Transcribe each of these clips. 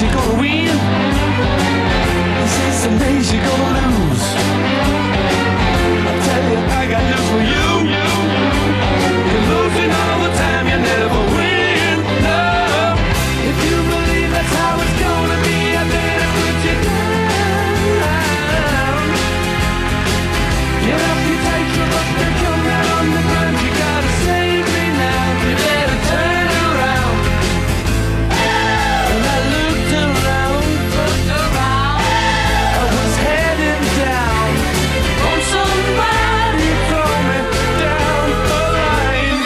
you're gonna win. They say some days you're gonna lose. I tell you, I got news for you. You're losing all the time, you never win. No, if you believe that's how it's gonna be, I better put you down. Get up, you take your look, and come down on the ground. You gotta save me now. You better turn around. And I looked around. I was heading down. Oh, somebody throw me down the line.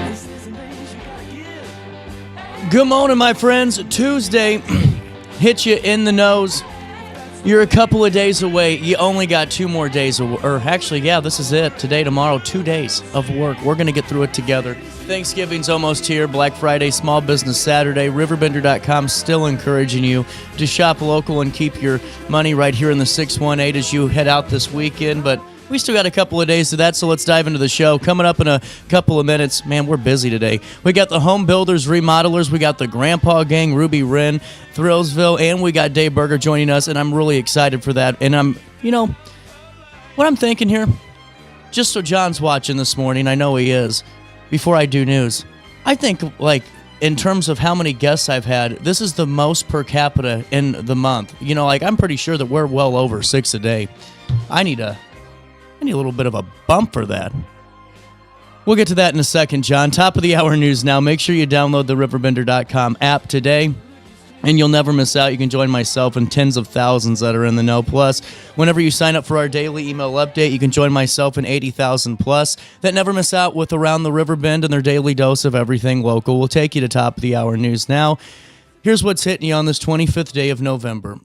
This is the days you gotta give. Good morning, my friends. Tuesday hit you in the nose. You're a couple of days away. You only got 2 more days, or actually, yeah, this is it. Today, tomorrow, 2 days of work. We're going to get through it together. Thanksgiving's almost here. Black Friday, Small Business Saturday. RiverBender.com still encouraging you to shop local and keep your money right here in the 618 as you head out this weekend. But we still got a couple of days to that, so let's dive into the show. Coming up in a couple of minutes, man, we're busy today. We got the Home Builders Remodelers, we got the Grandpa Gang, Ruby Wren, Thrills Ville, and we got Dave Berger joining us, and I'm really excited for that. And what I'm thinking here, just so John's watching this morning, I know he is, before I do news, I think, in terms of how many guests I've had, this is the most per capita in the month. I'm pretty sure that we're well over 6 a day. I need a little bit of a bump for that. We'll get to that in a second, John. Top of the hour news now. Make sure you download the RiverBender.com app today, and you'll never miss out. You can join myself and tens of thousands that are in the know. Plus, whenever you sign up for our daily email update, you can join myself and 80,000 plus that never miss out with Around the Riverbend and their daily dose of everything local. We'll take you to top of the hour news now. Here's what's hitting you on this 25th day of November.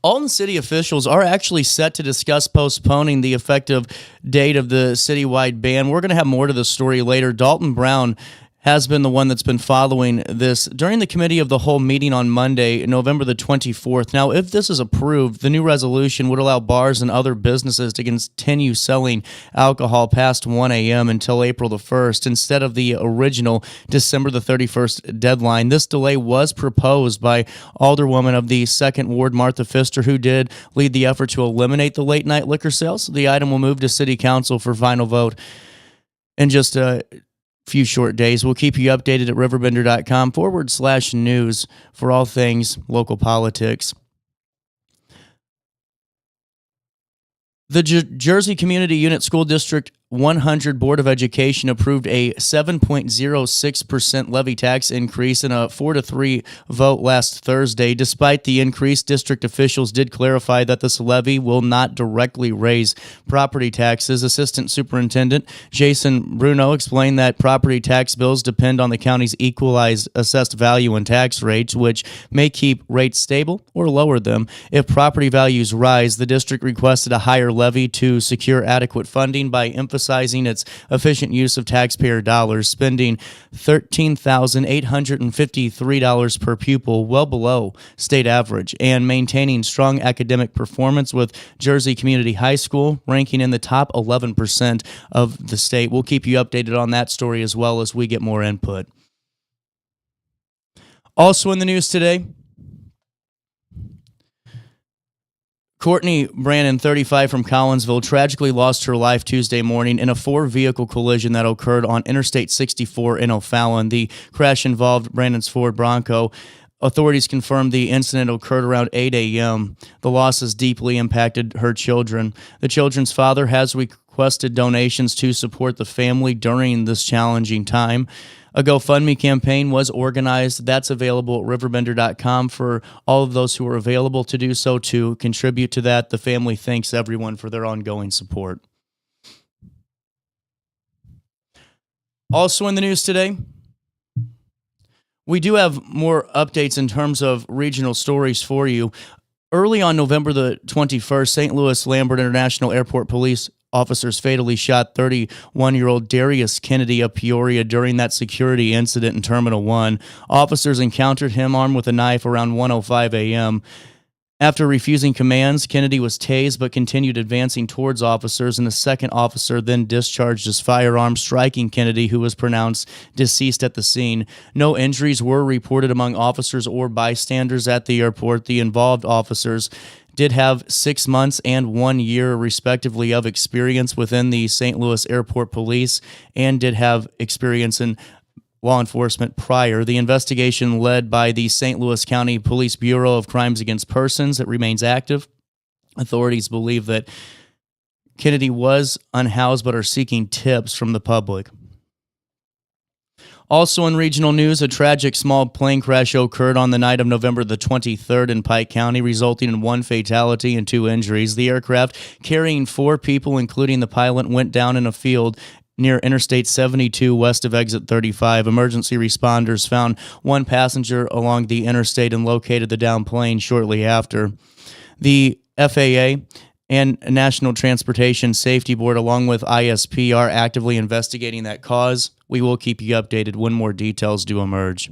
Alton city officials are actually set to discuss postponing the effective date of the citywide ban. We're going to have more to the story later. Dalton Brown has been the one that's been following this during the committee of the whole meeting on Monday, November the 24th. Now, if this is approved, the new resolution would allow bars and other businesses to continue selling alcohol past 1 a.m. until April the 1st instead of the original December the 31st deadline. This delay was proposed by Alderwoman of the 2nd Ward, Martha Pfister, who did lead the effort to eliminate the late-night liquor sales. The item will move to City Council for final vote in just a few short days. We'll keep you updated at riverbender.com/news for all things local politics. The Jersey Community Unit School District 100 Board of Education approved a 7.06% levy tax increase in a 4-3 vote last Thursday. Despite the increase, district officials did clarify that this levy will not directly raise property taxes. Assistant Superintendent Jason Bruno explained that property tax bills depend on the county's equalized assessed value and tax rates, which may keep rates stable or lower them. If property values rise, the district requested a higher levy to secure adequate funding by emphasizing its efficient use of taxpayer dollars, spending $13,853 per pupil, well below state average, and maintaining strong academic performance with Jersey Community High School ranking in the top 11% of the state. We'll keep you updated on that story as well as we get more input. Also in the news today, Courtney Brannon, 35, from Collinsville, tragically lost her life Tuesday morning in a 4-vehicle collision that occurred on Interstate 64 in O'Fallon. The crash involved Brandon's Ford Bronco. Authorities confirmed the incident occurred around 8 a.m. The loss has deeply impacted her children. The children's father has requested donations to support the family during this challenging time. A GoFundMe campaign was organized. That's available at RiverBender.com for all of those who are available to do so to contribute to that. The family thanks everyone for their ongoing support. Also in the news today, we do have more updates in terms of regional stories for you. Early on November the 21st, St. Louis Lambert International Airport Police officers fatally shot 31-year-old Darius Kennedy of Peoria during that security incident in Terminal 1. Officers encountered him armed with a knife around 1:05 a.m. After refusing commands, Kennedy was tased but continued advancing towards officers, and the second officer then discharged his firearm, striking Kennedy, who was pronounced deceased at the scene. No injuries were reported among officers or bystanders at the airport. The involved officers did have 6 months and 1 year, respectively, of experience within the St. Louis Airport Police and did have experience in law enforcement prior. The investigation led by the St. Louis County Police Bureau of Crimes Against Persons, it remains active. Authorities believe that Kennedy was unhoused but are seeking tips from the public. Also in regional news, a tragic small plane crash occurred on the night of November the 23rd in Pike County, resulting in 1 fatality and 2 injuries. The aircraft carrying 4 people, including the pilot, went down in a field near Interstate 72 west of Exit 35. Emergency responders found 1 passenger along the interstate and located the downed plane shortly after. The FAA and National Transportation Safety Board, along with ISP, are actively investigating that cause. We will keep you updated when more details do emerge.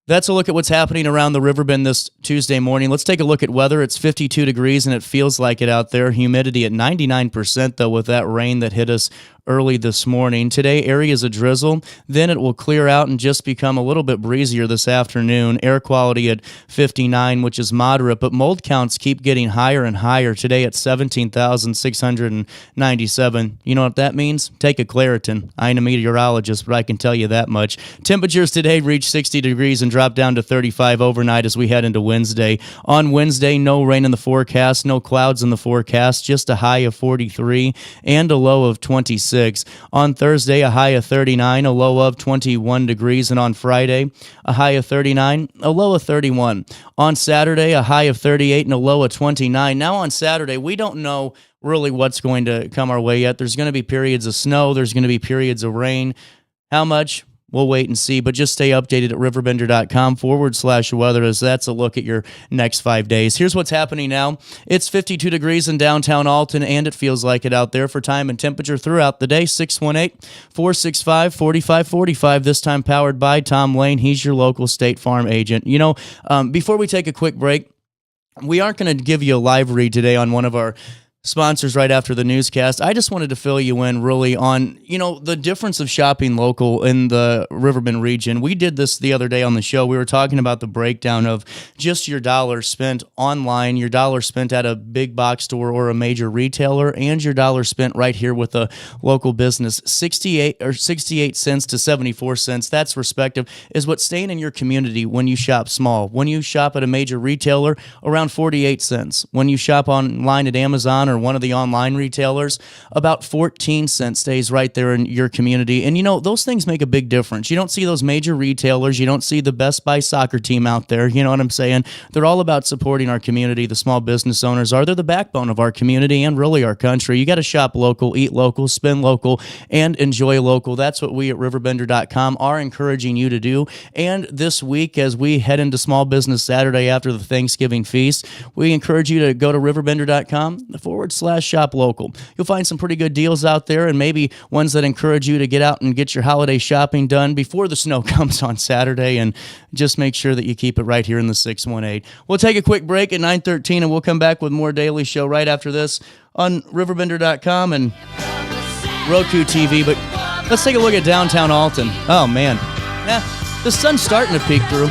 That's a look at what's happening around the Riverbend this Tuesday morning. Let's take a look at weather. It's 52 degrees and it feels like it out there. Humidity at 99%, though, with that rain that hit us early this morning. Today, areas of drizzle. Then it will clear out and just become a little bit breezier this afternoon. Air quality at 59, which is moderate, but mold counts keep getting higher and higher. Today at 17,697. You know what that means? Take a Claritin. I ain't a meteorologist, but I can tell you that much. Temperatures today reach 60 degrees and drop down to 35 overnight as we head into Wednesday. On Wednesday, no rain in the forecast, no clouds in the forecast, just a high of 43 and a low of 26. On Thursday, a high of 39, a low of 21 degrees, and on Friday, a high of 39, a low of 31. On Saturday, a high of 38 and a low of 29. Now on Saturday, we don't know really what's going to come our way yet. There's going to be periods of snow. There's going to be periods of rain. How much? We'll wait and see, but just stay updated at RiverBender.com/weather, as that's a look at your next 5 days. Here's what's happening now. It's 52 degrees in downtown Alton, and it feels like it out there for time and temperature throughout the day. 618-465-4545, this time powered by Tom Lane. He's your local State Farm agent. You know, before we take a quick break, we aren't going to give you a live read today on one of our sponsors right after the newscast. I just wanted to fill you in really on, the difference of shopping local in the Riverbend region. We did this the other day on the show. We were talking about the breakdown of just your dollar spent online, your dollar spent at a big box store or a major retailer, and your dollar spent right here with a local business. 68 cents to 74 cents, that's respective, is what's staying in your community when you shop small. When you shop at a major retailer, around 48 cents. When you shop online at Amazon or one of the online retailers, about 14 cents stays right there in your community. And those things make a big difference. You don't see those major retailers. You don't see the Best Buy soccer team out there. You know what I'm saying? They're all about supporting our community. The small business owners are. They're the backbone of our community and really our country. You got to shop local, eat local, spend local, and enjoy local. That's what we at RiverBender.com are encouraging you to do. And this week, as we head into Small Business Saturday after the Thanksgiving feast, we encourage you to go to RiverBender.com/shop local. You'll find some pretty good deals out there, and maybe ones that encourage you to get out and get your holiday shopping done before the snow comes on Saturday, and just make sure that you keep it right here in the 618. We'll take a quick break at 9:13, and we'll come back with more Daily Show right after this on RiverBender.com and Roku TV. But let's take a look at downtown Alton. Oh, man. The sun's starting to peek through.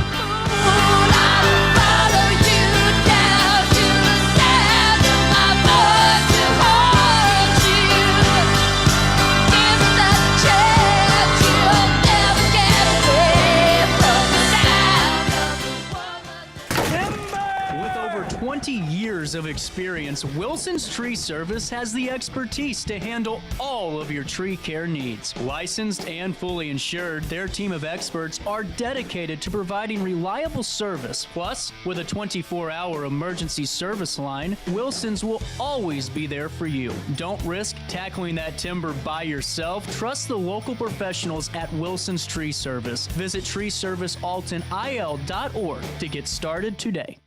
Of experience, Wilson's Tree Service has the expertise to handle all of your tree care needs. Licensed and fully insured, their team of experts are dedicated to providing reliable service. Plus, with a 24-hour emergency service line, Wilson's will always be there for you. Don't risk tackling that timber by yourself. Trust the local professionals at Wilson's Tree Service. Visit treeservicealtonil.org to get started today.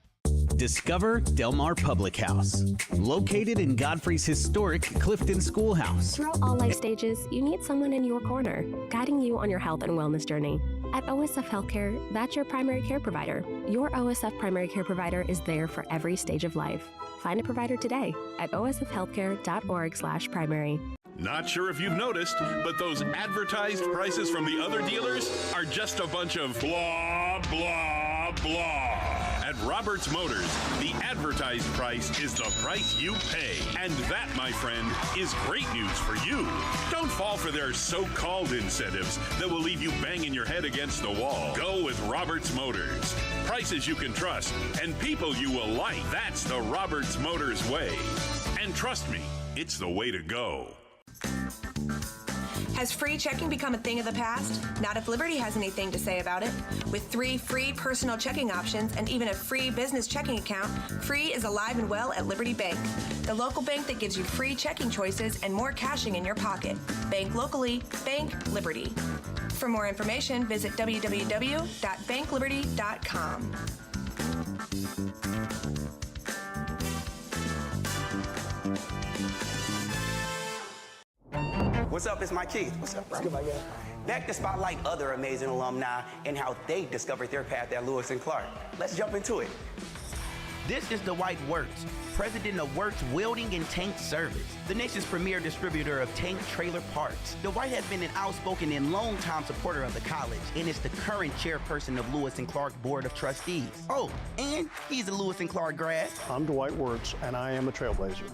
Discover Del Mar Public House, located in Godfrey's historic Clifton Schoolhouse. Throughout all life stages, you need someone in your corner, guiding you on your health and wellness journey. At OSF Healthcare, that's your primary care provider. Your OSF primary care provider is there for every stage of life. Find a provider today at osfhealthcare.org/primary. Not sure if you've noticed, but those advertised prices from the other dealers are just a bunch of blah, blah, blah. At Roberts Motors, the advertised price is the price you pay. And that, my friend, is great news for you. Don't fall for their so-called incentives that will leave you banging your head against the wall. Go with Roberts Motors. Prices you can trust and people you will like. That's the Roberts Motors way. And trust me, it's the way to go. Has free checking become a thing of the past? Not if Liberty has anything to say about it. With 3 free personal checking options and even a free business checking account, free is alive and well at Liberty Bank, the local bank that gives you free checking choices and more cashing in your pocket. Bank locally, bank Liberty. For more information, visit www.bankliberty.com. What's up? It's Mike Keith. What's up, bro? What's good, my guy? Back to spotlight other amazing alumni and how they discovered their path at Lewis & Clark. Let's jump into it. This is Dwight Wirtz, president of Wirtz Welding and Tank Service, the nation's premier distributor of tank trailer parts. Dwight has been an outspoken and long-time supporter of the college and is the current chairperson of Lewis & Clark Board of Trustees. Oh, and he's a Lewis & Clark grad. I'm Dwight Wirtz, and I am a trailblazer.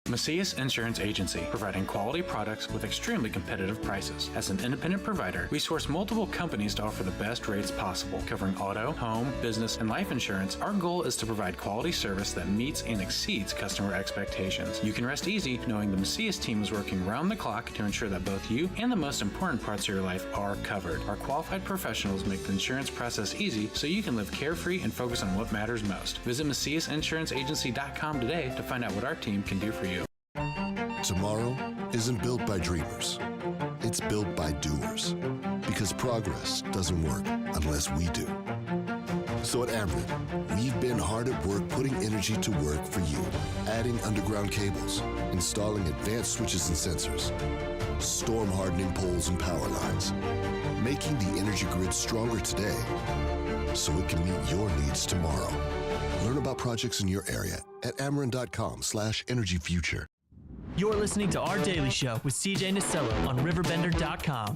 Macias Insurance Agency, providing quality products with extremely competitive prices. As an independent provider, we source multiple companies to offer the best rates possible, covering auto, home, business, and life insurance. Our goal is to provide quality service that meets and exceeds customer expectations. You can rest easy knowing the Macias team is working round the clock to ensure that both you and the most important parts of your life are covered. Our qualified professionals make the insurance process easy so you can live carefree and focus on what matters most. Visit MaciasInsuranceAgency.com today to find out what our team can do for you. Tomorrow isn't built by dreamers. It's built by doers. Because progress doesn't work unless we do. So at Ameren, we've been hard at work putting energy to work for you. Adding underground cables, installing advanced switches and sensors, storm hardening poles and power lines, making the energy grid stronger today so it can meet your needs tomorrow. Learn about projects in your area at Ameren.com/energyfuture. You're listening to Our Daily Show with CJ Nasello on RiverBender.com.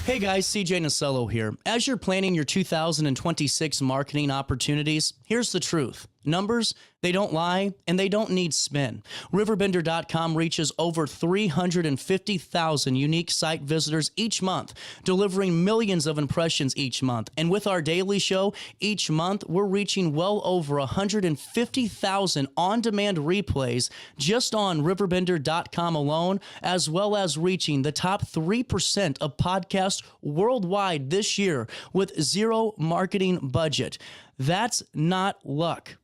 Hey guys, CJ Nasello here. As you're planning your 2026 marketing opportunities, here's the truth. Numbers, they don't lie, and they don't need spin. RiverBender.com reaches over 350,000 unique site visitors each month, delivering millions of impressions each month. And with our daily show, each month, we're reaching well over 150,000 on-demand replays just on RiverBender.com alone, as well as reaching the top 3% of podcasts worldwide this year with zero marketing budget. That's not luck.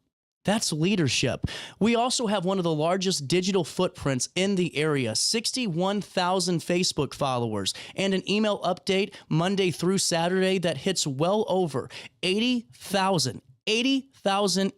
That's leadership. We also have one of the largest digital footprints in the area, 61,000 Facebook followers, and an email update Monday through Saturday that hits well over 80,000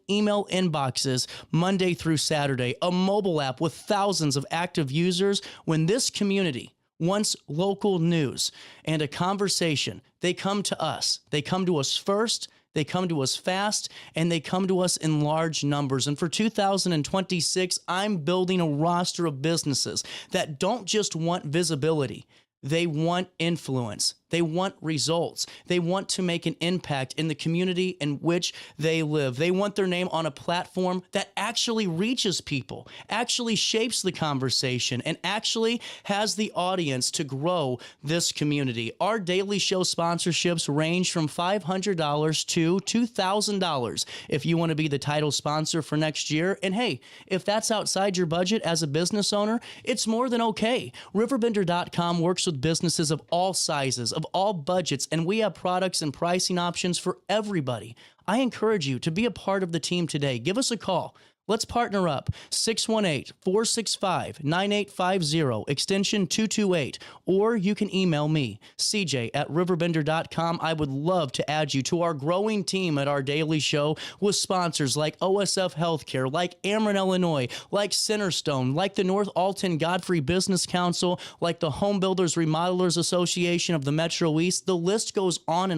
email inboxes Monday through Saturday, a mobile app with thousands of active users. When this community wants local news and a conversation, they come to us. They come to us first. They come to us fast, and they come to us in large numbers. And for 2026, I'm building a roster of businesses that don't just want visibility. They want influence. They want results. They want to make an impact in the community in which they live. They want their name on a platform that actually reaches people, actually shapes the conversation, and actually has the audience to grow this community. Our daily show sponsorships range from $500 to $2,000 if you want to be the title sponsor for next year. And hey, if that's outside your budget as a business owner, it's more than okay. RiverBender.com works with businesses of all sizes, of all budgets, and we have products and pricing options for everybody. I encourage you to be a part of the team today. Give us a call. Let's partner up. 618-465-9850, extension 228. Or you can email me, CJ@RiverBender.com. I would love to add you to our growing team at our daily show with sponsors like OSF Healthcare, like Ameren, Illinois, like Centerstone, like the North Alton Godfrey Business Council, like the Home Builders Remodelers Association of the Metro East. The list goes on,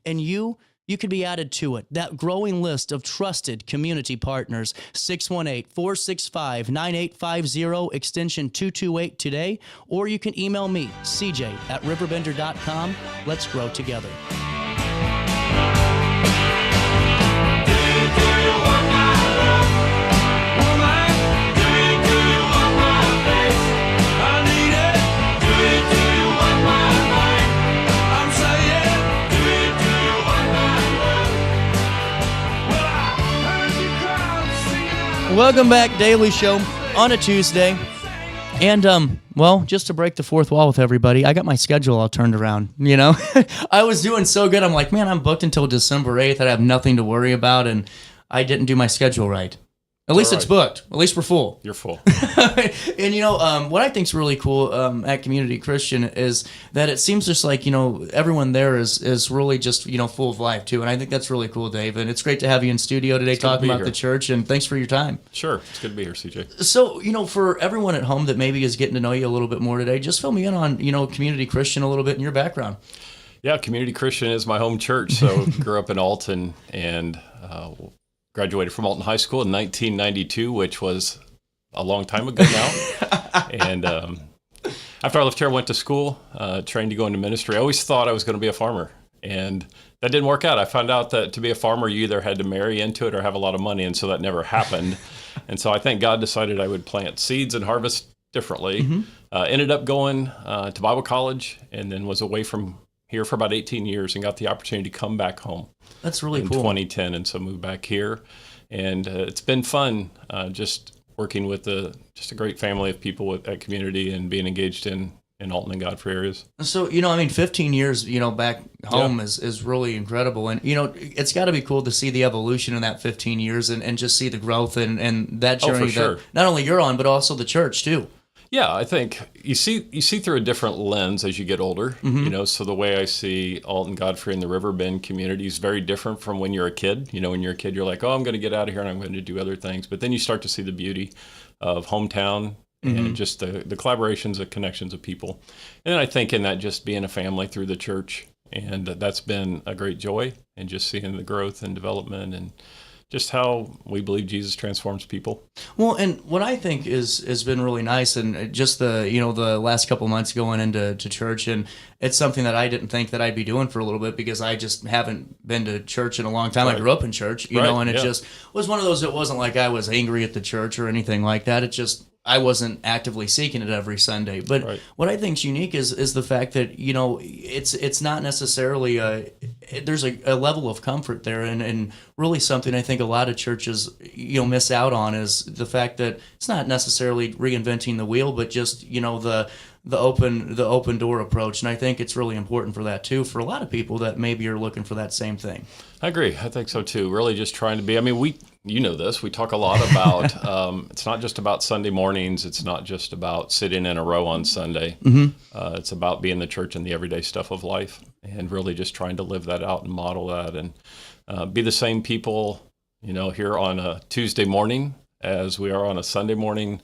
and you could be added to it. That growing list of trusted community partners. 618-465-9850, extension 228 today. Or you can email me, CJ@RiverBender.com. Let's grow together. Welcome back, Daily Show on a Tuesday. And, well, just to break the fourth wall with everybody, I got my schedule all turned around, you know? I was doing so good. I'm like, man, I'm booked until December 8th. I have nothing to worry about, and I didn't do my schedule right. At least it's booked. At least we're full. You're full. And, you know, what I think is really cool at Community Christian is that it seems just like, you know, everyone there is really just, you know, full of life, too. And I think that's really cool, Dave. And it's great to have you in studio today talking about the church. And thanks for your time. Sure. It's good to be here, CJ. So, you know, for everyone at home that maybe is getting to know you a little bit more today, just fill me in on, you know, Community Christian a little bit and your background. Yeah, Community Christian is my home church. So grew up in Alton and graduated from Alton High School in 1992, which was a long time ago now. And after I left here, I went to school, trained to go into ministry. I always thought I was going to be a farmer, and that didn't work out. I found out that to be a farmer, you either had to marry into it or have a lot of money, and so that never happened. And so I think God decided I would plant seeds and harvest differently. Ended up going to Bible college, and then was away from here for about 18 years and got the opportunity to come back home. That's really cool. In 2010, and so moved back here. And it's been fun just working with just a great family of people at Community and being engaged in Alton and Godfrey areas. So, you know, I mean, 15 years, you know, back home is really incredible. And, you know, it's got to be cool to see the evolution in that 15 years and just see the growth and that journey that not only you're on, but also the church, too. Yeah, I think you see through a different lens as you get older, you know, so the way I see Alton, Godfrey, and the Riverbend community is very different from when you're a kid. You know, when you're a kid, you're like, oh, I'm going to get out of here and I'm going to do other things. But then you start to see the beauty of hometown and just the collaborations, the connections of people. And then I think in that just being a family through the church, and that's been a great joy, and just seeing the growth and development and just how we believe Jesus transforms people. Well, and what I think has been really nice, and just the last couple months going into church, and it's something that I didn't think that I'd be doing for a little bit because I just haven't been to church in a long time. Right. I grew up in church, you know, and it just was one of those. It wasn't like I was angry at the church or anything like that. It just I wasn't actively seeking it every Sunday. But what I think is unique is the fact that, you know, it's not necessarily there's a level of comfort there, and really something I think a lot of churches, you know, miss out on is the fact that it's not necessarily reinventing the wheel, but just, you know, the open door approach. And I think it's really important for that too, for a lot of people that maybe are looking for that same thing. I agree. I think so too. Really just trying to be, I mean, you know this, we talk a lot about, it's not just about Sunday mornings. It's not just about sitting in a row on Sunday. It's about being the church and the everyday stuff of life, and really just trying to live that out and model that, and be the same people, you know, here on a Tuesday morning as we are on a Sunday morning,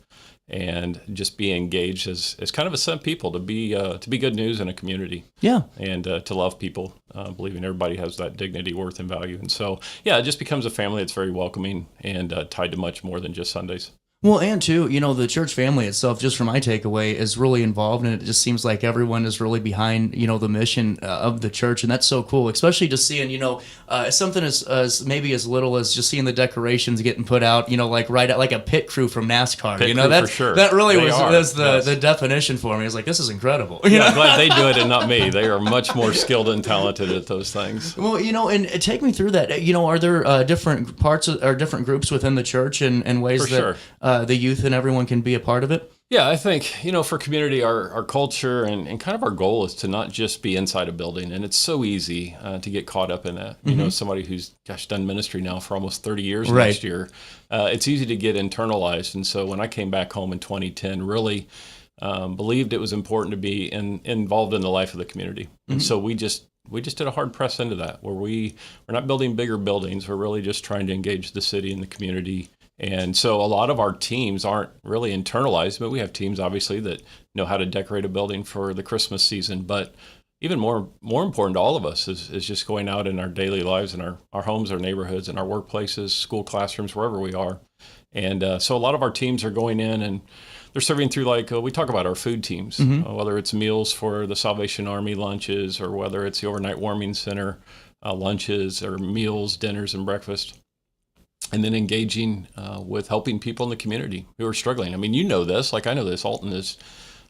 and just be engaged as kind of a set people to be good news in a community. Yeah. And to love people, believing everybody has that dignity, worth, and value. And so, yeah, it just becomes a family that's very welcoming and tied to much more than just Sundays. Well, and too, you know, the church family itself, just from my takeaway, is really involved, and it just seems like everyone is really behind, you know, the mission of the church, and that's so cool, especially just seeing, you know, something as maybe as little as just seeing the decorations getting put out, you know, like right at like a pit crew from NASCAR, pit, you know, that really was the definition for me. I was like, this is incredible. Yeah, I'm glad they do it and not me. They are much more skilled and talented at those things. Well, you know, and take me through that. You know, are there different parts or different groups within the church and ways that the youth and everyone can be a part of it? Yeah, I think, for community, our culture and kind of our goal is to not just be inside a building. And it's so easy to get caught up in that. Somebody who's, done ministry now for almost 30 years next year, it's easy to get internalized. And so when I came back home in 2010, really believed it was important to be involved in the life of the community. And so we just did a hard press into that, where we're not building bigger buildings. We're really just trying to engage the city and the community. And so a lot of our teams aren't really internalized, but we have teams obviously that know how to decorate a building for the Christmas season. But even more important to all of us is just going out in our daily lives, in our homes, our neighborhoods, and our workplaces, school classrooms, wherever we are. And so a lot of our teams are going in and they're serving through, we talk about our food teams, whether it's meals for the Salvation Army lunches, or whether it's the Overnight Warming Center lunches, or meals, dinners, and breakfast. And then engaging with helping people in the community who are struggling. I mean, this, I know this, Alton is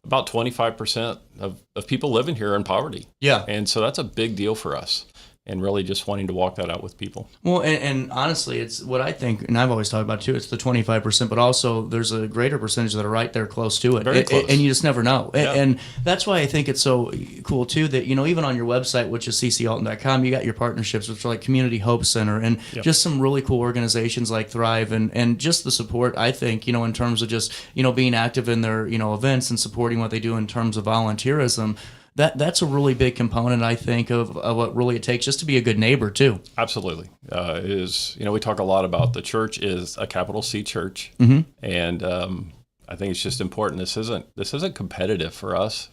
about 25% of people living here are in poverty. Yeah. And so that's a big deal for us, and really just wanting to walk that out with people. Well, and honestly, it's what I think, and I've always talked about too, it's the 25%, but also there's a greater percentage that are right there close to it. Very close. And you just never know. Yeah. And that's why I think it's so cool too that, even on your website, which is ccalton.com, you got your partnerships, which are like Community Hope Center, and just some really cool organizations like Thrive, and just the support, I think, in terms of just, being active in their, events and supporting what they do in terms of volunteerism. That's a really big component, I think, of what really it takes just to be a good neighbor, too. Absolutely. We talk a lot about the church is a capital C church. And I think it's just important. This isn't competitive for us.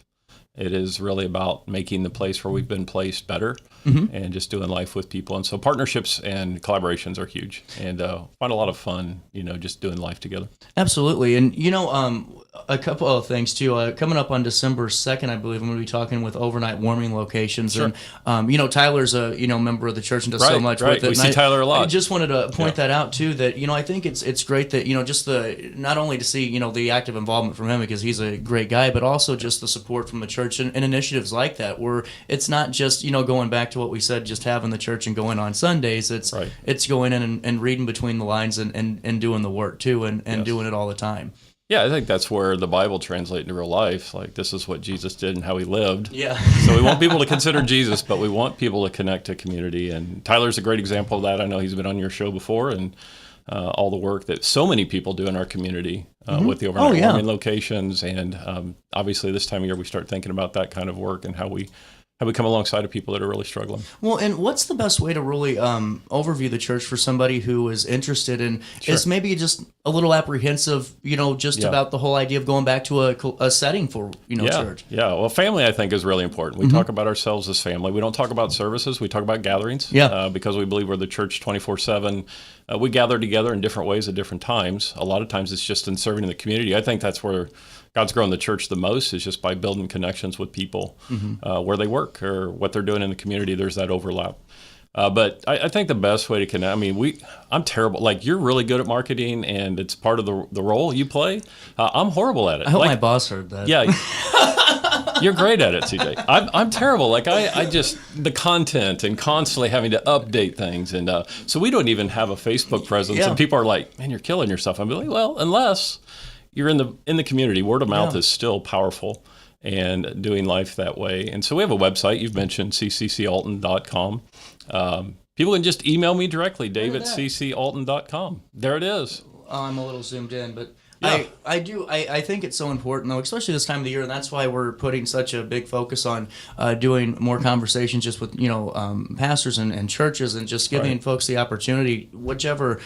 It is really about making the place where we've been placed better, and just doing life with people. And so partnerships and collaborations are huge, and find a lot of fun, just doing life together. Absolutely. And, a couple of things too. Coming up on December 2nd, I believe I'm going to be talking with Overnight Warming Locations. Sure. And Tyler's a member of the church and does so much with it. We see Tyler a lot. I just wanted to point that out too. That I think it's great that just not only to see the active involvement from him, because he's a great guy, but also just the support from the church and initiatives like that, where it's not just going back to what we said, just having the church and going on Sundays. It's going in and reading between the lines and doing the work too, and doing it all the time. Yeah, I think that's where the Bible translates into real life. This is what Jesus did and how he lived. Yeah. So we want people to consider Jesus, but we want people to connect to community. And Tyler's a great example of that. I know he's been on your show before, and all the work that so many people do in our community with the overnight warming locations. And obviously this time of year we start thinking about that kind of work and how we come alongside of people that are really struggling. Well, and what's the best way to really overview the church for somebody who is interested in, is maybe just a little apprehensive, about the whole idea of going back to a setting for, church? Yeah, well, family, I think, is really important. We talk about ourselves as family. We don't talk about services. We talk about gatherings. Yeah. Because we believe we're the church 24/7. We gather together in different ways at different times. A lot of times it's just in serving in the community. I think that's where God's grown the church the most, is just by building connections with people where they work or what they're doing in the community. There's that overlap. But I think the best way to connect, I'm terrible. You're really good at marketing, and it's part of the role you play. I'm horrible at it. I hope my boss heard that. Yeah. You're great at it, CJ. I'm terrible. I just, the content and constantly having to update things. And so we don't even have a Facebook presence. And people are like, man, you're killing yourself. I'm like, well, unless you're in the community, word of mouth is still powerful, and doing life that way. And so we have a website. You've mentioned ccalton.com. People can just email me directly, dave@ccalton.com. There it is. I'm a little zoomed in, but I think it's so important, though, especially this time of the year, and that's why we're putting such a big focus on doing more conversations just with pastors and churches, and just giving folks the opportunity, whichever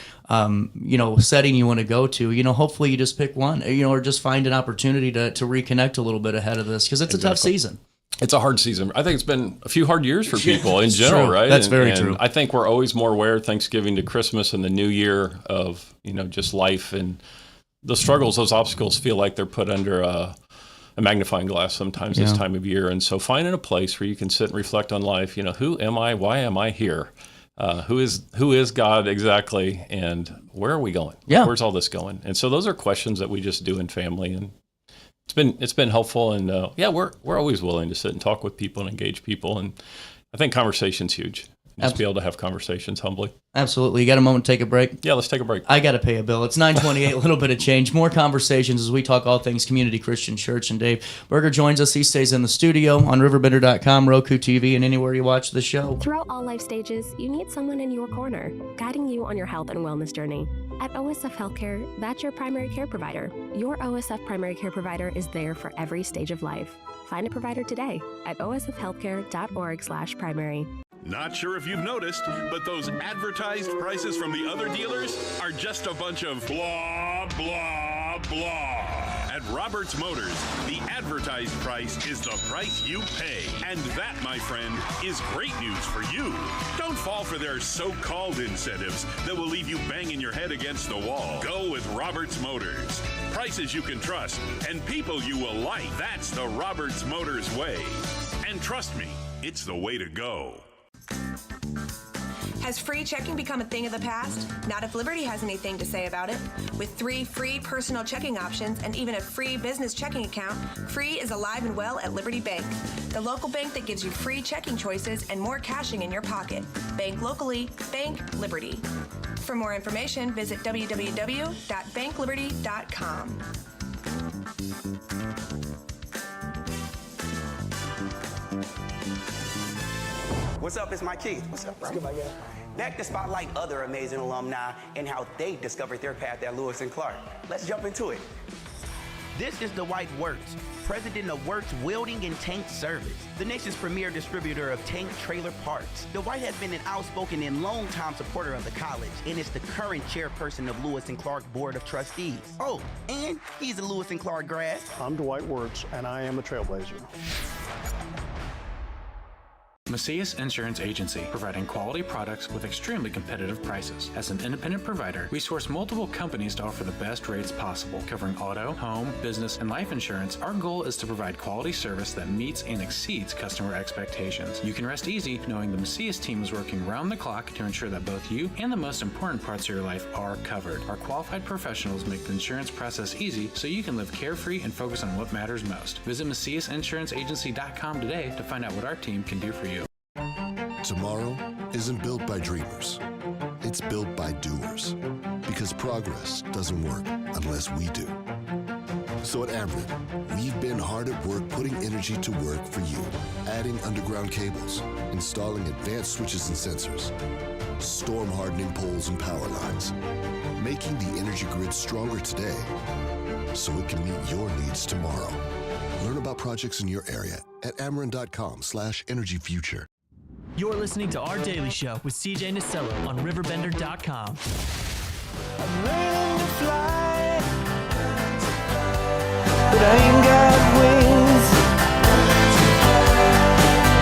setting you want to go to. Hopefully you just pick one, or just find an opportunity to reconnect a little bit ahead of this, because it's a tough season. It's a hard season. I think it's been a few hard years for people in general, true. right? That's very true. I think we're always more aware, Thanksgiving to Christmas and the New Year, of just life and the struggles, those obstacles feel like they're put under a magnifying glass sometimes this time of year. And so finding a place where you can sit and reflect on life, who am I? Why am I here? Who is God exactly? And where are we going? Yeah. Where's all this going? And so those are questions that we just do in family, and it's been helpful. And we're always willing to sit and talk with people and engage people. And I think conversation's huge. Just be able to have conversations humbly. Absolutely. You got a moment to take a break? Yeah, let's take a break. I got to pay a bill. It's 9:28, a little bit of change. More conversations as we talk all things Community Christian Church. And Dave Berger joins us. He stays in the studio on RiverBender.com, Roku TV, and anywhere you watch the show. Throughout all life stages, you need someone in your corner, guiding you on your health and wellness journey. At OSF Healthcare, that's your primary care provider. Your OSF primary care provider is there for every stage of life. Find a provider today at osfhealthcare.org/primary. Not sure if you've noticed, but those advertised prices from the other dealers are just a bunch of blah, blah, blah. At Roberts Motors, the advertised price is the price you pay. And that, my friend, is great news for you. Don't fall for their so-called incentives that will leave you banging your head against the wall. Go with Roberts Motors. Prices you can trust and people you will like. That's the Roberts Motors way. And trust me, it's the way to go. Has free checking become a thing of the past? Not if Liberty has anything to say about it. With 3 free personal checking options and even a free business checking account, free is alive and well at Liberty Bank, the local bank that gives you free checking choices and more cashing in your pocket. Bank locally, bank Liberty. For more information, visit www.bankliberty.com. What's up? It's Mike Keith. What's up, bro? Back to spotlight other amazing alumni and how they discovered their path at Lewis and Clark. Let's jump into it. This is Dwight Wirtz, president of Wirtz Welding and Tank Service, the nation's premier distributor of tank trailer parts. Dwight has been an outspoken and long-time supporter of the college and is the current chairperson of Lewis and Clark Board of Trustees. Oh, and he's a Lewis and Clark grad. I'm Dwight Wirtz, and I am a trailblazer. Macias Insurance Agency, providing quality products with extremely competitive prices. As an independent provider, we source multiple companies to offer the best rates possible, covering auto, home, business, and life insurance. Our goal is to provide quality service that meets and exceeds customer expectations. You can rest easy knowing the Macias team is working round the clock to ensure that both you and the most important parts of your life are covered. Our qualified professionals make the insurance process easy so you can live carefree and focus on what matters most. Visit MaciasInsuranceAgency.com today to find out what our team can do for you. Tomorrow isn't built by dreamers. It's built by doers. Because progress doesn't work unless we do. So at Ameren, we've been hard at work putting energy to work for you. Adding underground cables, installing advanced switches and sensors, storm hardening poles and power lines, making the energy grid stronger today so it can meet your needs tomorrow. Learn about projects in your area at Ameren.com/energyfuture. You're listening to Our Daily Show with CJ Nasello on RiverBender.com. I'm learning to fly, but I ain't got wings.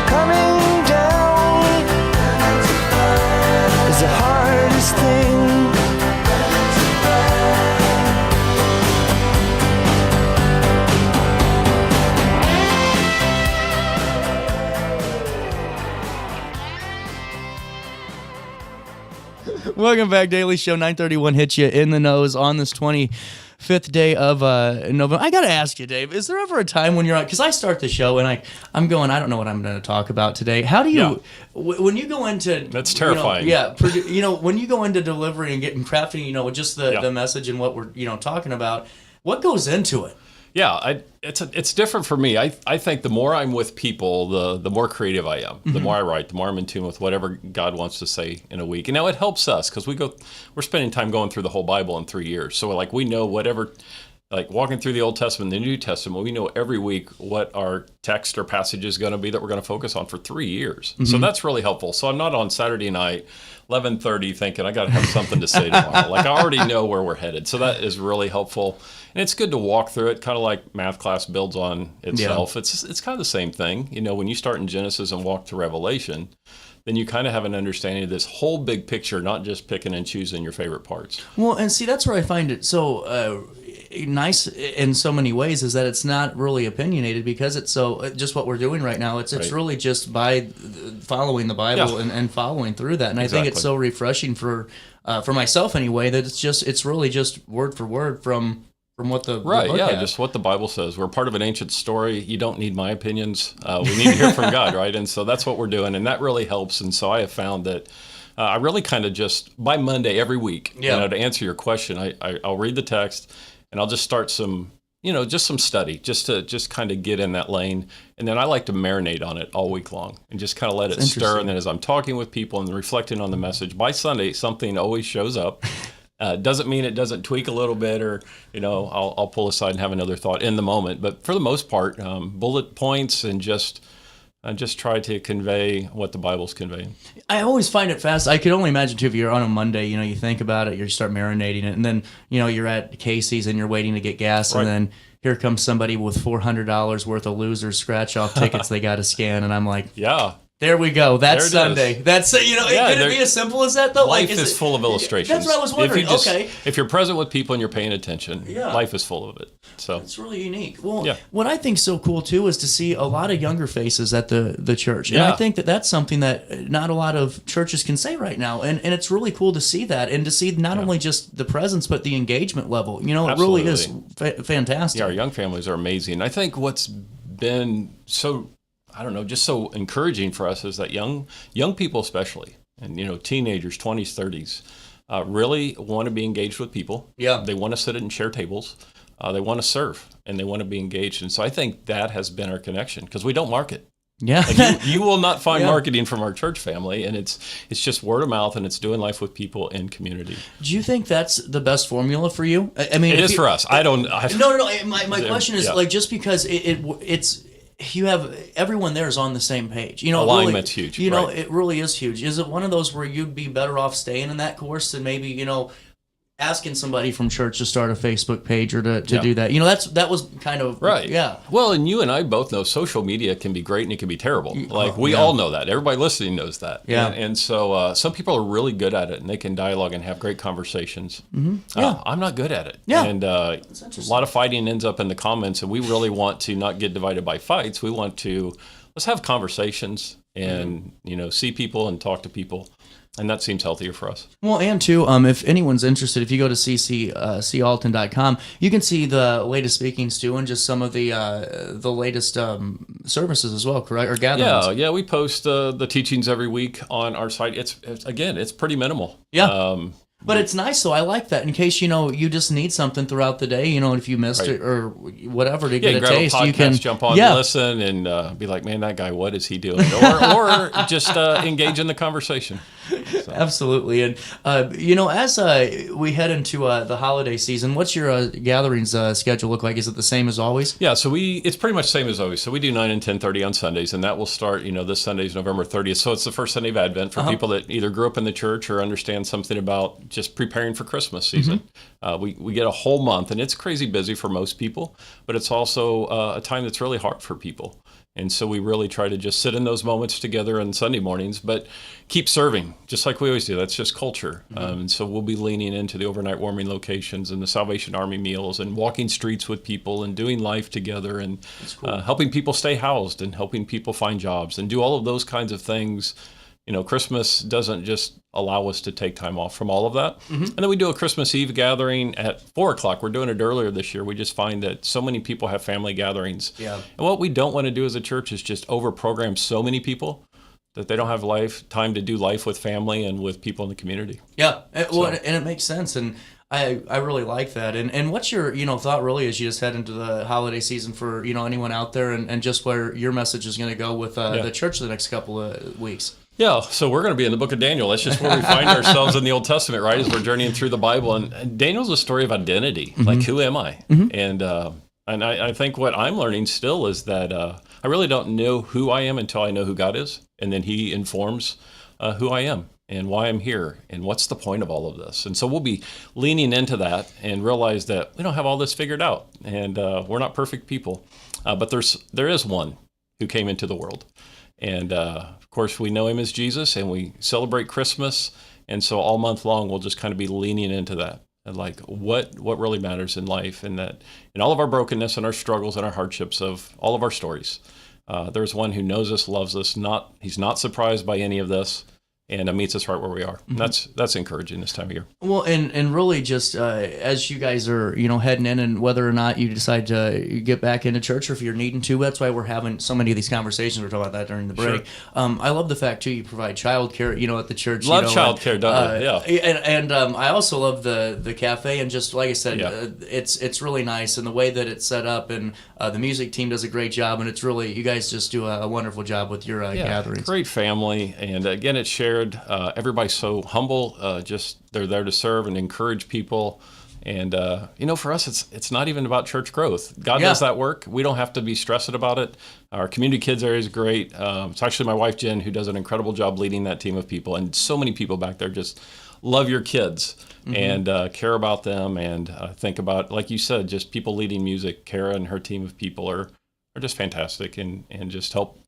Coming down is the hardest thing. Welcome back, Daily Show 931 hits you in the nose on this 25th day of November. I got to ask you, Dave, is there ever a time when you're because I start the show and I'm going, I don't know what I'm going to talk about today. How do you, when you go into... That's terrifying. When you go into delivery and getting crafting, just the message and what we're, talking about, what goes into it? Yeah, it's different for me. I think the more I'm with people, the more creative I am. The more I write, the more I'm in tune with whatever God wants to say in a week. And now it helps us because we're spending time going through the whole Bible in 3 years. So we know whatever, walking through the Old Testament and the New Testament, we know every week what our text or passage is going to be that we're going to focus on for 3 years. So that's really helpful. So I'm not on Saturday night, 11:30, thinking I got to have something to say tomorrow. I already know where we're headed. So that is really helpful. And it's good to walk through it, kind of like math class builds on itself. Yeah. It's kind of the same thing. When you start in Genesis and walk to Revelation, then you kind of have an understanding of this whole big picture, not just picking and choosing your favorite parts. Well, and see, that's where I find it so nice in so many ways is that it's not really opinionated because it's so just what we're doing right now. It's really just by following the Bible and following through that. And I think it's so refreshing for myself anyway that it's really just word for word from from what the right, book yeah, has. just what the Bible says. We're part of an ancient story. You don't need my opinions. We need to hear from God, right? And so that's what we're doing, and that really helps. And so I have found that I really kind of just, by Monday every week, to answer your question, I'll read the text, and I'll just start some, just some study, just to kind of get in that lane. And then I like to marinate on it all week long and just kind of let it stir. And then as I'm talking with people and reflecting on the message, by Sunday, something always shows up. Doesn't mean it doesn't tweak a little bit, or I'll pull aside and have another thought in the moment. But for the most part, bullet points and just try to convey what the Bible's conveying. I always find it fast. I could only imagine too, if you're on a Monday, you think about it, you start marinating it, and then you're at Casey's and you're waiting to get gas, and then here comes somebody with $400 worth of losers scratch off tickets they got to scan, and I'm like, yeah. There we go. That's Sunday. That's could it be as simple as that though? Life is full of illustrations. That's what I was wondering. If you're present with people and you're paying attention, life is full of it. So it's really unique. Well, what I think's so cool too is to see a lot of younger faces at the church, and I think that's something that not a lot of churches can say right now, and it's really cool to see that, and to see not only just the presence but the engagement level. It really is fantastic. Yeah, our young families are amazing. I think what's been so, I don't know, just so encouraging for us is that young people especially, and teenagers, 20s, 30s, really want to be engaged with people. Yeah. They want to sit and share tables. They want to serve, and they want to be engaged. And so I think that has been our connection, because we don't market. Yeah. You will not find marketing from our church family, and it's just word of mouth, and it's doing life with people in community. Do you think that's the best formula for you? I mean, it is for us. No. My question is just because it's. You have everyone there is on the same page. Alignment's huge. It really is huge. Is it one of those where you'd be better off staying in that course than maybe asking somebody from church to start a Facebook page or to do that? That was kind of right. Yeah. Well, and you and I both know social media can be great and it can be terrible. We all know that. Everybody listening knows that. Yeah. And so some people are really good at it, and they can dialogue and have great conversations. Mm-hmm. Yeah. I'm not good at it. Yeah. And a lot of fighting ends up in the comments, and we really want to not get divided by fights. We want to let's have conversations and see people and talk to people. And that seems healthier for us. Well, and too, if anyone's interested, if you go to Alton.com, you can see the latest speakings too, and just some of the latest services as well, correct? Or gatherings. Yeah. We post the teachings every week on our site. It's pretty minimal. Yeah. But it's nice, though. I like that. In case you just need something throughout the day, if you missed it or whatever to get a taste, you can jump on and listen and be like, man, that guy, what is he doing? Or just engage in the conversation. So. Absolutely. And as we head into the holiday season, what's your gatherings schedule look like? Is it the same as always? Yeah, so it's pretty much the same as always. So we do 9 and 10:30 on Sundays, and that will start. This Sunday is November 30th, so it's the first Sunday of Advent for people that either grew up in the church or understand something about just preparing for Christmas season. Mm-hmm. We get a whole month, and it's crazy busy for most people, but it's also a time that's really hard for people. And so we really try to just sit in those moments together on Sunday mornings, but keep serving, just like we always do. That's just culture. Mm-hmm. And so we'll be leaning into the overnight warming locations and the Salvation Army meals and walking streets with people and doing life together and helping people stay housed and helping people find jobs and do all of those kinds of things. Christmas doesn't just allow us to take time off from all of that. Mm-hmm. And then we do a Christmas Eve gathering at 4:00. We're doing it earlier this year. We just find that so many people have family gatherings. Yeah. And what we don't want to do as a church is just over-program so many people that they don't have time to do life with family and with people in the community. Yeah. And it makes sense. And I really like that. And what's your thought really as you just head into the holiday season for anyone out there and just where your message is going to go with the church the next couple of weeks? Yeah, so we're going to be in the book of Daniel. That's just where we find ourselves in the Old Testament, right, as we're journeying through the Bible. And Daniel's a story of identity, like who am I? Mm-hmm. And I think what I'm learning still is that I really don't know who I am until I know who God is, and then He informs who I am and why I'm here and what's the point of all of this. And so we'll be leaning into that and realize that we don't have all this figured out, and we're not perfect people, but there is one who came into the world. And of course, we know Him as Jesus, and we celebrate Christmas. And so all month long, we'll just kind of be leaning into that. And like what really matters in life, and that in all of our brokenness and our struggles and our hardships of all of our stories, there's one who knows us, loves us. He's not surprised by any of this. and meets us right where we are. And that's encouraging this time of year. Well, and really just as you guys are, heading in, and whether or not you decide to get back into church, or if you're needing to, that's why we're having so many of these conversations. We're talking about that during the break. Sure. I love the fact, too, you provide childcare, at the church. Love childcare, don't you? Yeah. And I also love the cafe, and just like I said, it's really nice, and the way that it's set up, and the music team does a great job, and it's really, you guys just do a wonderful job with your gatherings. Great family, and again, it's shared. Everybody's so humble. Just they're there to serve and encourage people. And for us, it's not even about church growth. God does that work. We don't have to be stressed about it. Our community kids area is great. It's actually my wife Jen who does an incredible job leading that team of people. And so many people back there just love your kids and care about them, and think about, like you said, just people leading music. Kara and her team of people are just fantastic, and just help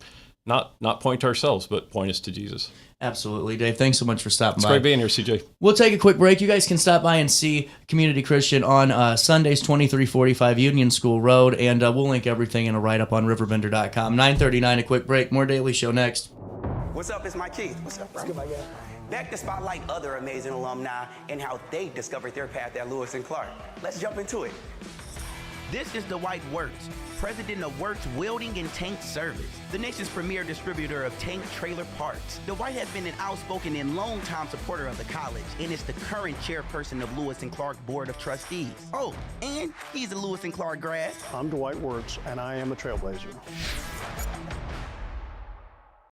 not point to ourselves, but point us to Jesus. Absolutely, Dave. Thanks so much for stopping by. It's great being here, CJ. We'll take a quick break. You guys can stop by and see Community Christian on Sundays, 2345 Union School Road, and we'll link everything in a write-up on RiverBender.com. 9:39, a quick break. More Daily Show next. What's up? It's Mike Keith. What's up, bro? Back to spotlight other amazing alumni and how they discovered their path at Lewis and Clark. Let's jump into it. This is Dwight Wirtz, president of Wirtz Welding and Tank Service, the nation's premier distributor of tank trailer parts. Dwight has been an outspoken and long-time supporter of the college, and is the current chairperson of Lewis and Clark Board of Trustees. Oh, and he's a Lewis and Clark grad. I'm Dwight Wirtz, and I am a trailblazer.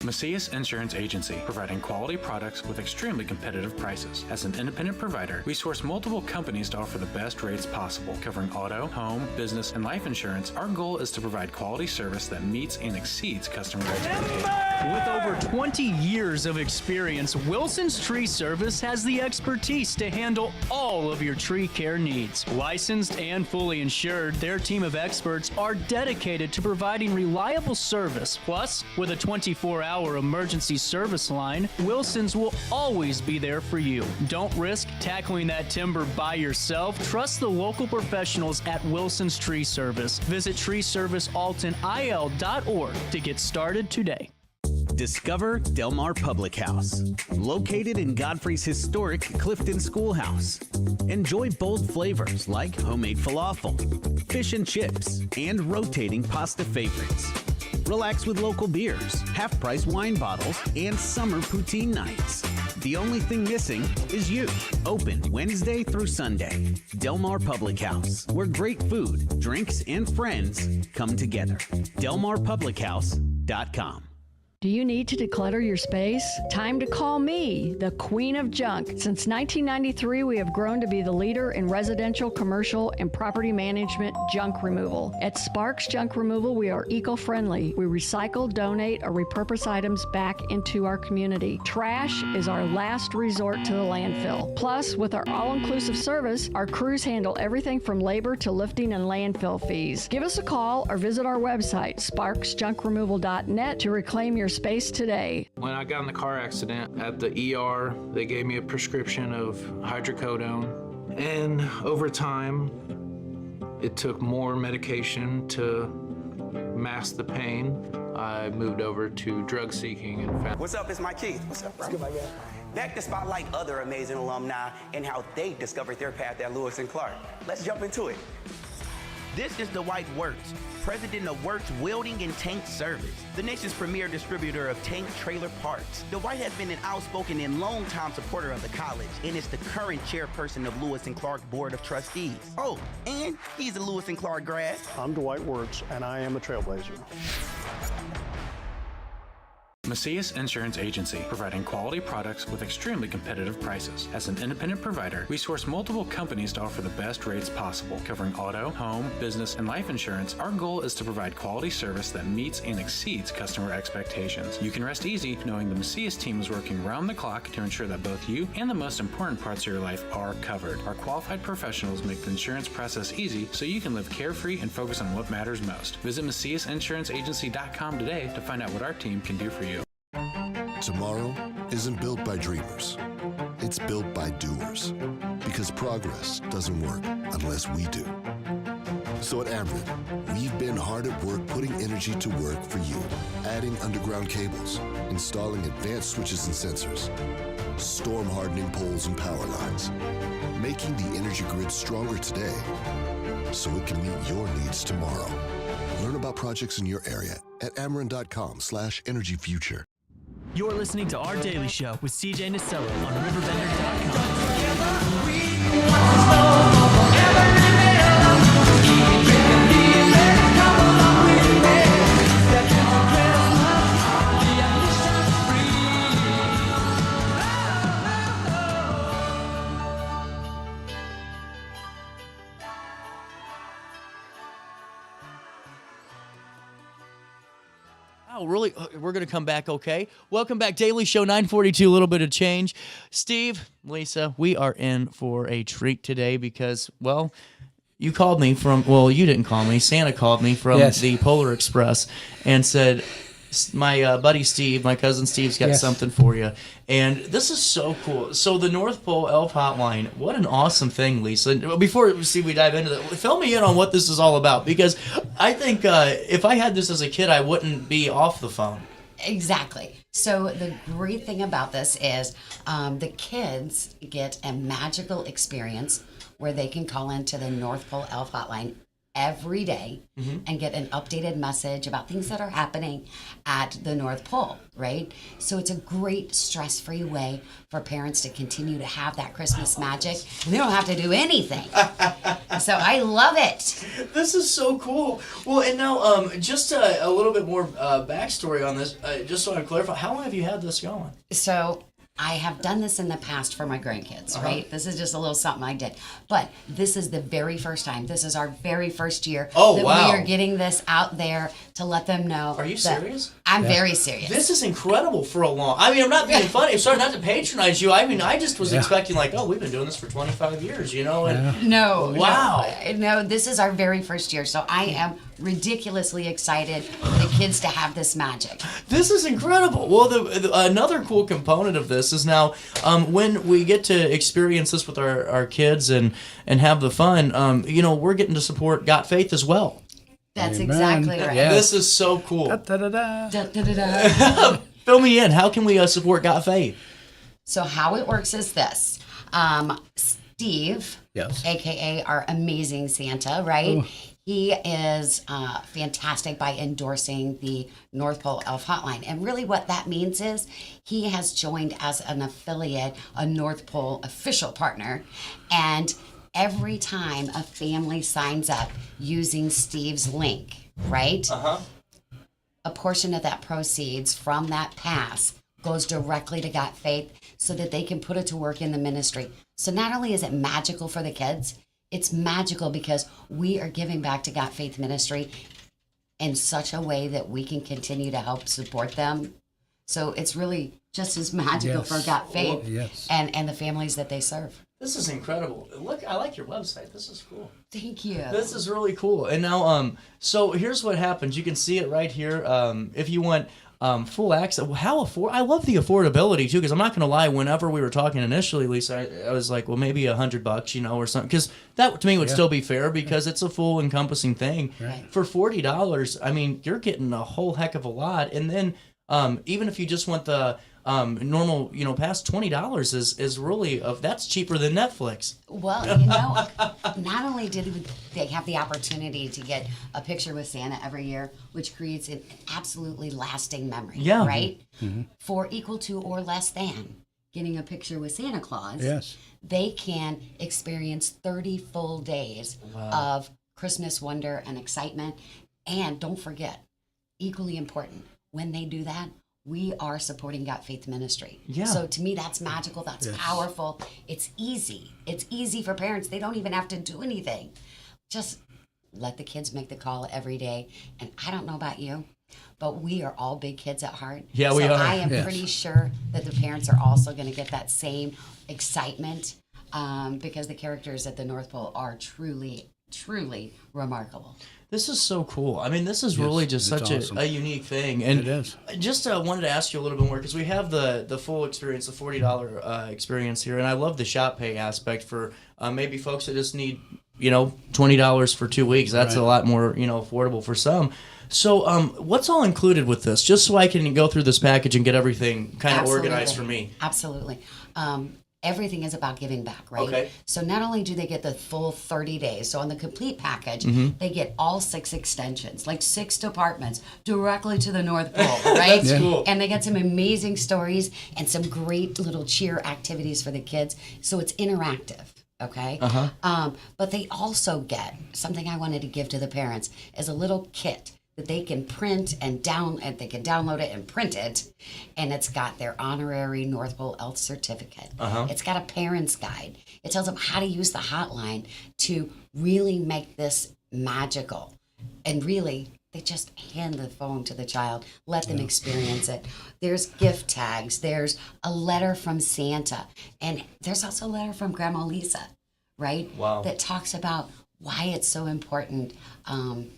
Macias Insurance Agency, providing quality products with extremely competitive prices. As an independent provider, we source multiple companies to offer the best rates possible, covering auto, home, business, and life insurance. Our goal is to provide quality service that meets and exceeds customer expectations. With over 20 years of experience, Wilson's Tree Service has the expertise to handle all of your tree care needs. Licensed and fully insured, their team of experts are dedicated to providing reliable service. Plus, with a 24-hour emergency service line, Wilson's will always be there for you. Don't risk tackling that timber by yourself. Trust the local professionals at Wilson's Tree Service. Visit treeservicealtonil.org to get started today. Discover Del Mar Public House, located in Godfrey's historic Clifton Schoolhouse. Enjoy bold flavors like homemade falafel, fish and chips, and rotating pasta favorites. Relax with local beers, half-price wine bottles, and summer poutine nights. The only thing missing is you. Open Wednesday through Sunday. Del Mar Public House, where great food, drinks, and friends come together. DelMarPublicHouse.com. Do you need to declutter your space? Time to call me, the Queen of Junk. Since 1993, we have grown to be the leader in residential, commercial, and property management junk removal. At Sparks Junk Removal, we are eco-friendly. We recycle, donate, or repurpose items back into our community. Trash is our last resort to the landfill. Plus, with our all-inclusive service, our crews handle everything from labor to lifting and landfill fees. Give us a call or visit our website, sparksjunkremoval.net, to reclaim your space today. When I got in the car accident at the ER, they gave me a prescription of hydrocodone. And over time, it took more medication to mask the pain. I moved over to drug seeking and found... What's up? It's Mike Keith. What's up, bro? Back to spotlight other amazing alumni and how they discovered their path at Lewis and Clark. Let's jump into it. This is Dwight Wirtz, president of Wirtz Welding and Tank Service, the nation's premier distributor of tank trailer parts. Dwight has been an outspoken and long-time supporter of the college, and is the current chairperson of Lewis and Clark Board of Trustees. Oh, and he's a Lewis and Clark grad. I'm Dwight Wirtz, and I am a trailblazer. Macias Insurance Agency, providing quality products with extremely competitive prices. As an independent provider, we source multiple companies to offer the best rates possible, covering auto, home, business, and life insurance. Our goal is to provide quality service that meets and exceeds customer expectations. You can rest easy knowing the Macias team is working round the clock to ensure that both you and the most important parts of your life are covered. Our qualified professionals make the insurance process easy so you can live carefree and focus on what matters most. Visit MaciasInsuranceAgency.com today to find out what our team can do for you. Tomorrow isn't built by dreamers. It's built by doers. Because progress doesn't work unless we do. So at Ameren, we've been hard at work putting energy to work for you, adding underground cables, installing advanced switches and sensors, storm hardening poles and power lines, making the energy grid stronger today so it can meet your needs tomorrow. Learn about projects in your area at Ameren.com/energyfuture. You're listening to Our Daily Show with CJ Nasello on RiverBender.com. Oh, really? We're going to come back, okay? Welcome back, Daily Show 942, a little bit of change. Steve, Lisa, we are in for a treat today because, well, you called me from, well, you didn't call me. Santa called me from the Polar Express and said, my buddy Steve, my cousin Steve's got something for you. And this is so cool. So the North Pole Elf Hotline, what an awesome thing, Lisa. Before we dive into that, fill me in on what this is all about, because I think if I had this as a kid, I wouldn't be off the phone. Exactly. So the great thing about this is the kids get a magical experience where they can call into the North Pole Elf Hotline every day and get an updated message about things that are happening at the North Pole, right? So it's a great stress-free way for parents to continue to have that Christmas magic, and they don't have to do anything. So I love it. This is so cool. Well, and now just a little bit more backstory on this, just so I clarify, how long have you had this going? So I have done this in the past for my grandkids, right? This is just a little something I did. But this is the very first time. This is our very first year that we are getting this out there to let them know. Are you serious? I'm very serious. This is incredible for a long... I mean, I'm not being funny. I'm sorry not to patronize you. I mean, I just was expecting like, oh, we've been doing this for 25 years, you know? And No. Wow. No, this is our very first year. So I am ridiculously excited for the kids to have this magic. This is incredible. Well, another cool component of this is now when we get to experience this with our kids and have the fun, you know, we're getting to support Got Faith as well. That's exactly right. This is so cool. Da-da-da-da. Fill me in. How can we support Got Faith? So how it works is this. Steve, a.k.a. our amazing Santa, right? Ooh. He is fantastic by endorsing the North Pole Elf Hotline. And really what that means is he has joined as an affiliate, a North Pole official partner. And every time a family signs up using Steve's link, right? A portion of that proceeds from that pass goes directly to Got Faith so that they can put it to work in the ministry. So not only is it magical for the kids, it's magical because we are giving back to Got Faith Ministry in such a way that we can continue to help support them. So it's really just as magical for Got Faith and the families that they serve. This is incredible. Look, I like your website. This is cool. Thank you. This is really cool. And now, so here's what happens. You can see it right here. If you want full access, I love the affordability too, because I'm not going to lie. Whenever we were talking initially, Lisa, I was like, well, maybe $100, you know, or something, because that to me would still be fair because it's a full encompassing thing. Right. For $40, I mean, you're getting a whole heck of a lot. And then even if you just want the normal, you know, past $20 is really that's cheaper than Netflix. Well, you know, not only did they have the opportunity to get a picture with Santa every year, which creates an absolutely lasting memory, right? Mm-hmm. For equal to or less than getting a picture with Santa Claus, they can experience 30 full days of Christmas wonder and excitement. And don't forget, equally important, when they do that, we are supporting Got Faith Ministry. Yeah. So to me, that's magical. That's powerful. It's easy. It's easy for parents. They don't even have to do anything. Just let the kids make the call every day. And I don't know about you, but we are all big kids at heart. Yeah, we are. I am pretty sure that the parents are also going to get that same excitement because the characters at the North Pole are truly, truly remarkable. This is so cool. I mean, this is really just such awesome. a unique thing. And it is. Just wanted to ask you a little bit more, because we have the full experience, the $40 experience here, and I love the shop pay aspect for maybe folks that just need $20 for 2 weeks. That's a lot more, affordable for some. So what's all included with this? Just so I can go through this package and get everything kind of organized for me. Absolutely. Everything is about giving back, right? Okay. So not only do they get the full 30 days, so on the complete package, they get all 6 extensions, like 6 departments directly to the North Pole, right? That's cool. And they get some amazing stories and some great little cheer activities for the kids. So it's interactive. Okay. But they also get something I wanted to give to the parents is a little kit that they can print and they can download it and print it, and it's got their honorary North Pole Elf certificate. It's got a parent's guide. It tells them how to use the hotline to really make this magical, and really they just hand the phone to the child, let them experience it. There's gift tags. There's a letter from Santa, and there's also a letter from Grandma Lisa, right? Wow. That talks about why it's so important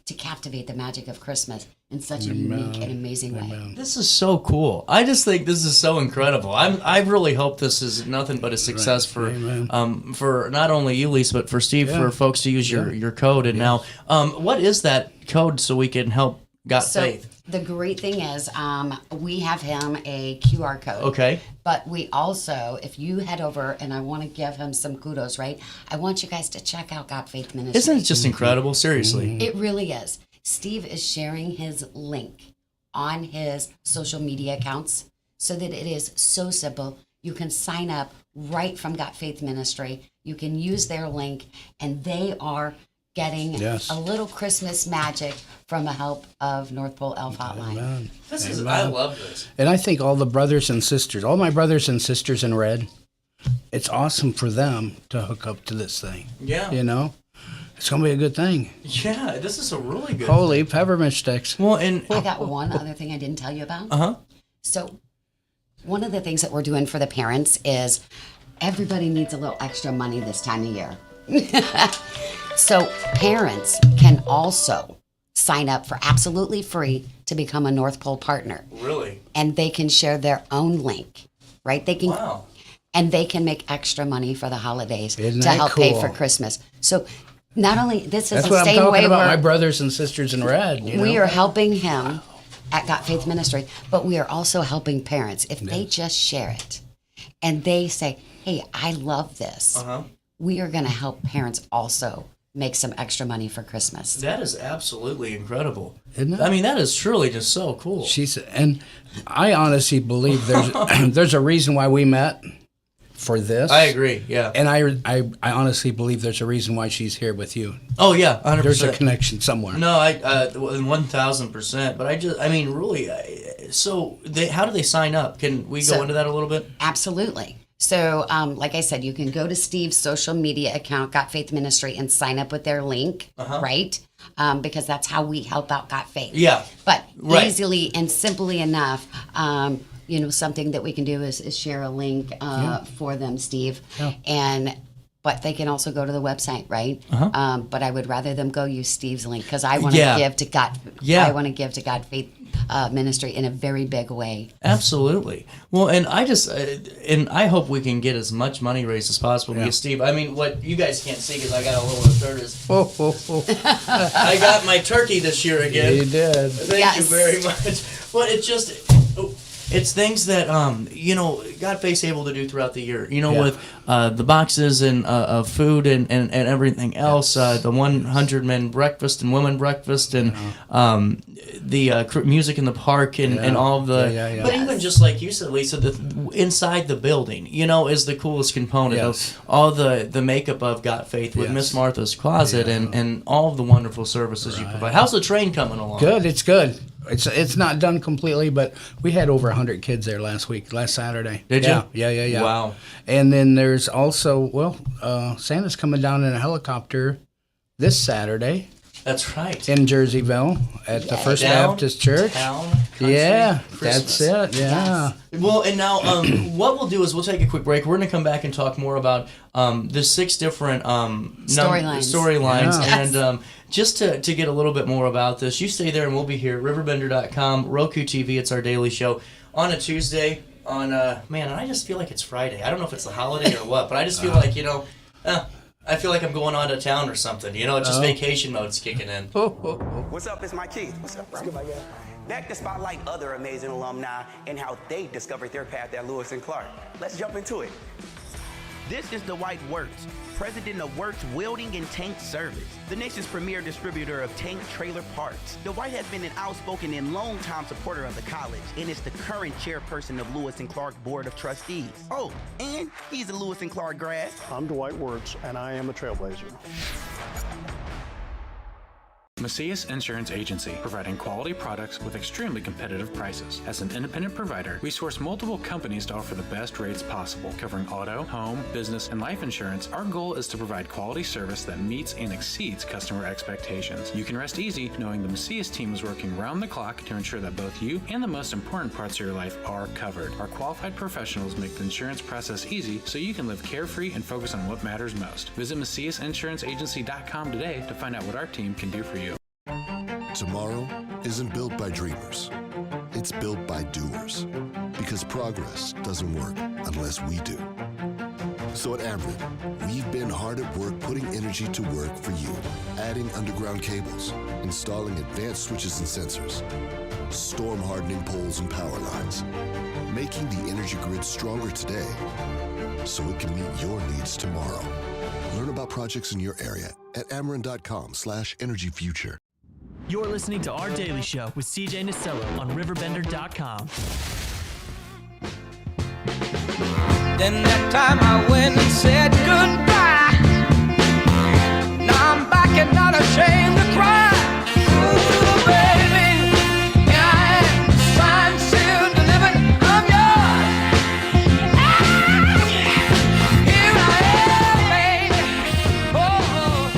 to captivate the magic of Christmas in such a unique and amazing way. This is so cool. I just think this is so incredible. I really hope this is nothing but a success for not only you, Lisa, but for Steve, for folks to use your code. And now, what is that code so we can help Faith? The great thing is we have him a QR code. Okay. But we also, if you head over, and I want to give him some kudos, right? I want you guys to check out God Faith Ministry. Isn't it just incredible? Seriously. It really is. Steve is sharing his link on his social media accounts so that it is so simple. You can sign up right from God Faith Ministry. You can use their link, and they are getting a little Christmas magic from the help of North Pole Elf Hotline. I love this. And I think all my brothers and sisters in red, it's awesome for them to hook up to this thing. Yeah. It's going to be a good thing. Yeah, this is a really good Holy peppermint sticks. Well, and I got one other thing I didn't tell you about. So one of the things that we're doing for the parents is everybody needs a little extra money this time of year. So parents can also sign up for absolutely free to become a North Pole partner. Really? And they can share their own link, right? They can, and they can make extra money for the holidays to help pay for Christmas. So not only this is That's the what same I'm talking way about, we're, my brothers and sisters in red. we are helping him at God Faith Ministry, but we are also helping parents. If they just share it and they say, hey, I love this, we are going to help parents also make some extra money for Christmas. That is absolutely incredible. Isn't it? I mean, that is truly just so cool. And I honestly believe there's a reason why we met for this. I agree, yeah. And I honestly believe there's a reason why she's here with you. Oh, yeah, 100%. There's a connection somewhere. No, 1,000%. But really, so how do they sign up? Can we go into that a little bit? Absolutely. So, like I said, you can go to Steve's social media account, Got Faith Ministry, and sign up with their link, right? Because that's how we help out Got Faith. Yeah. But easily and simply enough, something that we can do is share a link for them, Steve. Yeah. But they can also go to the website, right? But I would rather them go use Steve's link because I want to give to God. I want to give to God Faith Ministry in a very big way. Absolutely. Well, and I hope we can get as much money raised as possible because Steve, I mean, what you guys can't see because I got a little shirt is. I got my turkey this year again. You did. Thank you very much. But it's things that God Faith's able to do throughout the year. With the boxes and of food and everything else. The 100 men breakfast and women breakfast and the music in the park and all of the. But even just like you said, Lisa, inside the building, is the coolest component of all the makeup of God Faith with Miss Martha's Closet and all of the wonderful services you provide. How's the train coming along? Good. It's good. It's not done completely, but we had over 100 kids there last Saturday. Did you? Yeah. Wow. And then there's also, Santa's coming down in a helicopter this Saturday. That's right. In Jerseyville at the First Baptist Church. Country, Christmas. That's it. Yeah. Yes. Well, and now what we'll do is we'll take a quick break. We're going to come back and talk more about the 6 different storylines. And just to get a little bit more about this, you stay there and we'll be here. RiverBender.com, Roku TV. It's our daily show on a Tuesday. And I just feel like it's Friday. I don't know if it's the holiday or what, but I just feel like, I feel like I'm going on to town or something. You know, it's just vacation mode's kicking in. What's up? It's my Keith. What's up, bro? Back to spotlight other amazing alumni and how they discovered their path at Lewis and Clark. Let's jump into it. This is Dwight Wirtz, president of Wirtz Welding and Tank Service, the nation's premier distributor of tank trailer parts. Dwight has been an outspoken and long-time supporter of the college and is the current chairperson of Lewis and Clark Board of Trustees. Oh, and he's a Lewis and Clark grad. I'm Dwight Wirtz, and I am a trailblazer. Macias Insurance Agency, providing quality products with extremely competitive prices. As an independent provider, we source multiple companies to offer the best rates possible, covering auto, home, business, and life insurance. Our goal is to provide quality service that meets and exceeds customer expectations. You can rest easy knowing the Macias team is working round the clock to ensure that both you and the most important parts of your life are covered. Our qualified professionals make the insurance process easy so you can live carefree and focus on what matters most. Visit MaciasInsuranceAgency.com today to find out what our team can do for you. Tomorrow isn't built by dreamers. It's built by doers. Because progress doesn't work unless we do. So at Ameren, we've been hard at work putting energy to work for you. Adding underground cables, installing advanced switches and sensors, storm hardening poles and power lines, making the energy grid stronger today so it can meet your needs tomorrow. Learn about projects in your area at Ameren.com/energyfuture. You're listening to Our Daily Show with CJ Nasello on RiverBender.com. Then that time I went and said goodbye. Now I'm back and not ashamed to cry. Ooh, baby, here I am, signed, sealed, delivered, I'm yours. Here I am, baby. Oh,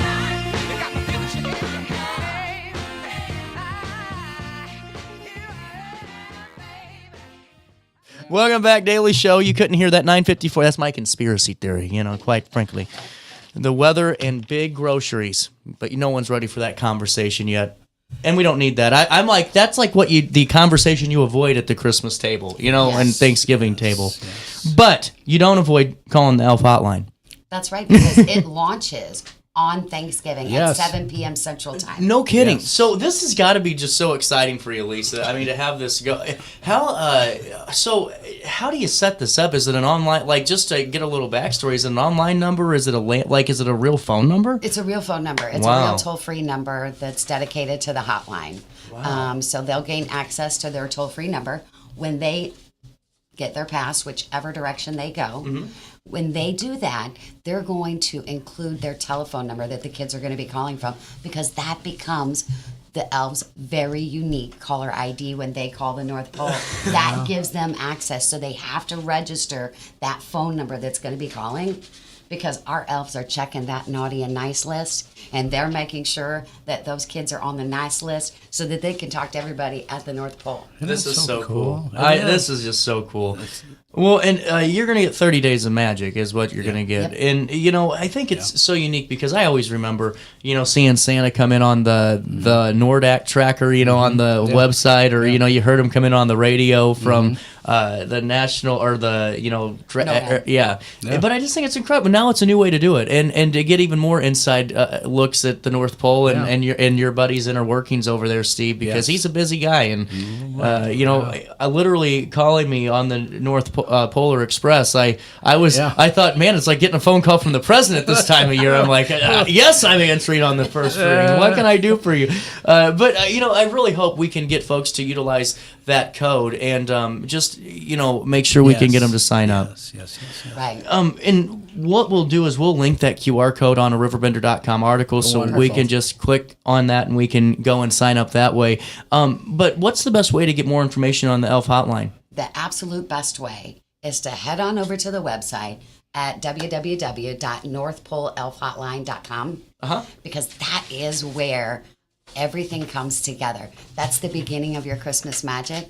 you got me feeling shaky. Welcome back, Daily Show. You couldn't hear that 954. That's my conspiracy theory, quite frankly. The weather and big groceries. But no one's ready for that conversation yet. And we don't need that. I'm like, that's like the conversation you avoid at the Christmas table, and Thanksgiving table. Yes. But you don't avoid calling the Elf Hotline. That's right, because it launches on Thanksgiving at 7 p.m. Central Time. No kidding. Yes. So this has got to be just so exciting for you, Lisa. I mean, to have this go. How do you set this up? Is it an online, just to get a little backstory, is it an online number? Is it is it a real phone number? It's a real phone number. It's a real toll-free number that's dedicated to the hotline. Wow. So they'll gain access to their toll-free number when they get their pass, whichever direction they go. Mm-hmm. When they do that, they're going to include their telephone number that the kids are going to be calling from, because that becomes the elves' very unique caller ID when they call the North Pole. That gives them access. So they have to register that phone number that's going to be calling, because our elves are checking that naughty and nice list, and they're making sure that those kids are on the nice list so that they can talk to everybody at the North Pole. This is so cool. This is just so cool. Well, and you're going to get 30 Days of Magic is what you're going to get. Yep. And, I think it's so unique because I always remember, seeing Santa come in on the NORDAC tracker, on the website, or, you heard him come in on the radio from the national or the, But I just think it's incredible. Now it's a new way to do it. And to get even more inside looks at the North Pole and your buddy's inner workings over there, Steve, because he's a busy guy. And, I literally calling me on the North Polar Express, I thought, man, it's like getting a phone call from the president this time of year. I'm like, yes, I'm answering on the first ring. What can I do for you? But I really hope we can get folks to utilize that code and just make sure we can get them to sign up. Yes. Right. And what we'll do is we'll link that QR code on a RiverBender.com article, so we can just click on that and we can go and sign up that way. But what's the best way to get more information on the Elf Hotline? The absolute best way is to head on over to the website at www.northpoleelfhotline.com, because that is where everything comes together. That's the beginning of your Christmas magic.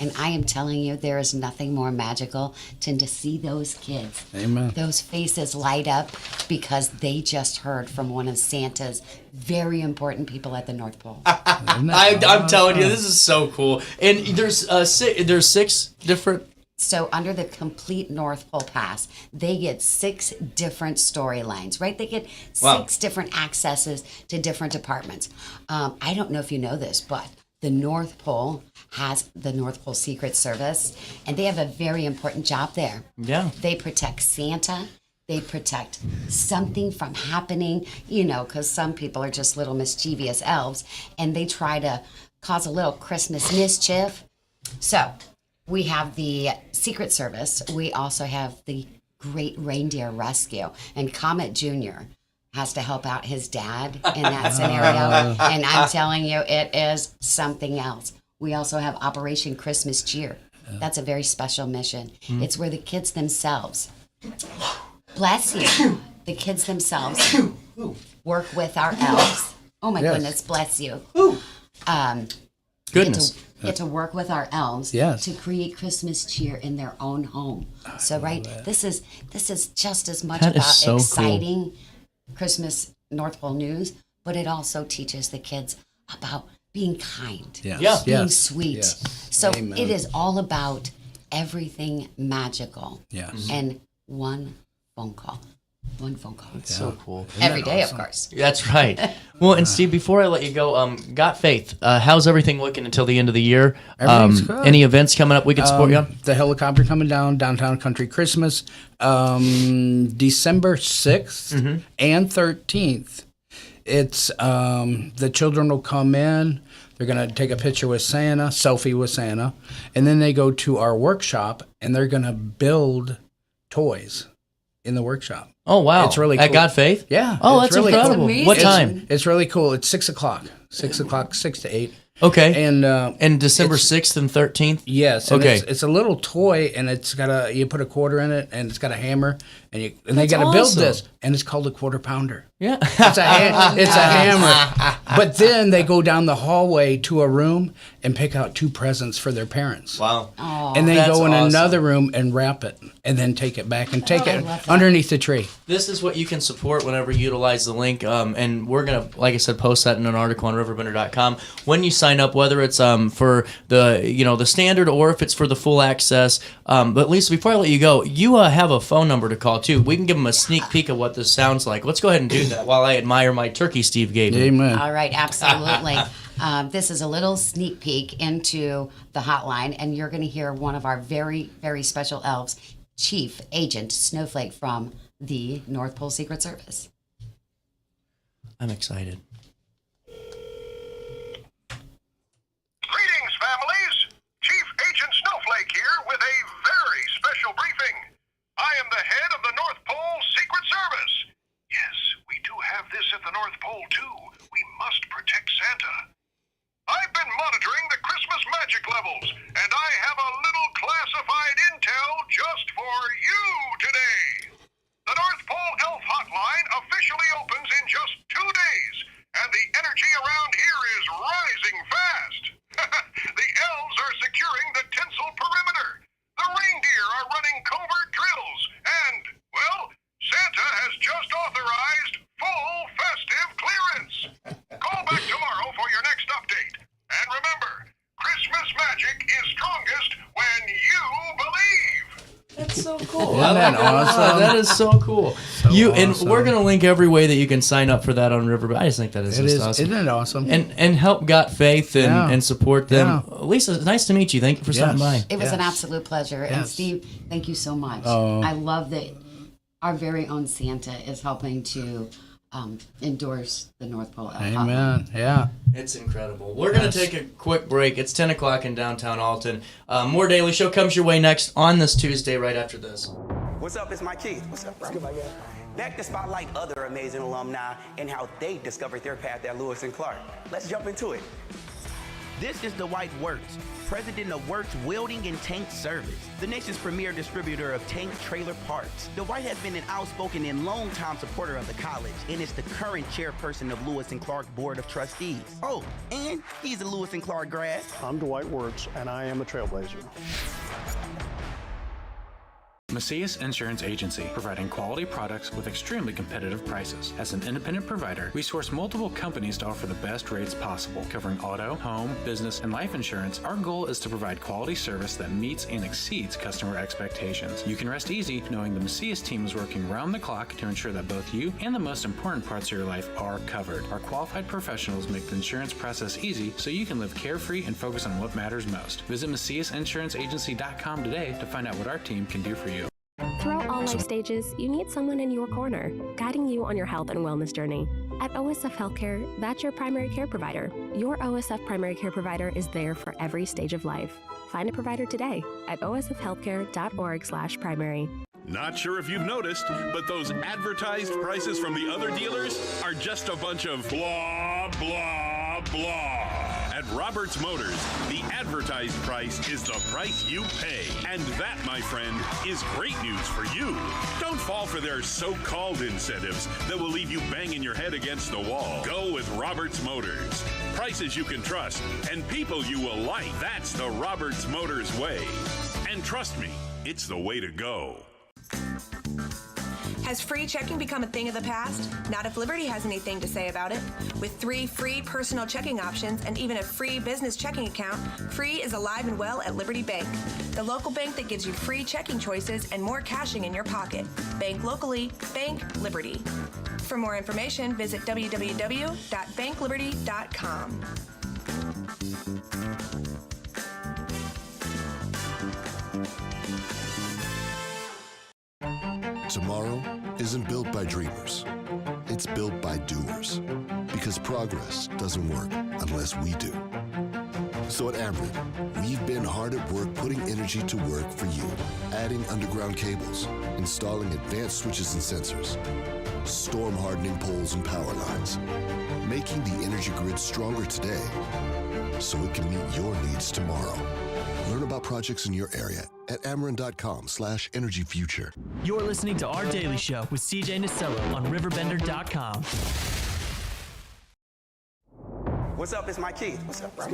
And I am telling you, there is nothing more magical than to see those kids. Amen. Those faces light up because they just heard from one of Santa's very important people at the North Pole. I'm telling you, this is so cool. And there's 6 different So under the complete North Pole Pass, they get 6 different storylines, right? They get 6 different accesses to different departments. I don't know if you know this, but the North Pole has the North Pole Secret Service, and they have a very important job there. Yeah. They protect Santa. They protect something from happening, you know, because some people are just little mischievous elves, and they try to cause a little Christmas mischief. So we have the Secret Service. We also have the Great Reindeer Rescue, and Comet Jr. has to help out his dad in that scenario. And I'm telling you, it is something else. We also have Operation Christmas Cheer. That's a very special mission. It's where the kids themselves, bless you, the kids themselves work with our elves. Oh my goodness, bless you. Goodness. Get to work with our elves to create Christmas cheer in their own home. So this is just as much That is about so exciting Christmas North Pole news, but it also teaches the kids about being kind, being sweet. Yes. So Amen. it is all about everything magical. Yes. And one phone call. One phone call. It's so cool. Every day, of course. That's right. Well, and Steve, before I let you go, Got Faith, how's everything looking until the end of the year? Everything's good. Any events coming up we can support you on? The helicopter coming down, Downtown Country Christmas, December 6th and 13th. It's the children will come in. They're going to take a picture with Santa, selfie with Santa, and then they go to our workshop, and they're going to build toys in the workshop. Oh, wow. It's really cool. At Got Faith? Yeah. Oh, it's that's really incredible. Cool. What time? It's really cool. It's 6 o'clock. 6 o'clock, 6 to 8. Okay. And December 6th and 13th? Yes. And okay. It's a little toy, and it's got you put a quarter in it, and it's got a hammer, and they That's got to build awesome. this, and it's called a quarter pounder. Yeah. It's a hammer. But then they go down the hallway to a room and pick out 2 presents for their parents. Wow. And then That's go in awesome. another room and wrap it, and then take it back and take it underneath the tree. This is what you can support whenever you utilize the link. And we're going to, like I said, post that in an article on RiverBender.com. When you sign up, whether it's for the standard or if it's for the full access. But Lisa, before I let you go, you have a phone number to call too. We can give them a sneak peek of what this sounds like. Let's go ahead and do that while I admire my turkey Steve gave me. Amen. All right, absolutely. This is a little sneak peek into the hotline, and you're going to hear one of our very, very special elves, Chief Agent Snowflake from the North Pole Secret Service. I'm excited. Greetings, families. Chief Agent Snowflake here with a very special briefing. I am the head of the North Pole Secret Service. Yes, we do have this at the North Pole, too. We must protect Santa. I've been monitoring the Christmas magic levels, and I have a little classified intel just for you today. The North Pole Elf Hotline officially opens in just 2 days, and the energy around here is rising fast. The elves are securing the tinsel perimeter. The reindeer are running covert drills, and, well, Santa has just authorized full festive clearance. Call back tomorrow for your next update. And remember, Christmas magic is strongest when you believe. That's so cool. Isn't that awesome? That is so cool. And we're gonna link every way that you can sign up for that on Riverbend. I just think that is awesome. Isn't it awesome? And help Got Faith and support them. Lisa, nice to meet you. Thank you for stopping by. It was an absolute pleasure. And Steve, thank you so much. Oh. I love that our very own Santa is helping to endorse the North Pole Elf Hotline. Amen. Yeah. It's incredible. We're going to take a quick break. It's 10 o'clock in downtown Alton. More Daily Show comes your way next on this Tuesday right after this. What's up? It's Mike Keith. What's up, bro? Back to spotlight other amazing alumni and how they discovered their path at Lewis and Clark. Let's jump into it. This is the White Works, president of Works Welding and Tank Service, the nation's premier distributor of tank trailer parts. The White has been an outspoken and long-time supporter of the college and is the current chairperson of Lewis and Clark Board of Trustees. Oh, and he's a Lewis and Clark grad. I'm Dwight Wirtz, and I am a trailblazer. Macias Insurance Agency, providing quality products with extremely competitive prices. As an independent provider, we source multiple companies to offer the best rates possible, covering auto, home, business, and life insurance. Our goal is to provide quality service that meets and exceeds customer expectations. You can rest easy knowing the Macias team is working round the clock to ensure that both you and the most important parts of your life are covered. Our qualified professionals make the insurance process easy so you can live carefree and focus on what matters most. Visit MaciasInsuranceAgency.com today to find out what our team can do for you. Throughout all life stages, you need someone in your corner, guiding you on your health and wellness journey. At OSF Healthcare, that's your primary care provider. Your OSF primary care provider is there for every stage of life. Find a provider today at osfhealthcare.org/primary. Not sure if you've noticed, but those advertised prices from the other dealers are just a bunch of blah, blah, blah. At Roberts Motors, the advertised price is the price you pay. And that, my friend, is great news for you. Don't fall for their so-called incentives that will leave you banging your head against the wall. Go with Roberts Motors. Prices you can trust and people you will like. That's the Roberts Motors way. And trust me, it's the way to go. Has free checking become a thing of the past? Not if Liberty has anything to say about it. With 3 free personal checking options and even a free business checking account, free is alive and well at Liberty Bank, the local bank that gives you free checking choices and more cashing in your pocket. Bank locally, bank Liberty. For more information, visit www.bankliberty.com. Tomorrow isn't built by dreamers. It's built by doers. Because progress doesn't work unless we do. So at Ameren, we've been hard at work putting energy to work for you. Adding underground cables, installing advanced switches and sensors, storm hardening poles and power lines, making the energy grid stronger today so it can meet your needs tomorrow. Learn about projects in your area at Ameren.com/energyfuture. You're listening to Our Daily Show with CJ Nasello on RiverBender.com. What's up? It's Mike Keith. What's up, bro?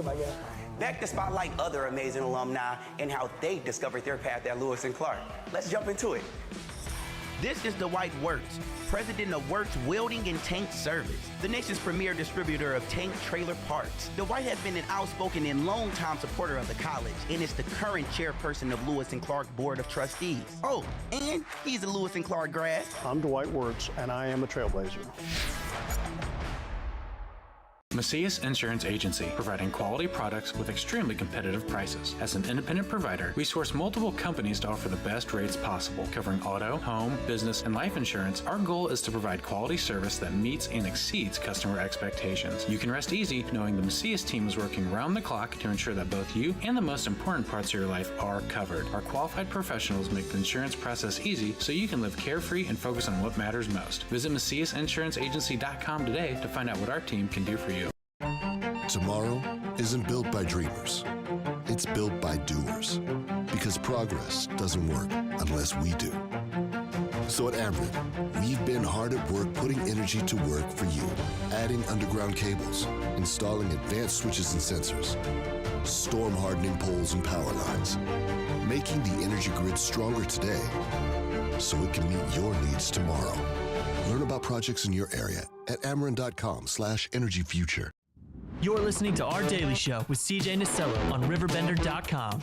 Back to spotlight other amazing alumni and how they discovered their path at Lewis and Clark. Let's jump into it. This is Dwight Wirtz, president of Wirtz Welding and Tank Service, the nation's premier distributor of tank trailer parts. Dwight has been an outspoken and long-time supporter of the college and is the current chairperson of Lewis and Clark Board of Trustees. Oh, and he's a Lewis and Clark grad. I'm Dwight Wirtz, and I am a trailblazer. Macias Insurance Agency, providing quality products with extremely competitive prices. As an independent provider, we source multiple companies to offer the best rates possible, covering auto, home, business, and life insurance. Our goal is to provide quality service that meets and exceeds customer expectations. You can rest easy knowing the Macias team is working round the clock to ensure that both you and the most important parts of your life are covered. Our qualified professionals make the insurance process easy so you can live carefree and focus on what matters most. Visit MaciasInsuranceAgency.com today to find out what our team can do for you. Tomorrow isn't built by dreamers. It's built by doers. Because progress doesn't work unless we do. So at Ameren, we've been hard at work putting energy to work for you. Adding underground cables, installing advanced switches and sensors, storm hardening poles and power lines, making the energy grid stronger today so it can meet your needs tomorrow. Learn about projects in your area at Ameren.com/energyfuture. You're listening to Our Daily Show with CJ Nasello on RiverBender.com.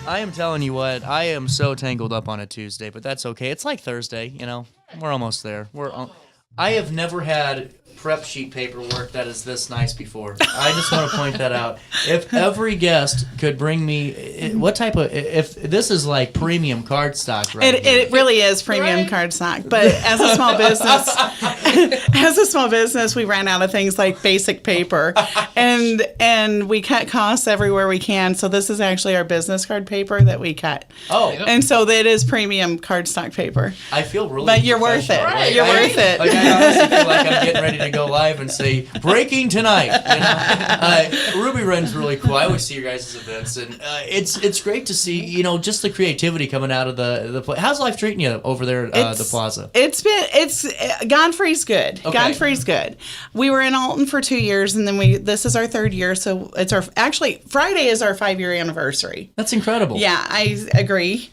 I am telling you what, I am so tangled up on a Tuesday, but that's okay. It's like Thursday, you know. We're almost there. I have never had prep sheet paperwork that is this nice before. I just want to point that out. If every guest could bring me, what type of, if this is like premium cardstock, right? It really is premium cardstock. But as a small business, we ran out of things like basic paper, and we cut costs everywhere we can. So this is actually our business card paper that we cut. Oh, and so it is premium cardstock paper. I feel really, but you're worth it. Right. You're worth it. Like, I honestly feel like I'm getting ready to go live and say breaking tonight. Ruby Wren's really cool. I always see your guys' events, and it's great to see just the creativity coming out of the place. How's life treating you over there at the plaza? Godfrey's good. Okay. Godfrey's good. We were in Alton for 2 years, and then this is our third year. So it's Friday is our 5-year anniversary. That's incredible. Yeah, I agree.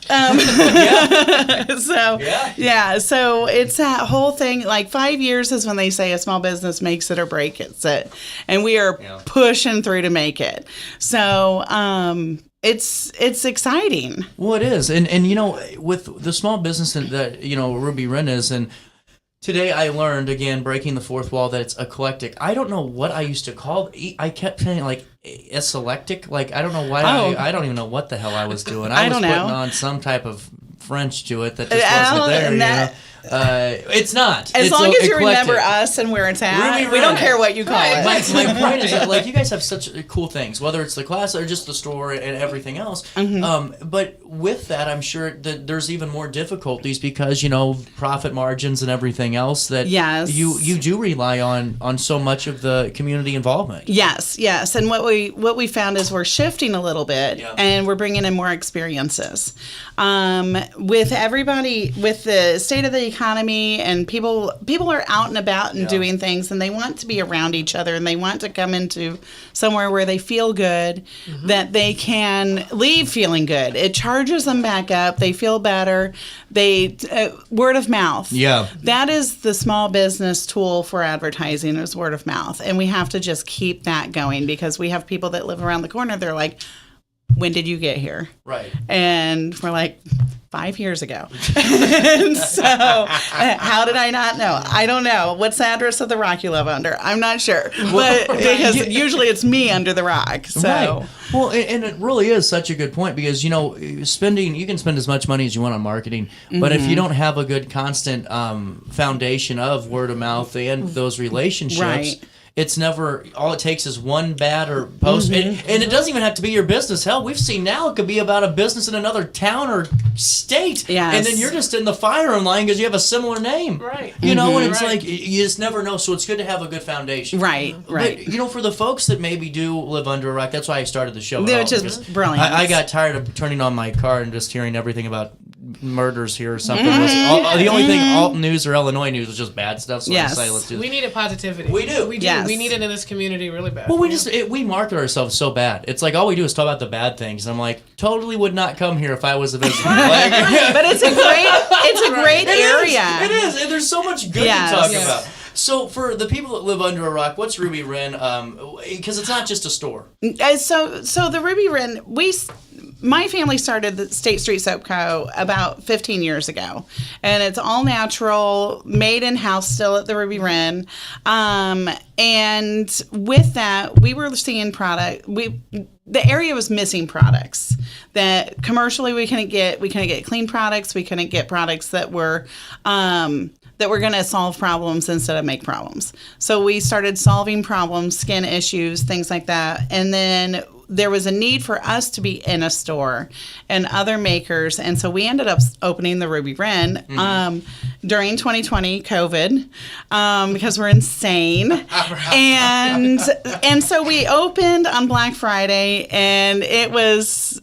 So it's that whole thing. Like 5 years is when they say a small business makes it or breaks it, and we are pushing through to make it. So it's exciting. Well, it is, and with the small business that Ruby Wren is, and today I learned, again, breaking the fourth wall, that it's eclectic. I don't know what I used to call it. I kept saying, like, eclectic. Like, I don't know why. I don't even know what the hell I was doing. I was putting on some type of French to it that just wasn't there. It's not. As long as you eclectic. remember us and where it's at, Ruby we don't Wren. care what you call it. My point is that, like, you guys have such cool things, whether it's the class or just the store and everything else. Mm-hmm. But with that, I'm sure that there's even more difficulties because, profit margins and everything else that you do rely on so much of the community involvement. Yes. And what we found is we're shifting a little bit and we're bringing in more experiences. With everybody, with the state of the economy, and people are out and about and doing things, and they want to be around each other, and they want to come into somewhere where they feel good, that they can leave feeling good. It charges them back up. They feel better. Word of mouth. Yeah. That is the small business tool for advertising, is word of mouth. And we have to just keep that going, because we have people that live around the corner. They're like, when did you get here? Right. And we're like, 5 years ago. And so, how did I not know? I don't know. What's the address of the rock you live under? I'm not sure. But because usually it's me under the rock. So. Right. Well, and it really is such a good point, because, you can spend as much money as you want on marketing, but if you don't have a good constant foundation of word of mouth and those relationships, it's never, all it takes is one bad or post. And it doesn't even have to be your business. Hell, we've seen now it could be about a business in another town or state. Yes. And then you're just in the firing line because you have a similar name. Right. And it's like, you just never know. So it's good to have a good foundation. Right. But, for the folks that maybe do live under a rock, that's why I started the show. Which is brilliant. I got tired of turning on my car and just hearing everything about murders here or something. The only thing, Alton News or Illinois News, was just bad stuff. So I decided, let's do this. We needed positivity. We do. We do. Yes. We need it in this community really bad. Well, we market ourselves so bad. It's like all we do is talk about the bad things. And I'm like, totally would not come here if I was a visitor. But it's a great area. It is. And there's so much good to talk about. So for the people that live under a rock, what's Ruby Wren? Because it's not just a store. So the Ruby Wren, my family started the State Street Soap Co. about 15 years ago, and it's all natural, made in-house still at the Ruby Wren. And with that, we were seeing the area was missing products that commercially we couldn't get. We couldn't get clean products. We couldn't get products that were going to solve problems instead of make problems. So we started solving problems, skin issues, things like that. And then there was a need for us to be in a store and other makers. And so we ended up opening the Ruby Wren during 2020 COVID because we're insane. And so we opened on Black Friday, and it was...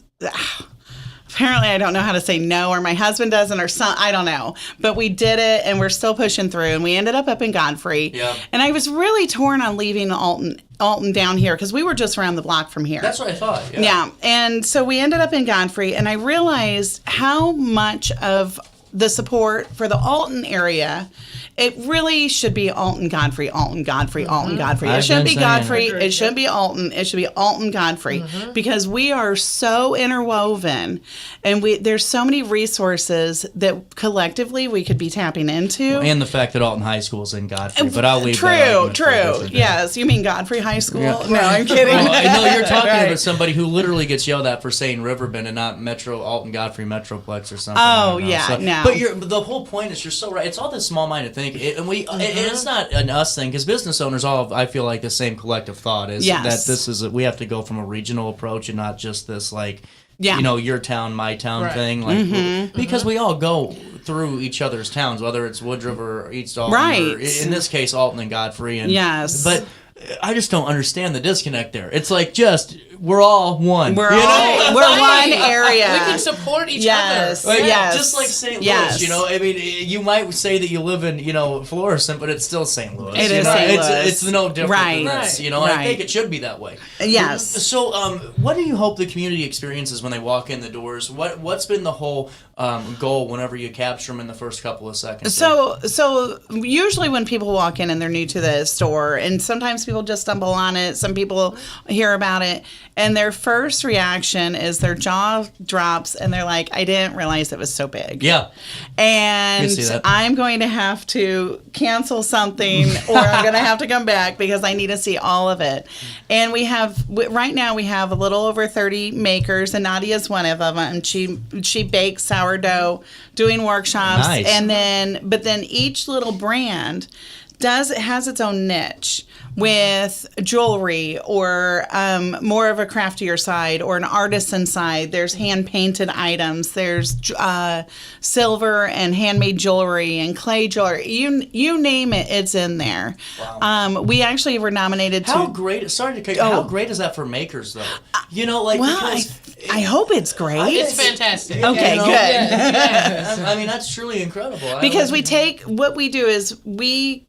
Apparently, I don't know how to say no, or my husband doesn't, or some, I don't know. But we did it, and we're still pushing through, and we ended up in Godfrey. Yeah. And I was really torn on leaving Alton down here, because we were just around the block from here. That's what I thought. Yeah. And so we ended up in Godfrey, and I realized how much of the support for the Alton area, it really should be Alton Godfrey, Alton Godfrey, Alton Godfrey. It shouldn't be Godfrey. It shouldn't be Alton. It should be Alton Godfrey because we are so interwoven, and there's so many resources that collectively we could be tapping into. And the fact that Alton High School is in Godfrey, but I'll leave that. True. Yes, you mean Godfrey High School? Yeah. No, I'm kidding. No, you're talking about somebody who literally gets yelled at for saying Riverbend and not Alton Godfrey Metroplex or something. Oh yeah, no. But the whole point is, you're so right. It's all this small-minded thing, and it's not an us thing because business owners all have, I feel like, the same collective thought is that this is we have to go from a regional approach and not just this your town, my town thing, because we all go through each other's towns, whether it's Woodruff or East Alton, or in this case Alton and Godfrey, but I just don't understand the disconnect there. It's like we're all one. We're one area. We can support each other. Just like St. Louis, I mean, you might say that you live in, Florissant, but it's still St. Louis. It is St. Louis. It's no different than this, and I think it should be that way. Yes. So, what do you hope the community experiences when they walk in the doors? What's been the whole goal whenever you capture them in the first couple of seconds? So usually when people walk in and they're new to the store, and sometimes people just stumble on it, some people hear about it, and their first reaction is their jaw drops and they're like, I didn't realize it was so big. Yeah. And I'm going to have to cancel something or I'm going to have to come back because I need to see all of it. And right now we have a little over 30 makers, and Nadia's one of them, and she bakes sourdough, doing workshops. Nice. But then each little brand has its own niche with jewelry or more of a craftier side or an artisan side. There's hand-painted items. There's silver and handmade jewelry and clay jewelry. You name it, it's in there. Wow. We actually were nominated How great is that for makers, though? I hope it's great. It's fantastic. Okay, good. Yes. I mean, that's truly incredible. Because what we do is we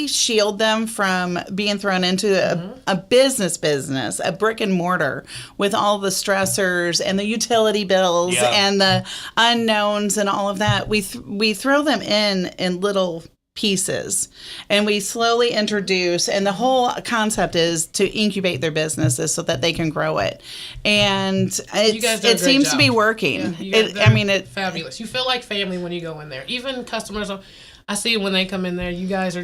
shield them from being thrown into a business, a brick and mortar with all the stressors and the utility bills and the unknowns and all of that. We throw them in little pieces and we slowly introduce, and the whole concept is to incubate their businesses so that they can grow it, and it seems to be working. It's fabulous. You feel like family when you go in there. Even customers, I see when they come in there, you guys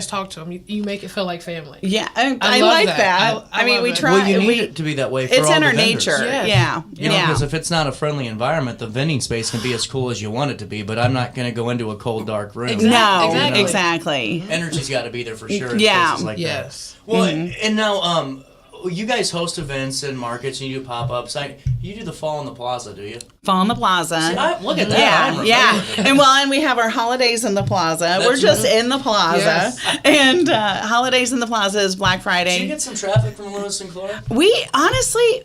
talk to them. You make it feel like family. Yeah, I like that. We try. Well, you need it to be that way for it's all in the our vendors. nature. Yeah. Because if it's not a friendly environment, the vending space can be as cool as you want it to be, but I'm not going to go into a cold, dark room. Exactly. Energy's got to be there for sure. Yeah. Like yes. That. Well, and now, you guys host events and markets, and you do pop-ups. You do the Fall in the Plaza, do you? Fall in the Plaza. See, look at that. Yeah. And we have our holidays in the Plaza. We're just in the Plaza. Yes. And holidays in the Plaza is Black Friday. Did you get some traffic from Lewis and Clark? We honestly,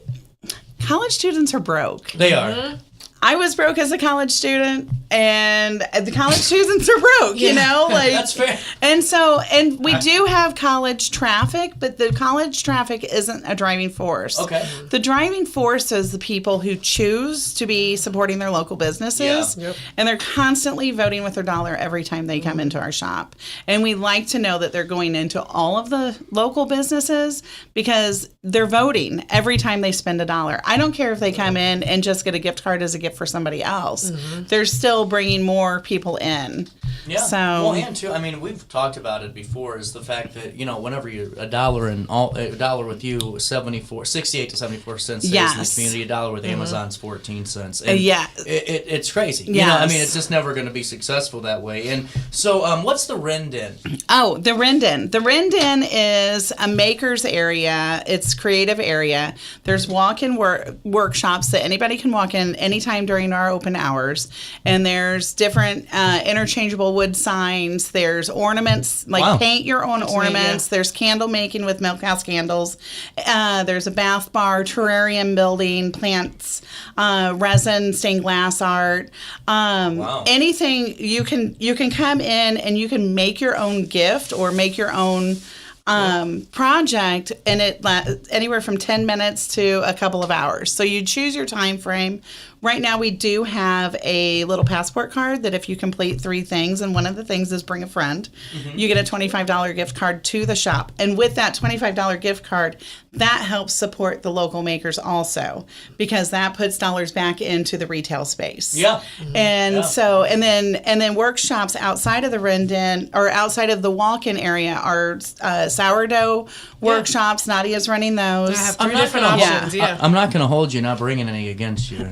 college students are broke. They are. I was broke as a college student, and the college students are broke, That's fair. And we do have college traffic, but the college traffic isn't a driving force. Okay. The driving force is the people who choose to be supporting their local businesses, and they're constantly voting with their dollar every time they come into our shop. And we like to know that they're going into all of the local businesses because they're voting every time they spend $1. I don't care if they come in and just get a gift card as a gift for somebody else. They're still bringing more people in. Yeah. So, well, and too, we've talked about it before, is the fact that, whenever you're $1 with you, 68 to 74 cents stays in the community. $1 with Amazon's 14 cents. And it's crazy. It's just never going to be successful that way. And so, what's the Wren Den? Oh, the Wren Den. The Wren Den is a maker's area. It's creative area. There's walk-in workshops that anybody can walk in anytime during our open hours. And there's different interchangeable wood signs. There's ornaments, paint your own ornaments. There's candle making with milk house candles. There's a bath bar, terrarium building, plants, resin, stained glass art. Anything you can come in and you can make your own gift or make your own project, and it anywhere from 10 minutes to a couple of hours. So you choose your time frame. Right now, we do have a little passport card that if you complete 3 things, and one of the things is bring a friend, you get a $25 gift card to the shop. And with that $25 gift card, that helps support the local makers also, because that puts dollars back into the retail space. Yeah. And so, and then workshops outside of the Wren Den or outside of the walk-in area are sourdough workshops. Nadia's running those. I have 3 different options. Yeah. I'm not going to hold you, not bringing any against you.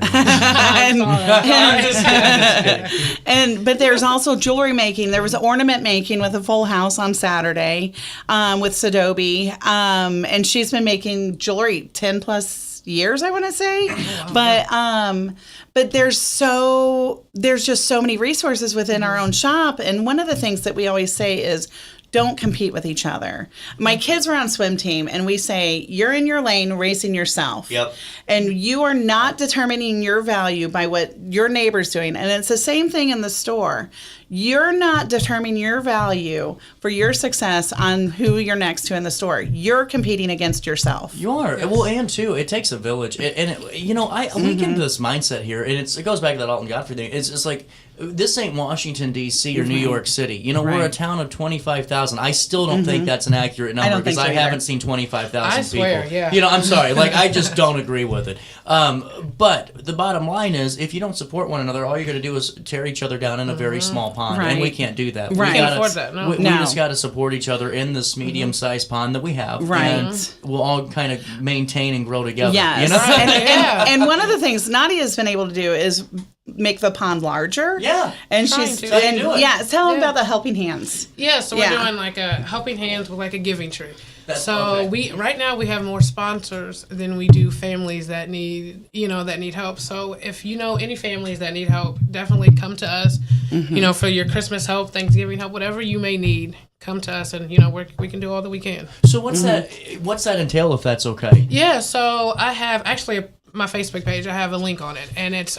But there's also jewelry making. There was ornament making with a full house on Saturday with Sadobi, and she's been making jewelry 10 plus years, I want to say. But there's just so many resources within our own shop, and one of the things that we always say is, don't compete with each other. My kids were on swim team, and we say, you're in your lane racing yourself. Yep. And you are not determining your value by what your neighbor's doing. And it's the same thing in the store. You're not determining your value for your success on who you're next to in the store. You're competing against yourself. You are. Well, and too, it takes a village. We get into this mindset here, and it goes back to that Alton Godfrey thing. It's like, this ain't Washington, D.C. or New York City. We're a town of 25,000. I still don't think that's an accurate number, because I haven't seen 25,000 people. I swear, yeah. I'm sorry. I just don't agree with it. But the bottom line is, if you don't support one another, all you're going to do is tear each other down in a very small pond. Right. And we can't do that. Right. We can't afford that, no. We just got to support each other in this medium-sized pond that we have. Right. And we'll all kind of maintain and grow together. Yes. And one of the things Nadia's been able to do is make the pond larger. Yeah. And tell them about the helping hands. Yeah, so we're doing like a helping hands with like a giving tree. Right now we have more sponsors than we do families that need help. So if you know any families that need help, definitely come to us. For your Christmas help, Thanksgiving help, whatever you may need, come to us, and we can do all that we can. So what's that entail, if that's okay? Yeah, so I have actually my Facebook page. I have a link on it, and it's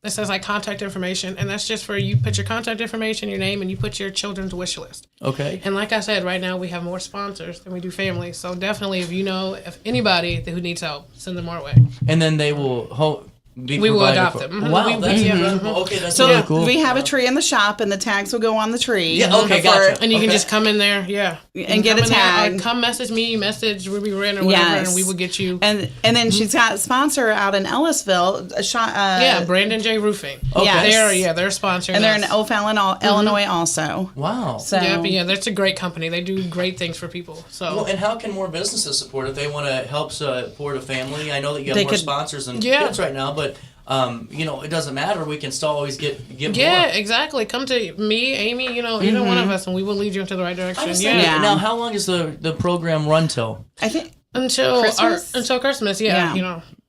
it says like contact information, and that's just for you put your contact information, your name, and you put your children's wish list. Okay. And like I said, right now we have more sponsors than we do families. So definitely, if anybody who needs help, send them our way. And then they will we will adopt them. Wow, that's okay. That's really cool. We have a tree in the shop, and the tags will go on the tree. Yeah, okay, gotcha. And you can just come in there, and get a tag. Come message me, message Ruby Wren or whatever, and we will get you. And then she's got a sponsor out in Ellisville. Brandon J. Roofing. Okay. They're sponsoring. And they're in O'Fallon, Illinois, also. Wow. So that's a great company. They do great things for people. So. Well, and how can more businesses support if they want to help support a family? I know that you have more sponsors than kids right now, but it doesn't matter. We can still always get more. Yeah, exactly. Come to me, Aimee, either one of us, and we will lead you into the right direction. Now, how long does the program run till? I think until Christmas.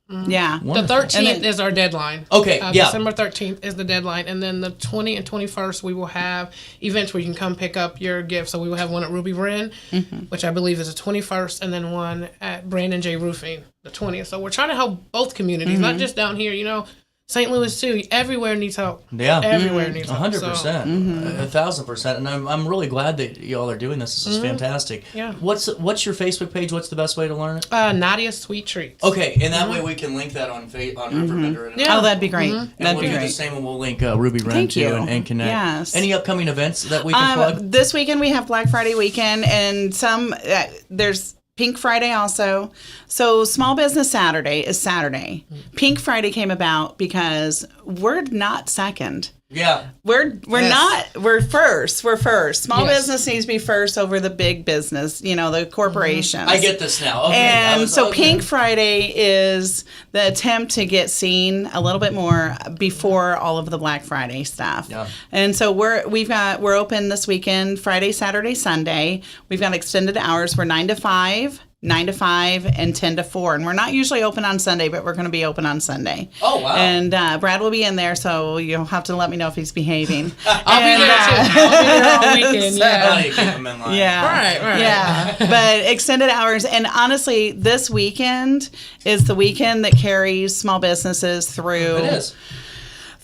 Yeah. The 13th is our deadline. Okay, December 13th is the deadline, and then the 20th and 21st we will have events where you can come pick up your gift. So we will have one at Ruby Wren, which I believe is the 21st, and then one at Brandon J. Roofing, the 20th. So we're trying to help both communities, not just down here. St. Louis too. Everywhere needs help. Yeah, everywhere needs help. 100%, 1,000%, and I'm really glad that y'all are doing this. This is fantastic. Yeah. What's your Facebook page? What's the best way to learn it? Nadia's Sweet Treats. Okay, and that way we can link that on RiverBender. Oh, that'd be great. And That'd we'll be do great. the same, and we'll link Ruby Wren too and connect. Yes. Any upcoming events that we can plug? This weekend we have Black Friday weekend, and there's Pink Friday also. So Small Business Saturday is Saturday. Pink Friday came about because we're not second. Yeah. We're not. We're first. We're first. Small business needs to be first over the big business, the corporations. I get this now. Okay. And so Pink Friday is the attempt to get seen a little bit more before all of the Black Friday stuff. Yeah. And so we're open this weekend, Friday, Saturday, Sunday. We've got extended hours. We're 9 to 5. 9 to 5 and 10 to 4. And we're not usually open on Sunday, but we're going to be open on Sunday. Oh, wow. And Brad will be in there, so you'll have to let me know if he's behaving. I'll be there too. I'll be there all weekend. Keep him in line. Yeah. Right. Yeah. But extended hours. And honestly, this weekend is the weekend that carries small businesses through. It is.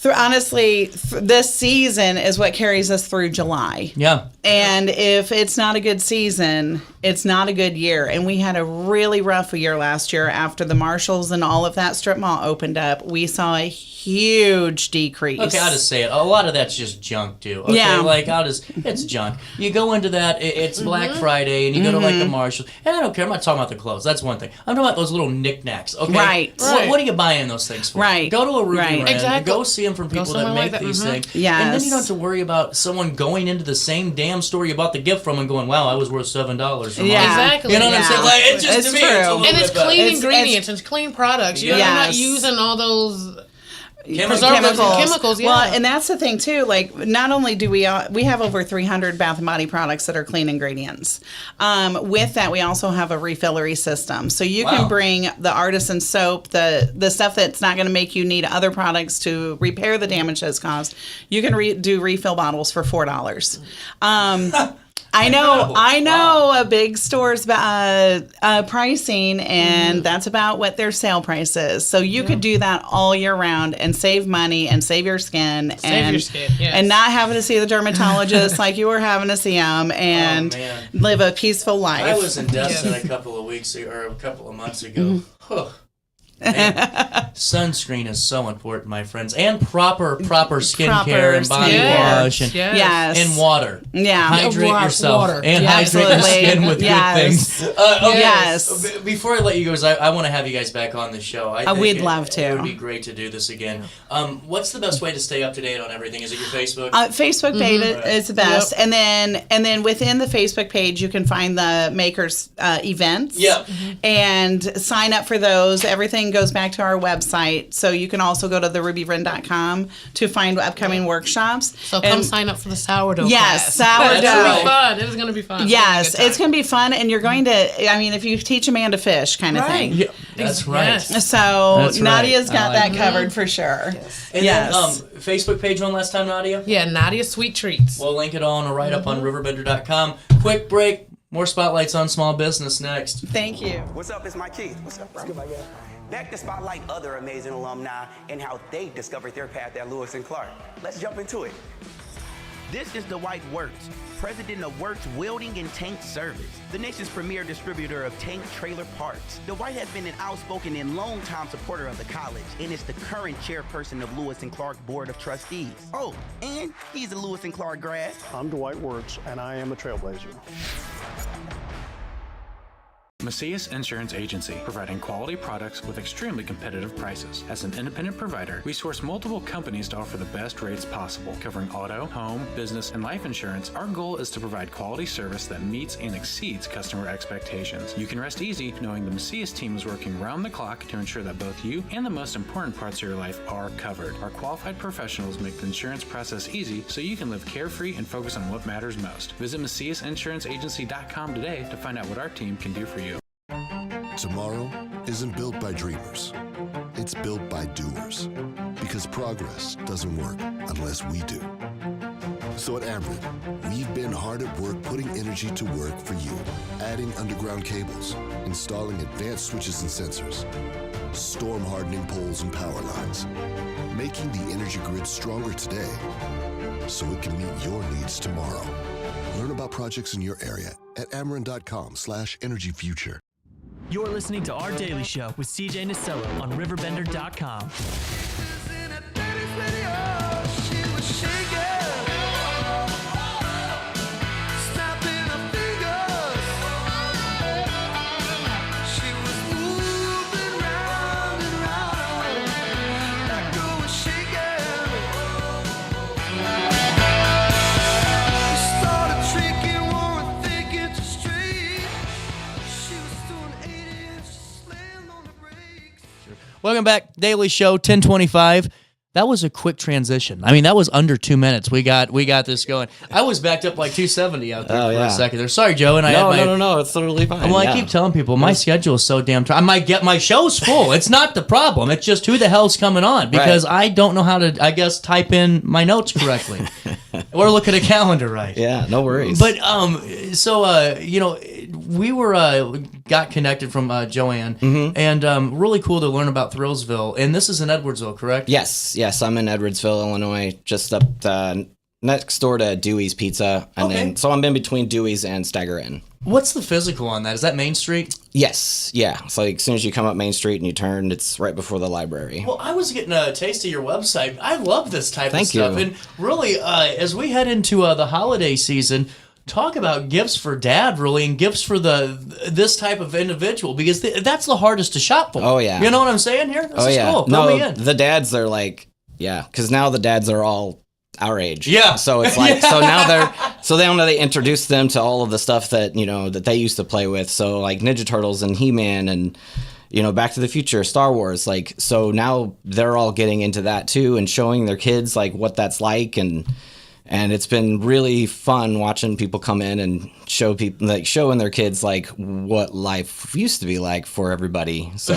honestly, this season is what carries us through July. Yeah. And if it's not a good season, it's not a good year. And we had a really rough year last year after the Marshalls and all of that strip mall opened up. We saw a huge decrease. Okay, I'll just say it. A lot of that's just junk, too. Okay, Yeah. like, it's junk. You go into that, it's Black Friday, and you go to, like, the Marshalls. And I don't care. I'm not talking about the clothes. That's one thing. I'm talking about those little knickknacks, okay? Right. What are you buying those things for? Right. Go to a Ruby Wren. Exactly. Go see them from people that make these things. Yes. And then you don't have to worry about someone going into the same damn store you bought the gift from and going, wow, I was worth $7. Yeah. Exactly. You know what I'm saying? Like, it's just, to me, true. it's a little And it's bit better. clean ingredients, it's clean products. You're not using all those preservatives and chemicals. Yeah. Well, and that's the thing too. Like, not only do we have over 300 Bath and Body products that are clean ingredients. With that, we also have a refillery system, so you can bring the artisan soap, the stuff that's not going to make you need other products to repair the damage that's caused. You can do refill bottles for $4. I know a big store's pricing, and that's about what their sale price is. So you could do that all year round and save money and save your skin and not having to see the dermatologist like you were having to see them and live a peaceful life. I was in Destin a couple of weeks ago, or a couple of months ago. Man, sunscreen is so important, my friends, and proper skincare and body wash and and water. Yeah, hydrate yourself and hydrate your skin with good things. Before I let you go, I want to have you guys back on the show. I think we'd love to. It would be great to do this again. What's the best way to stay up to date on everything? Is it your Facebook? Facebook page is the best, and then within the Facebook page you can find the makers events. And sign up for those. Everything goes back to our website, so you can also go to the RiverBender.com to find upcoming workshops. So come sign up for the sourdough class. Sourdough. It's going to be fun. It is going to be fun. Yes, it's going to be fun, and you're going to, I mean, if you teach a man to fish kind of thing. Yeah, that's right. So Nadia's got that covered for sure. And then, Facebook page one last time, Nadia? Yeah, Nadia's Sweet Treats. We'll link it all in a write-up on RiverBender.com. Quick break. More spotlights on small business next. Thank you. What's up? It's Mike Keith. What's up, bro? Back to spotlight other amazing alumni and how they discovered their path at Lewis and Clark. Let's jump into it. This is Dwight Wirtz, president of Wirtz Welding and Tank Service, the nation's premier distributor of tank trailer parts. Dwight has been an outspoken and long-time supporter of the college and is the current chairperson of Lewis and Clark Board of Trustees. Oh, and he's a Lewis and Clark grad. I'm Dwight Wirtz, and I am a trailblazer. Macias Insurance Agency, providing quality products with extremely competitive prices. As an independent provider, we source multiple companies to offer the best rates possible, covering auto, home, business, and life insurance. Our goal is to provide quality service that meets and exceeds customer expectations. You can rest easy knowing the Macias team is working round the clock to ensure that both you and the most important parts of your life are covered. Our qualified professionals make the insurance process easy so you can live carefree and focus on what matters most. Visit MaciasInsuranceAgency.com today to find out what our team can do for you. Tomorrow isn't built by dreamers. It's built by doers. Because progress doesn't work unless we do. So at Amrit, we've been hard at work putting energy to work for you. Adding underground cables, installing advanced switches and sensors, storm hardening poles and power lines, making the energy grid stronger today so it can meet your needs tomorrow. Learn about projects in your area at Ameren.com/energyfuture. You're listening to Our Daily Show with CJ Nasello on RiverBender.com. Welcome back, Daily Show, 10:25. That was a quick transition. I mean, that was under 2 minutes. We got this going. I was backed up like 270 out there for a second there. Sorry, Joe. And No, it's totally fine. I keep telling people my schedule is so damn tight. I might get my show's full. It's not the problem. It's just who the hell's coming on because I don't know how to, I guess, type in my notes correctly or look at a calendar right. Yeah, no worries. But we were got connected from Joanne, and really cool to learn about Thrills Ville. And this is in Edwardsville, correct? Yes, I'm in Edwardsville, Illinois, just up next door to Dewey's Pizza, and then so I'm in between Dewey's and Stagger Inn. What's the physical on that? Is that Main Street? Yes, yeah. It's like as soon as you come up Main Street and you turn, it's right before the library. Well, I was getting a taste of your website. I love this type Thank of stuff. you. And really, as we head into the holiday season, talk about gifts for dad, really, and gifts for this type of individual, because that's the hardest to shop for. Oh, yeah. You know what I'm saying here? This is cool. No, Throw me in. the dads are like, because now the dads are all our age. Yeah. So it's like, so now they introduce them to all of the stuff that, that they used to play with. So like Ninja Turtles and He-Man and, Back to the Future, Star Wars. Like, so now they're all getting into that too and showing their kids like what that's like. And it's been really fun watching people come in and showing their kids like what life used to be like for everybody. So,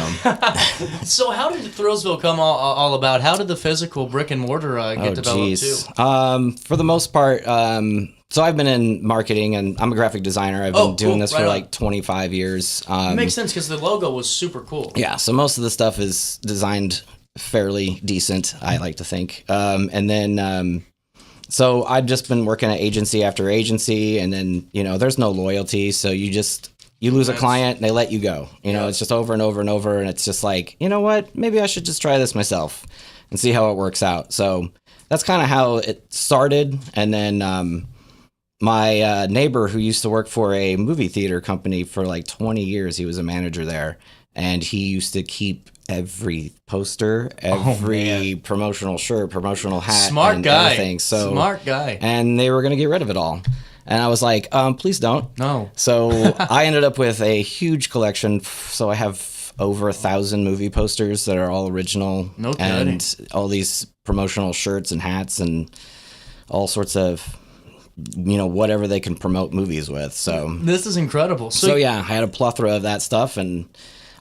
so how did Thrillsville come all about? How did the physical brick and mortar get developed too? For the most part, so I've been in marketing and I'm a graphic designer. I've been doing this for like 25 years. It makes sense because the logo was super cool. Yeah, so most of the stuff is designed fairly decent, I like to think. And then so I've just been working at agency after agency, and then, there's no loyalty. So you lose a client and they let you go. It's just over and over and over. And it's just like, you know what, maybe I should just try this myself and see how it works out. So that's kind of how it started. And then my neighbor who used to work for a movie theater company for like 20 years, he was a manager there. And he used to keep every poster, every promotional shirt, promotional hat, smart and guy. Everything. So smart guy. And they were going to get rid of it all. And I was like, please don't. No. So I ended up with a huge collection. So I have over 1,000 movie posters that are all original. No kidding. And all these promotional shirts and hats and all sorts of, whatever they can promote movies with. So this is incredible. So yeah, I had a plethora of that stuff and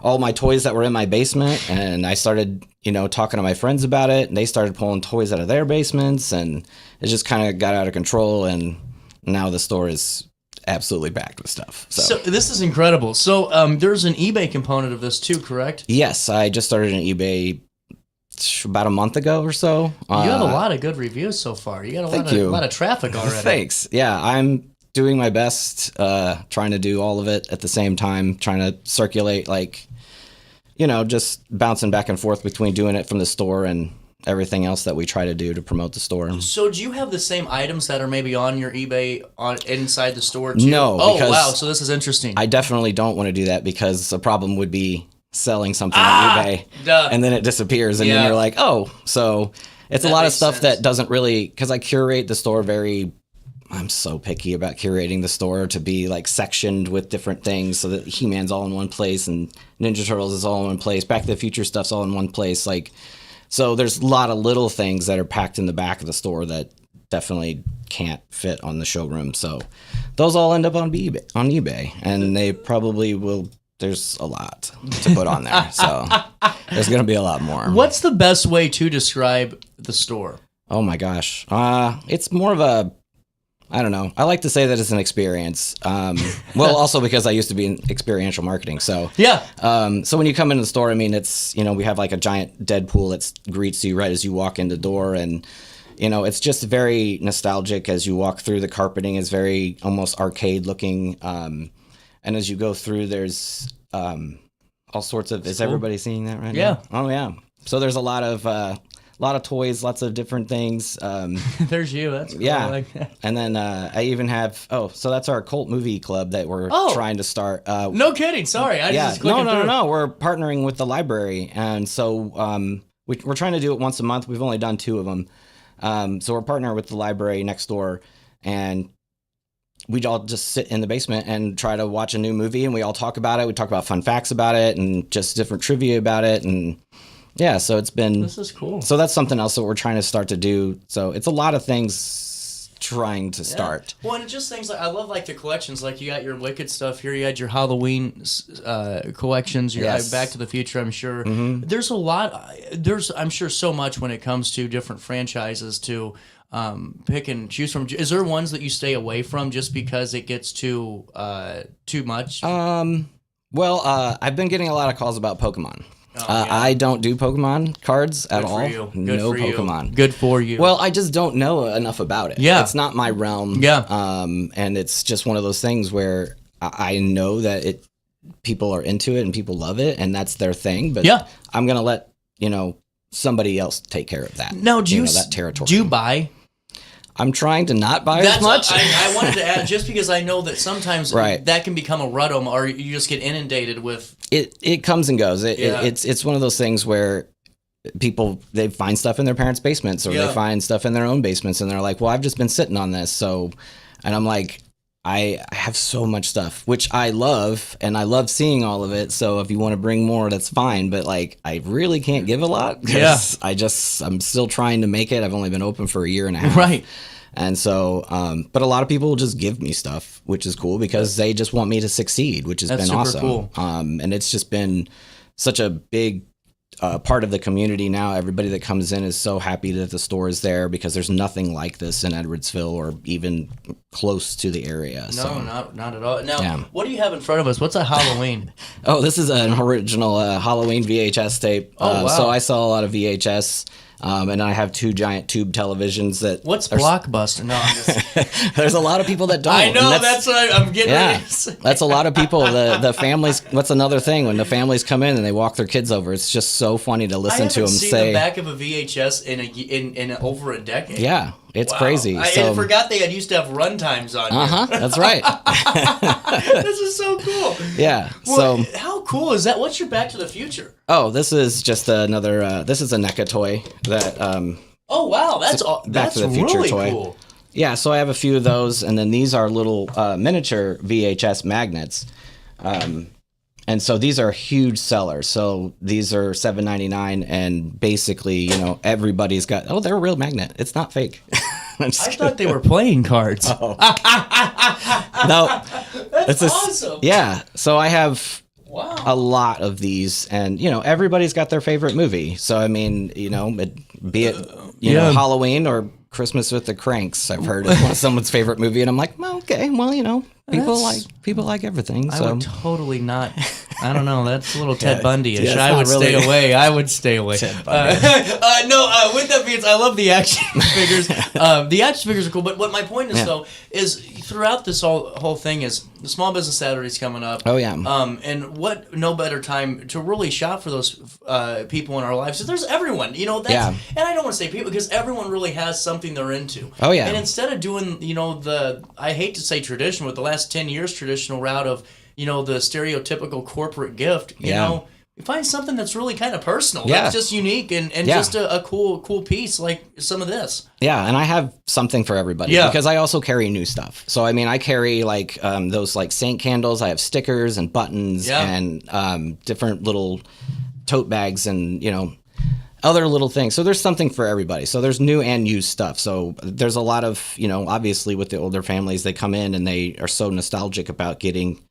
all my toys that were in my basement, and I started, talking to my friends about it, and they started pulling toys out of their basements, and it just kind of got out of control, and now the store is absolutely packed with stuff. So this is incredible. So there's an eBay component of this too, correct? Yes, I just started an eBay about a month ago or so. You have a lot of good reviews so far. You got a lot of traffic already. Thanks. Yeah, I'm doing my best, trying to do all of it at the same time, trying to circulate just bouncing back and forth between doing it from the store and everything else that we try to do to promote the store. So do you have the same items that are maybe on your eBay inside the store too? No. Oh, wow. So this is interesting. I definitely don't want to do that because a problem would be selling something on eBay and then it disappears and then you're like, so it's a lot of stuff that doesn't really, because I curate the store I'm so picky about curating the store to be like sectioned with different things so that He-Man's all in one place and Ninja Turtles is all in one place. Back to the Future stuff's all in one place. So there's a lot of little things that are packed in the back of the store that definitely can't fit on the showroom. So those all end up on eBay and they probably will. There's a lot to put on there. So there's going to be a lot more. What's the best way to describe the store? Oh my gosh. It's more of I don't know. I like to say that it's an experience. Well, also because I used to be in experiential marketing. So yeah. So when you come into the store, it's, we have like a giant Deadpool that greets you right as you walk in the door. And, it's just very nostalgic as you walk through. The carpeting is very almost arcade looking. And as you go through, there's all sorts of, is everybody seeing that right now? Oh yeah. So there's a lot of toys, lots of different things. There's you. That's cool. Yeah. I like that. And then I even have, so that's our cult movie club that we're trying to start. No kidding. Sorry. No. We're partnering with the library. And so we're trying to do it once a month. We've only done 2 of them. So we're partnering with the library next door. And we all just sit in the basement and try to watch a new movie. And we all talk about it. We talk about fun facts about it and just different trivia about it. And yeah, so it's been... This is cool. So that's something else that we're trying to start to do. So it's a lot of things trying to start. Well, and just things like, I love the collections. Like you got your Wicked stuff here. You had your Halloween collections. You had Back to the Future, I'm sure. Mm-hmm. There's a lot... I'm sure, so much when it comes to different franchises to... pick and choose from? Is there ones that you stay away from just because it gets too much? Well, I've been getting a lot of calls about Pokemon. I don't do Pokemon cards at all. No Pokemon. Good for you. Well, I just don't know enough about it. Yeah. It's not my realm. Yeah. And it's just one of those things where I know that people are into it and people love it and that's their thing. But yeah. I'm going to let, somebody else take care of that. Now, that territory. Do you buy? I'm trying to not buy as much. I wanted to add, just because I know that sometimes that can become a rut-em, or you just get inundated with... It comes and goes. It's one of those things where people, they find stuff in their parents' basements, or they find stuff in their own basements, and they're like, well, I've just been sitting on this. And I'm like, I have so much stuff, which I love, and I love seeing all of it. So if you want to bring more, that's fine. But I really can't give a lot because I'm still trying to make it. I've only been open for a year and a half. Right. And so, but a lot of people will just give me stuff, which is cool because they just want me to succeed, which has been awesome. Cool. And it's just been such a big part of the community now. Everybody that comes in is so happy that the store is there because there's nothing like this in Edwardsville or even close to the area. No, not at all. Now, what do you have in front of us? What's a Halloween? Oh, this is an original Halloween VHS tape. Oh, wow. So I saw a lot of VHS. And I have 2 giant tube televisions that... What's Blockbuster? No, I'm just... There's a lot of people that don't. I know, that's what I'm getting ready to say. That's a lot of people. The families... What's another thing? When the families come in and they walk their kids over, it's just so funny to listen to them say... I haven't seen the back of a VHS in over a decade. Yeah, it's crazy. I forgot they used to have run times on here. That's right. This is so cool. Yeah, well, how cool is that? What's your Back to the Future? Oh, this is just another... this is a NECA toy that... oh, wow, that's to the Future really toy. Cool. Yeah, so I have a few of those, and then these are little miniature VHS magnets. And so these are huge sellers. So these are $7.99, and basically, everybody's got... Oh, they're a real magnet. It's not fake. I thought they were playing cards. Oh. No. That's awesome. Yeah, so I have... Wow. A lot of these, and everybody's got their favorite movie. So I mean, be it Halloween or Christmas with the Cranks, I've heard is someone's favorite movie, and I'm like, well, okay, well, people like everything. So. I would totally not. I don't know. That's a little Ted Bundy-ish. I would stay away. I would stay away. Ted Bundy. With that being said, I love the action figures. The action figures are cool, but what my point is though is throughout this whole thing is the Small Business Saturday's coming up. Oh yeah. And what no better time to really shop for those people in our lives? So there's everyone. And I don't want to say people because everyone really has something they're into. Oh yeah. And instead of doing I hate to say traditional, with the last 10 years traditional route of the stereotypical corporate gift, you find something that's really kind of personal. Yeah. That's just unique and just a cool piece like some of this. Yeah, and I have something for everybody because I also carry new stuff. So I mean, I carry those saint candles. I have stickers and buttons and different little tote bags and other little things. So there's something for everybody. So there's new and used stuff. So there's a lot of obviously with the older families, they come in and they are so nostalgic about getting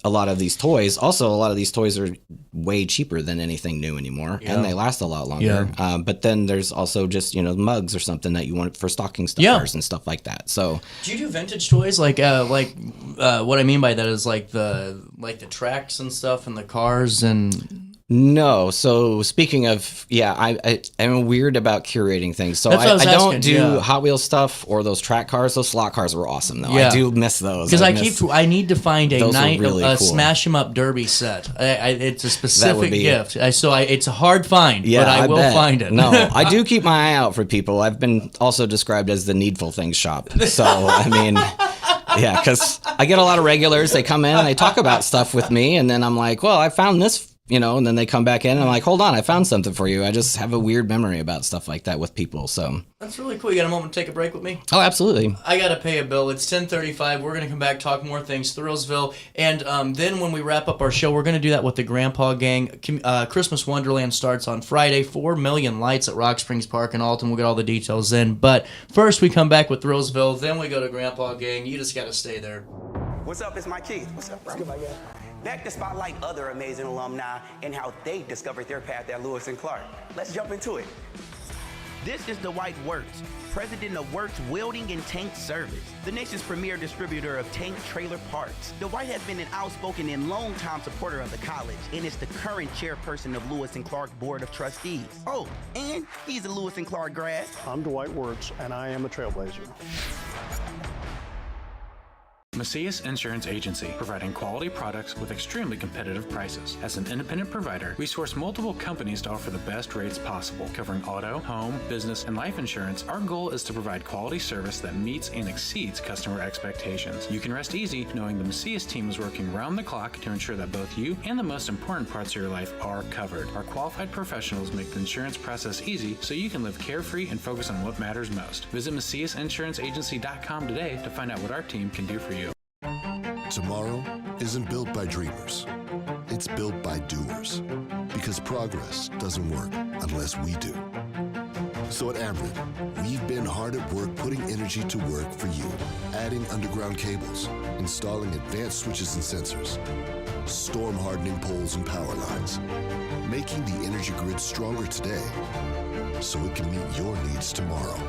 a lot of these toys. Also, a lot of these toys are way cheaper than anything new anymore, and they last a lot longer. Yeah. But then there's also just mugs or something that you want for stocking stuffers and stuff like that. So, do you do vintage toys? What I mean by that is like the tracks and stuff and the cars and. No. So speaking of, I'm weird about curating things. So I don't do Hot Wheels stuff or those track cars. Those slot cars were awesome though. Yeah. I do miss those. Because I need to find a cool. Smash 'em Up Derby set. It's a specific gift. It's a hard find, but I will find it. No, I do keep my eye out for people. I've been also described as the Needful Things shop. So I mean. Yeah, because I get a lot of regulars. They come in and they talk about stuff with me, and then I'm like, well, I found this. And then they come back in and I'm like, hold on, I found something for you. I just have a weird memory about stuff like that with people. So that's really cool. You got a moment to take a break with me? Oh, absolutely. I got to pay a bill. It's 10:35. We're going to come back, talk more things, Thrills Ville. And then when we wrap up our show, we're going to do that with the Grandpa Gang. Christmas Wonderland starts on Friday. 4 million lights at Rock Springs Park in Alton. We'll get all the details in. But first we come back with Thrills Ville. Then we go to Grandpa Gang. You just got to stay there. What's up? It's Mike Keith. What's up, bro? Back to spotlight other amazing alumni and how they discovered their path at Lewis and Clark. Let's jump into it. This is the White Works, president of Works Welding and Tank Service, the nation's premier distributor of tank trailer parts. The White has been an outspoken and long-time supporter of the college and is the current chairperson of Lewis and Clark Board of Trustees. Oh, and he's a Lewis and Clark grad. I'm Dwight Wirtz, and I am a trailblazer. Macias Insurance Agency, providing quality products with extremely competitive prices. As an independent provider, we source multiple companies to offer the best rates possible, covering auto, home, business, and life insurance. Our goal is to provide quality service that meets and exceeds customer expectations. You can rest easy knowing the Macias team is working round the clock to ensure that both you and the most important parts of your life are covered. Our qualified professionals make the insurance process easy so you can live carefree and focus on what matters most. Visit MaciasInsuranceAgency.com today to find out what our team can do for you. Tomorrow isn't built by dreamers. It's built by doers. Because progress doesn't work unless we do. So at Ameren, we've been hard at work putting energy to work for you. Adding underground cables, installing advanced switches and sensors, storm hardening poles and power lines, making the energy grid stronger today so it can meet your needs tomorrow.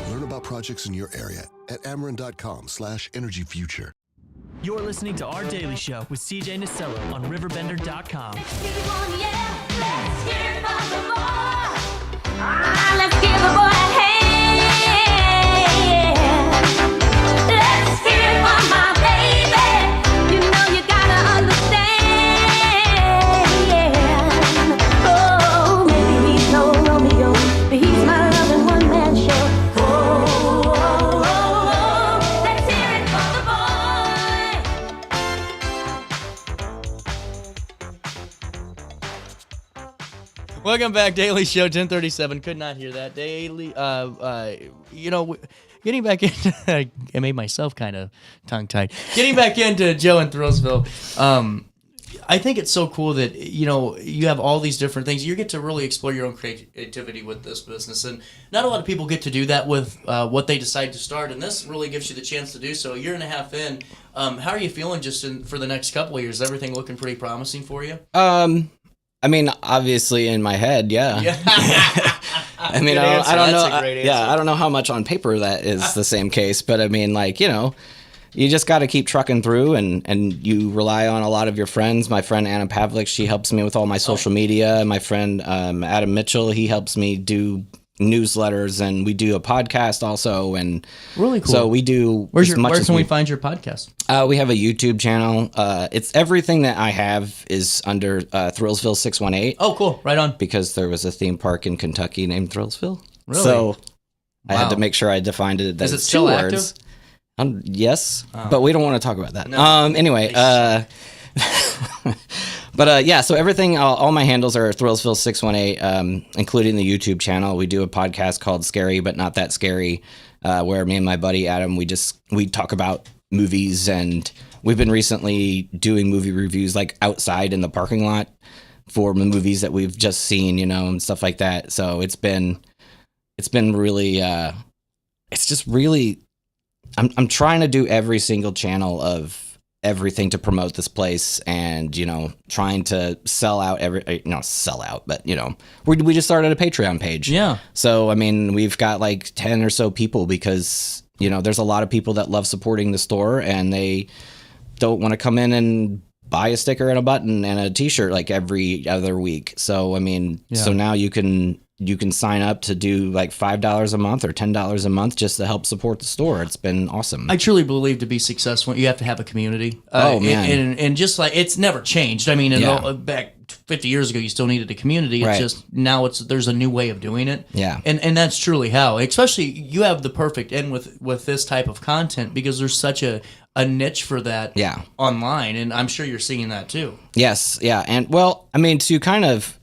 Learn about projects in your area at Ameren.com/energyfuture. You're listening to Our Daily Show with CJ Nasello on RiverBender.com. Let's give a boy a hand. Let's hear it for my baby. You know you gotta understand. Oh, maybe he's no Romeo, but he's my loving one-man show. Let's hear it for the boy. Welcome back, Daily Show 1037. Could not hear that. Daily, getting back into, I made myself kind of tongue-tied. Getting back into Joe and Thrillsville, I think it's so cool that, you have all these different things. You get to really explore your own creativity with this business, and not a lot of people get to do that with what they decide to start, and this really gives you the chance to do so. A year and a half in, how are you feeling just for the next couple of years? Is everything looking pretty promising for you? I mean, obviously in my head, yeah. I mean, I don't know. I don't know how much on paper that is the same case, but I mean, you just got to keep trucking through, and you rely on a lot of your friends. My friend Anna Pavlik, she helps me with all my social media. My friend Adam Mitchell, he helps me do newsletters, and we do a podcast also, and really cool. So we do. Where can we find your podcast? We have a YouTube channel. It's everything that I have is under Thrillsville 618. Oh, cool! Right on. Because there was a theme park in Kentucky named Thrillsville. Really? So I had to make sure I defined it. That is it it's still 2 active? words. Yes, but we don't want to talk about that. No. Anyway. But so everything, all my handles are Thrillsville 618, including the YouTube channel. We do a podcast called Scary But Not That Scary, where me and my buddy Adam, we talk about movies, and we've been recently doing movie reviews outside in the parking lot for the movies that we've just seen, and stuff like that. So it's been really, it's just really, I'm trying to do every single channel of everything to promote this place, and trying to but we just started a Patreon page. Yeah, so I mean, we've got 10 or so people, because there's a lot of people that love supporting the store, and they don't want to come in and buy a sticker and a button and a t-shirt every other week. So I mean, so now you can sign up to do $5 a month or $10 a month just to help support the store. It's been awesome. I truly believe to be successful, you have to have a community. Man. And just it's never changed. I mean, back 50 years ago, you still needed a community. It's Right. just now there's a new way of doing it. Yeah. And that's truly how. Especially you have the perfect end with this type of content, because there's such a niche for that online, and I'm sure you're seeing that too. Yes, yeah. And well, I mean, to kind of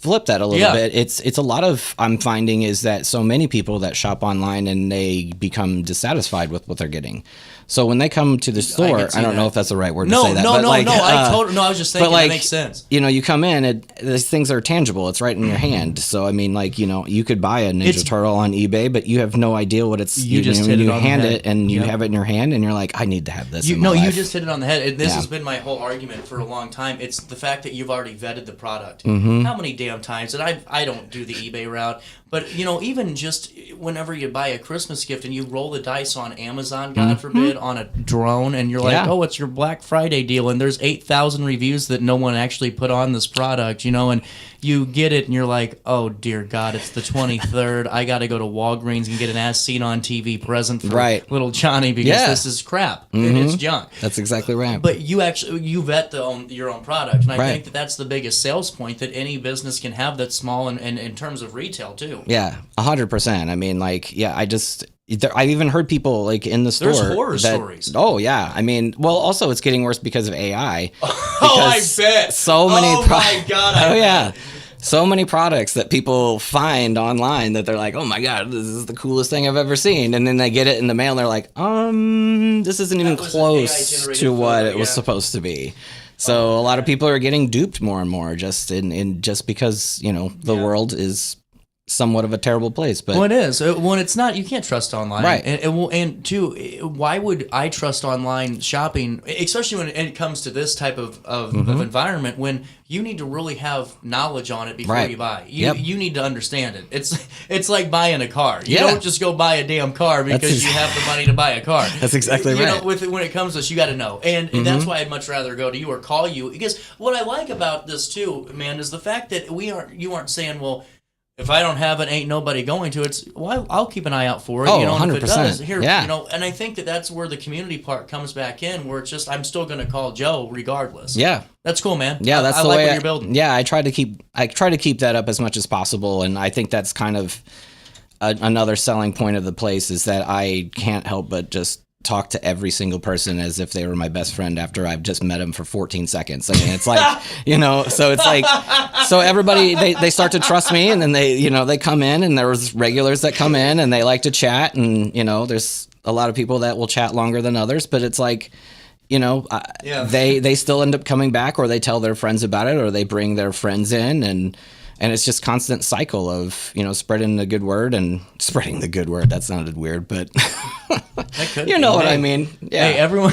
flip that a little bit, it's a lot of, I'm finding, is that so many people that shop online and they become dissatisfied with what they're getting. So when they come to the store, I don't know if that's the right word to say that. I was just thinking that makes sense. You come in, these things are tangible. It's right in your hand. So I mean, you could buy a Ninja Turtle on eBay, but you have no idea what it's. You just hit it on the head. it and you have it in your hand, and you're like, I need to have this. You just hit it on the head. This has been my whole argument for a long time. It's the fact that you've already vetted the product. Mm-hmm. How many damn times? And I don't do the eBay route, But, you know, even just whenever you buy a Christmas gift and you roll the dice on Amazon, God forbid, on a drone, and you're like, oh, it's your Black Friday deal, and there's 8,000 reviews that no one actually put on this product, you know, and you get it, and you're like, oh, dear God, it's the 23rd. I got to go to Walgreens and get an as-seen-on-TV present for little Johnny because this is crap. It's junk. That's exactly right. But you vet your own product, and I think that's the biggest sales point that any business can have that's small and in terms of retail, too. Yeah, 100%. I mean, like, I've even heard people like in the store. There's horror stories. Oh yeah, I mean, well, also it's getting worse because of AI. I bet. So many. Oh my God. Yeah. So many products that people find online that they're like, oh my God, this is the coolest thing I've ever seen. And then they get it in the mail and they're like, this isn't even close to what it was supposed to be. So a lot of people are getting duped more and more just just because, you know, the world is somewhat of a terrible place. But well, it is. When it's not, you can't trust online. Right. And two, why would I trust online shopping, especially when it comes to this type of environment, when you need to really have knowledge on it before you buy. You need to understand it. It's like buying a car. You don't just go buy a damn car because you have the money to buy a car. That's exactly right. You know, when it comes to this, you got to know. And that's why I'd much rather go to you or call you. Because what I like about this too, man, is the fact that you aren't saying, well, if I don't have it, ain't nobody going to. It's I'll keep an eye out for it. Oh, you know, 100%. And if it does, you know, and I think that's where the community part comes back in, where it's just I'm still going to call Joe regardless. Yeah, that's cool, man. Yeah, that's I the like way what you're building. Yeah, I try to keep that up as much as possible, and I think that's kind of another selling point of the place is that I can't help but just talk to every single person as if they were my best friend after I've just met them for 14 seconds. I mean, it's like, you know, so it's like, so everybody, they start to trust me, and then they come in, and there's regulars that come in and they like to chat, and, you know, there's a lot of people that will chat longer than others, but it's like, you know, they still end up coming back, or they tell their friends about it, or they bring their friends in, and it's just constant cycle of, you know, spreading the good word. That sounded weird, but you know what I mean. Yeah. Hey, everyone,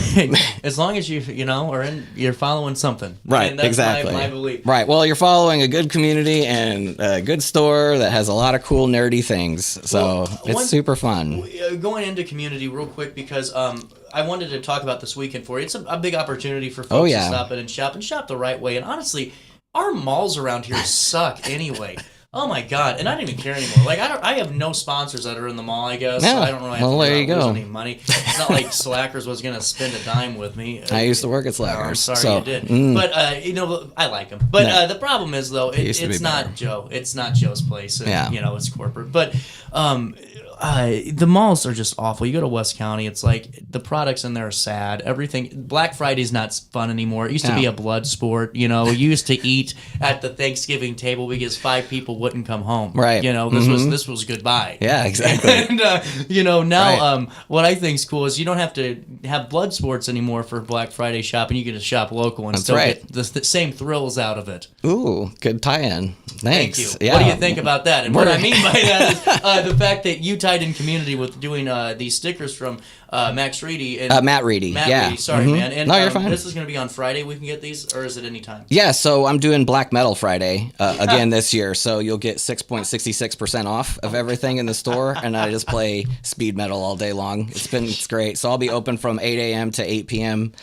as long as you know, you're following something. Right, and that's exactly. my belief. Right, well, you're following a good community and a good store that has a lot of cool, nerdy things. So it's super fun. Going into community real quick, because I wanted to talk about this weekend for you. It's a big opportunity for folks to stop in and shop the right way. And honestly, our malls around here suck anyway. Oh my God! And I don't even care anymore. Like I have no sponsors that are in the mall. I guess I don't really have to lose any money. It's not like Slackers was gonna spend a dime with me. I used to work at Slackers. I'm sorry you did. But you know, I like them. But the problem is though, it's not Joe. It's not Joe's place. And, you know, it's corporate. But the malls are just awful. You go to West County, it's like the products in there are sad. Everything. Black Friday's not fun anymore. It used to be a blood sport. You know, you used to eat at the Thanksgiving table because 5 people wouldn't come home. Right. You know, this was goodbye. Yeah, exactly. And you know, now what I think is cool is you don't have to have blood sports anymore for Black Friday shopping. You get to shop local and still get the same thrills out of it. Ooh, good tie-in. Thanks. Thank you. Yeah. What do you think about that? And what I mean by that is the fact that you tied in community with doing these stickers from Max Reedy. And Matt Reedy. Reedy, sorry, man. And no, you're fine. This is going to be on Friday. We can get these, or is it any time? Yeah, so I'm doing Black Metal Friday again this year. So you'll get 6.66% off of everything in the store, and I just play speed metal all day long. It's great. So I'll be open from 8 a.m. to 8 p.m.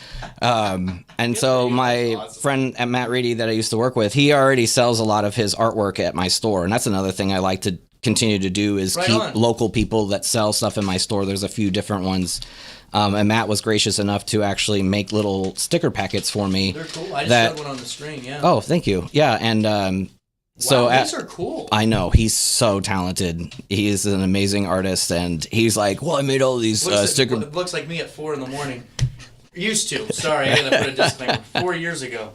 And so my friend at Matt Reedy that I used to work with, he already sells a lot of his artwork at my store, and that's another thing I like to continue to do is keep local people that sell stuff in my store. There's a few different ones. And Matt was gracious enough to actually make little sticker packets for me. They're cool. I just got one on the screen, yeah. Oh, thank you. Yeah, and so these are cool. I know. He's so talented. He is an amazing artist, and he's like, well, I made all these stickers. It looks like me at 4 a.m. Used to. Sorry, I gotta put a disclaimer. 4 years ago.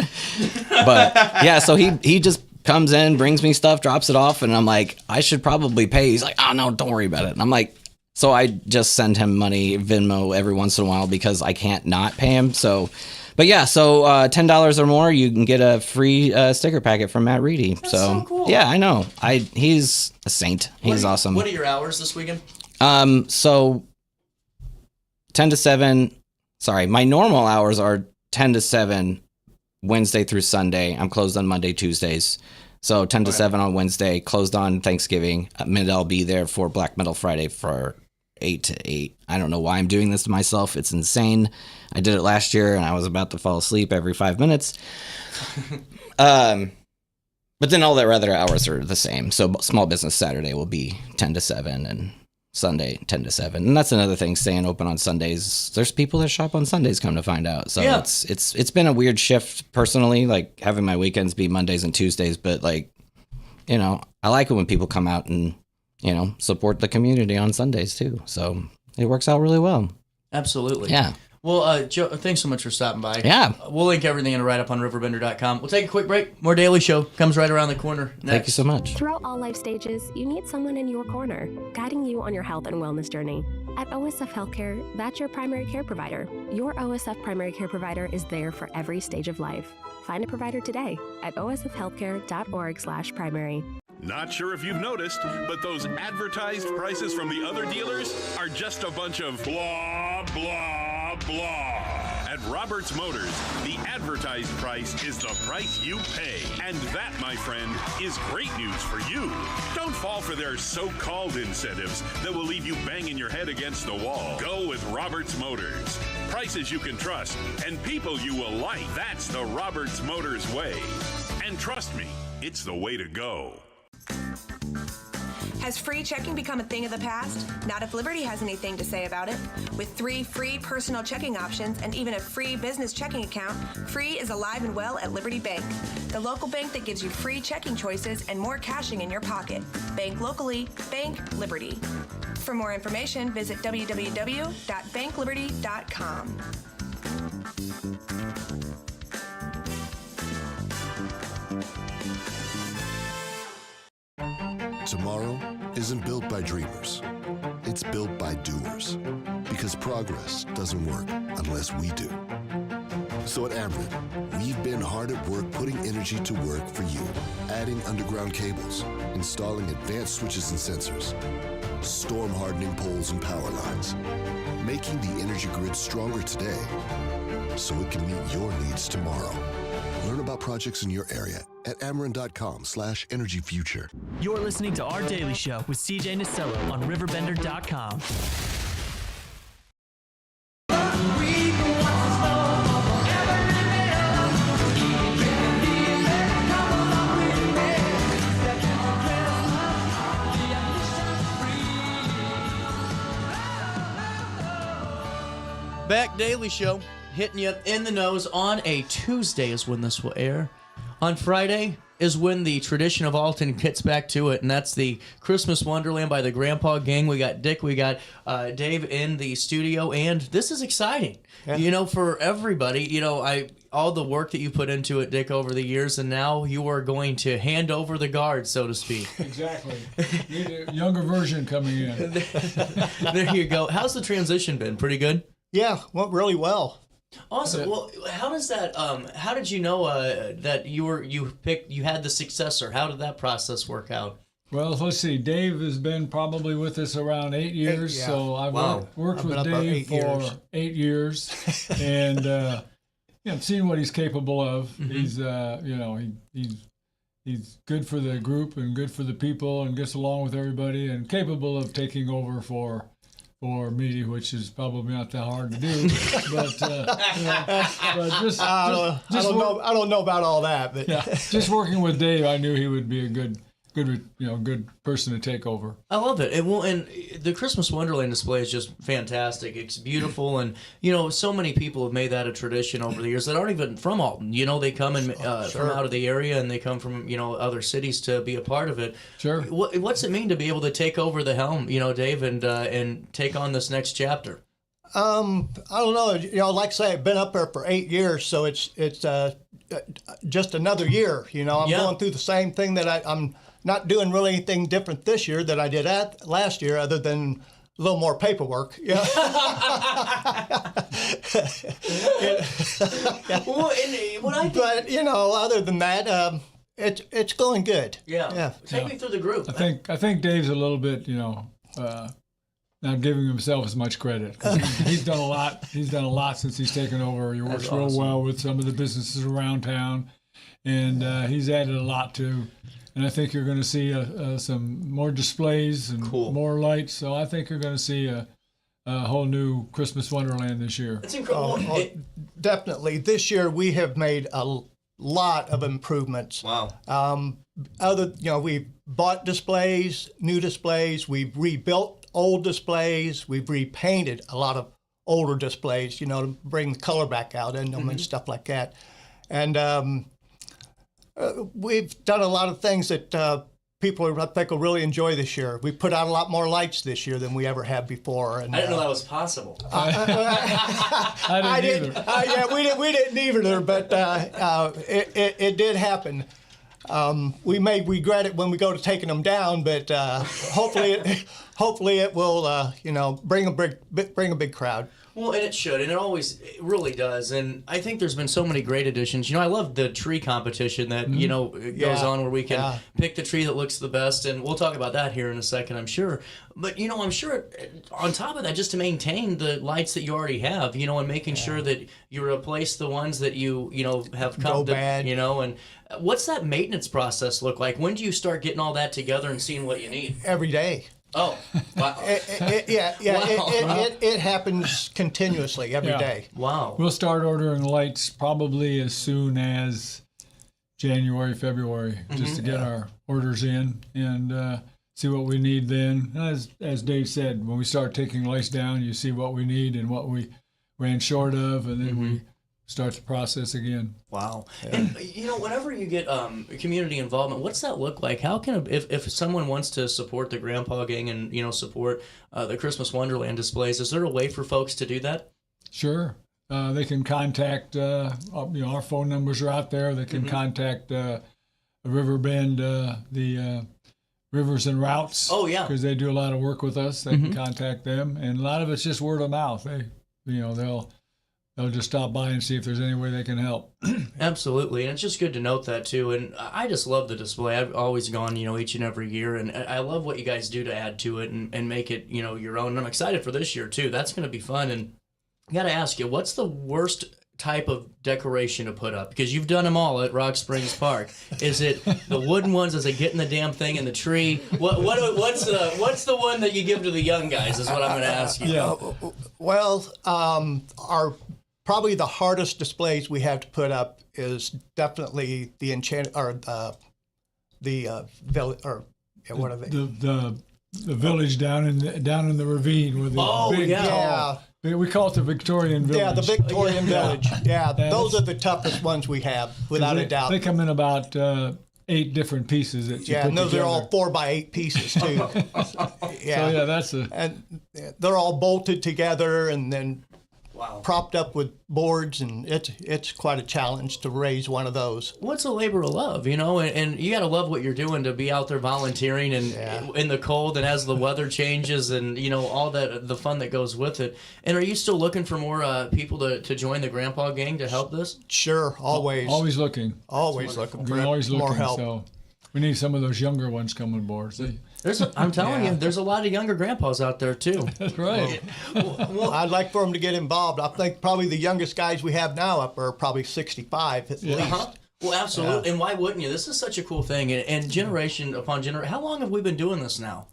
But yeah, so he just comes in, brings me stuff, drops it off, and I'm like, I should probably pay. He's like, oh no, don't worry about it. And I'm like, so I just send him money, Venmo, every once in a while because I can't not pay him. So, but yeah, so $10 or more, you can get a free sticker packet from Matt Reedy. That's so cool. Yeah, I know. He's a saint. He's awesome. What are your hours this weekend? So 10 to 7. Sorry, my normal hours are 10 to 7 Wednesday through Sunday. I'm closed on Monday, Tuesdays. So 10 to 7 on Wednesday, closed on Thanksgiving. I'll be there for Black Metal Friday for 8 to 8. I don't know why I'm doing this to myself. It's insane. I did it last year, and I was about to fall asleep every 5 minutes. But then all their other hours are the same. So Small Business Saturday will be 10 to 7, and Sunday 10 to 7. And that's another thing, staying open on Sundays. There's people that shop on Sundays, come to find out. So Yeah. it's been a weird shift personally, like having my weekends be Mondays and Tuesdays, but like, you know, I like it when people come out and, you know, support the community on Sundays too. So it works out really well. Absolutely. Yeah. Well, Joe, thanks so much for stopping by. Yeah. We'll link everything in a write-up on RiverBender.com. We'll take a quick break. More Daily Show comes right around the corner next. Thank you so much. Throughout all life stages, you need someone in your corner, guiding you on your health and wellness journey. At OSF Healthcare, that's your primary care provider. Your OSF primary care provider is there for every stage of life. Find a provider today at osfhealthcare.org/primary. Not sure if you've noticed, but those advertised prices from the other dealers are just a bunch of blah, blah, blah. At Roberts Motors, the advertised price is the price you pay. And that, my friend, is great news for you. Don't fall for their so-called incentives that will leave you banging your head against the wall. Go with Roberts Motors. Prices you can trust and people you will like. That's the Roberts Motors way. And trust me, it's the way to go. Has free checking become a thing of the past? Not if Liberty has anything to say about it. With 3 free personal checking options and even a free business checking account, free is alive and well at Liberty Bank. The local bank that gives you free checking choices and more cashing in your pocket. Bank locally, bank Liberty. For more information, visit www.bankliberty.com. Tomorrow isn't built by dreamers. It's built by doers. Because progress doesn't work unless we do. So at Ameren, we've been hard at work putting energy to work for you. Adding underground cables, installing advanced switches and sensors, storm hardening poles and power lines, making the energy grid stronger today so it can meet your needs tomorrow. Learn about projects in your area at Ameren.com/energyfuture. You're listening to Our Daily Show with CJ Nasello on RiverBender.com. Back Daily Show, hitting you in the nose on a Tuesday is when this will air. On Friday is when the tradition of Alton gets back to it, and that's the Christmas Wonderland by the Grandpa Gang. We got Dick, we got Dave in the studio, and this is exciting. Yeah. You know, for everybody, you know, all the work that you put into it, Dick, over the years, and now you are going to hand over the guard, so to speak. Exactly. Need a younger version coming in. There you go. How's the transition been? Pretty good? Yeah, went really well. Awesome. Well, how does that? How did you know that you had the successor? How did that process work out? Well, let's see. Dave has been probably with us around 8 years, yeah. so I've Wow. worked I've with been up Dave 8 for years. 8 years, and I've seen what he's capable of. Mm-hmm. He's he's good for the group and good for the people and gets along with everybody and capable of taking over for me, which is probably not that hard to do. But I don't know about all that. But yeah, just working with Dave, I knew he would be a good person to take over. I love it. And the Christmas Wonderland display is just fantastic. It's beautiful, and so many people have made that a tradition over the years that aren't even from Alton. They come from out of the area, and they come from other cities to be a part of it. Sure. What's it mean to be able to take over the helm, Dave, and take on this next chapter? I don't know. Like I say, I've been up there for 8 years, so it's just another year. I'm going through the same thing that I'm not doing really anything different this year that I did last year, other than a little more paperwork. Yeah. But other than that, it's going good. Yeah. Take me through the group. I think Dave's a little bit, not giving himself as much credit. He's done a lot. He's done a lot since he's taken over. He works real well with some of the businesses around town. and he's added a lot to. And I think you're going to see some more displays and more lights. So I think you're going to see a whole new Christmas Wonderland this year. It's incredible. Definitely. This year we have made a lot of improvements. Wow. We've bought displays, new displays. We've rebuilt old displays. We've repainted a lot of older displays, to bring the color back out in them and stuff like that. And we've done a lot of things that people, I think, will really enjoy this year. We put out a lot more lights this year than we ever have before. And I didn't know that was possible. I didn't either. We didn't either, but it did happen. We may regret it when we go to taking them down, but hopefully it will bring a big crowd. Well, and it should, and it really does. And I think there's been so many great additions. I love the tree competition that, goes on where we can pick the tree that looks the best. And we'll talk about that here in a second, I'm sure. But, I'm sure on top of that, just to maintain the lights that you already have, and making sure that you replace the ones that you have come to, bad. And what's that maintenance process look like? When do you start getting all that together and seeing what you need? Every day. Oh, wow. It happens continuously every day. Wow. We'll start ordering lights probably as soon as January, February, just to get our orders in and see what we need then. As Dave said, when we start taking lights down, you see what we need and what we ran short of, and then we start the process again. Wow. Yeah. And whenever you get community involvement, what's that look like? How can if someone wants to support the Grandpa Gang and support the Christmas Wonderland displays, is there a way for folks to do that? Sure. They can contact our phone numbers are out there. They can contact Riverbend, the Rivers and Routes. Oh yeah, because they do a lot of work with us. They can contact them, and a lot of it's just word of mouth. They'll just stop by and see if there's any way they can help. Absolutely, and it's just good to note that too. And I just love the display. I've always gone, each and every year, and I love what you guys do to add to it and make it, your own. And I'm excited for this year too. That's going to be fun. And I got to ask you, what's the worst type of decoration to put up? Because you've done them all at Rock Springs Park. Is it the wooden ones? Is it getting the damn thing in the tree? What's the one that you give to the young guys? Is what I'm going to ask you. Yeah. Well, probably the hardest displays we have to put up is definitely the what are they? The village down in the ravine with the big tall. We call it the Victorian Village. Yeah, the Victorian Village. Yeah, those are the toughest ones we have, without a doubt. They come in about 8 different pieces that you put and those together. are all 4x8 pieces too. And they're all bolted together and then Wow. propped up with boards, and it's quite a challenge to raise one of those. What's a labor of love, and you got to love what you're doing to be out there volunteering and in the cold and as the weather changes and, all that, the fun that goes with it. And are you still looking for more people to join the Grandpa Gang to help this? Sure, always. Always looking. Always looking for always looking, more help. So we need some of those younger ones coming aboard. I'm telling you, there's a lot of younger grandpas out there, too. That's right. Well, I'd like for them to get involved. I think probably the youngest guys we have now up are probably 65 at least. Well, absolutely. And why wouldn't you? This is such a cool thing. And generation upon generation. How long have we been doing this now?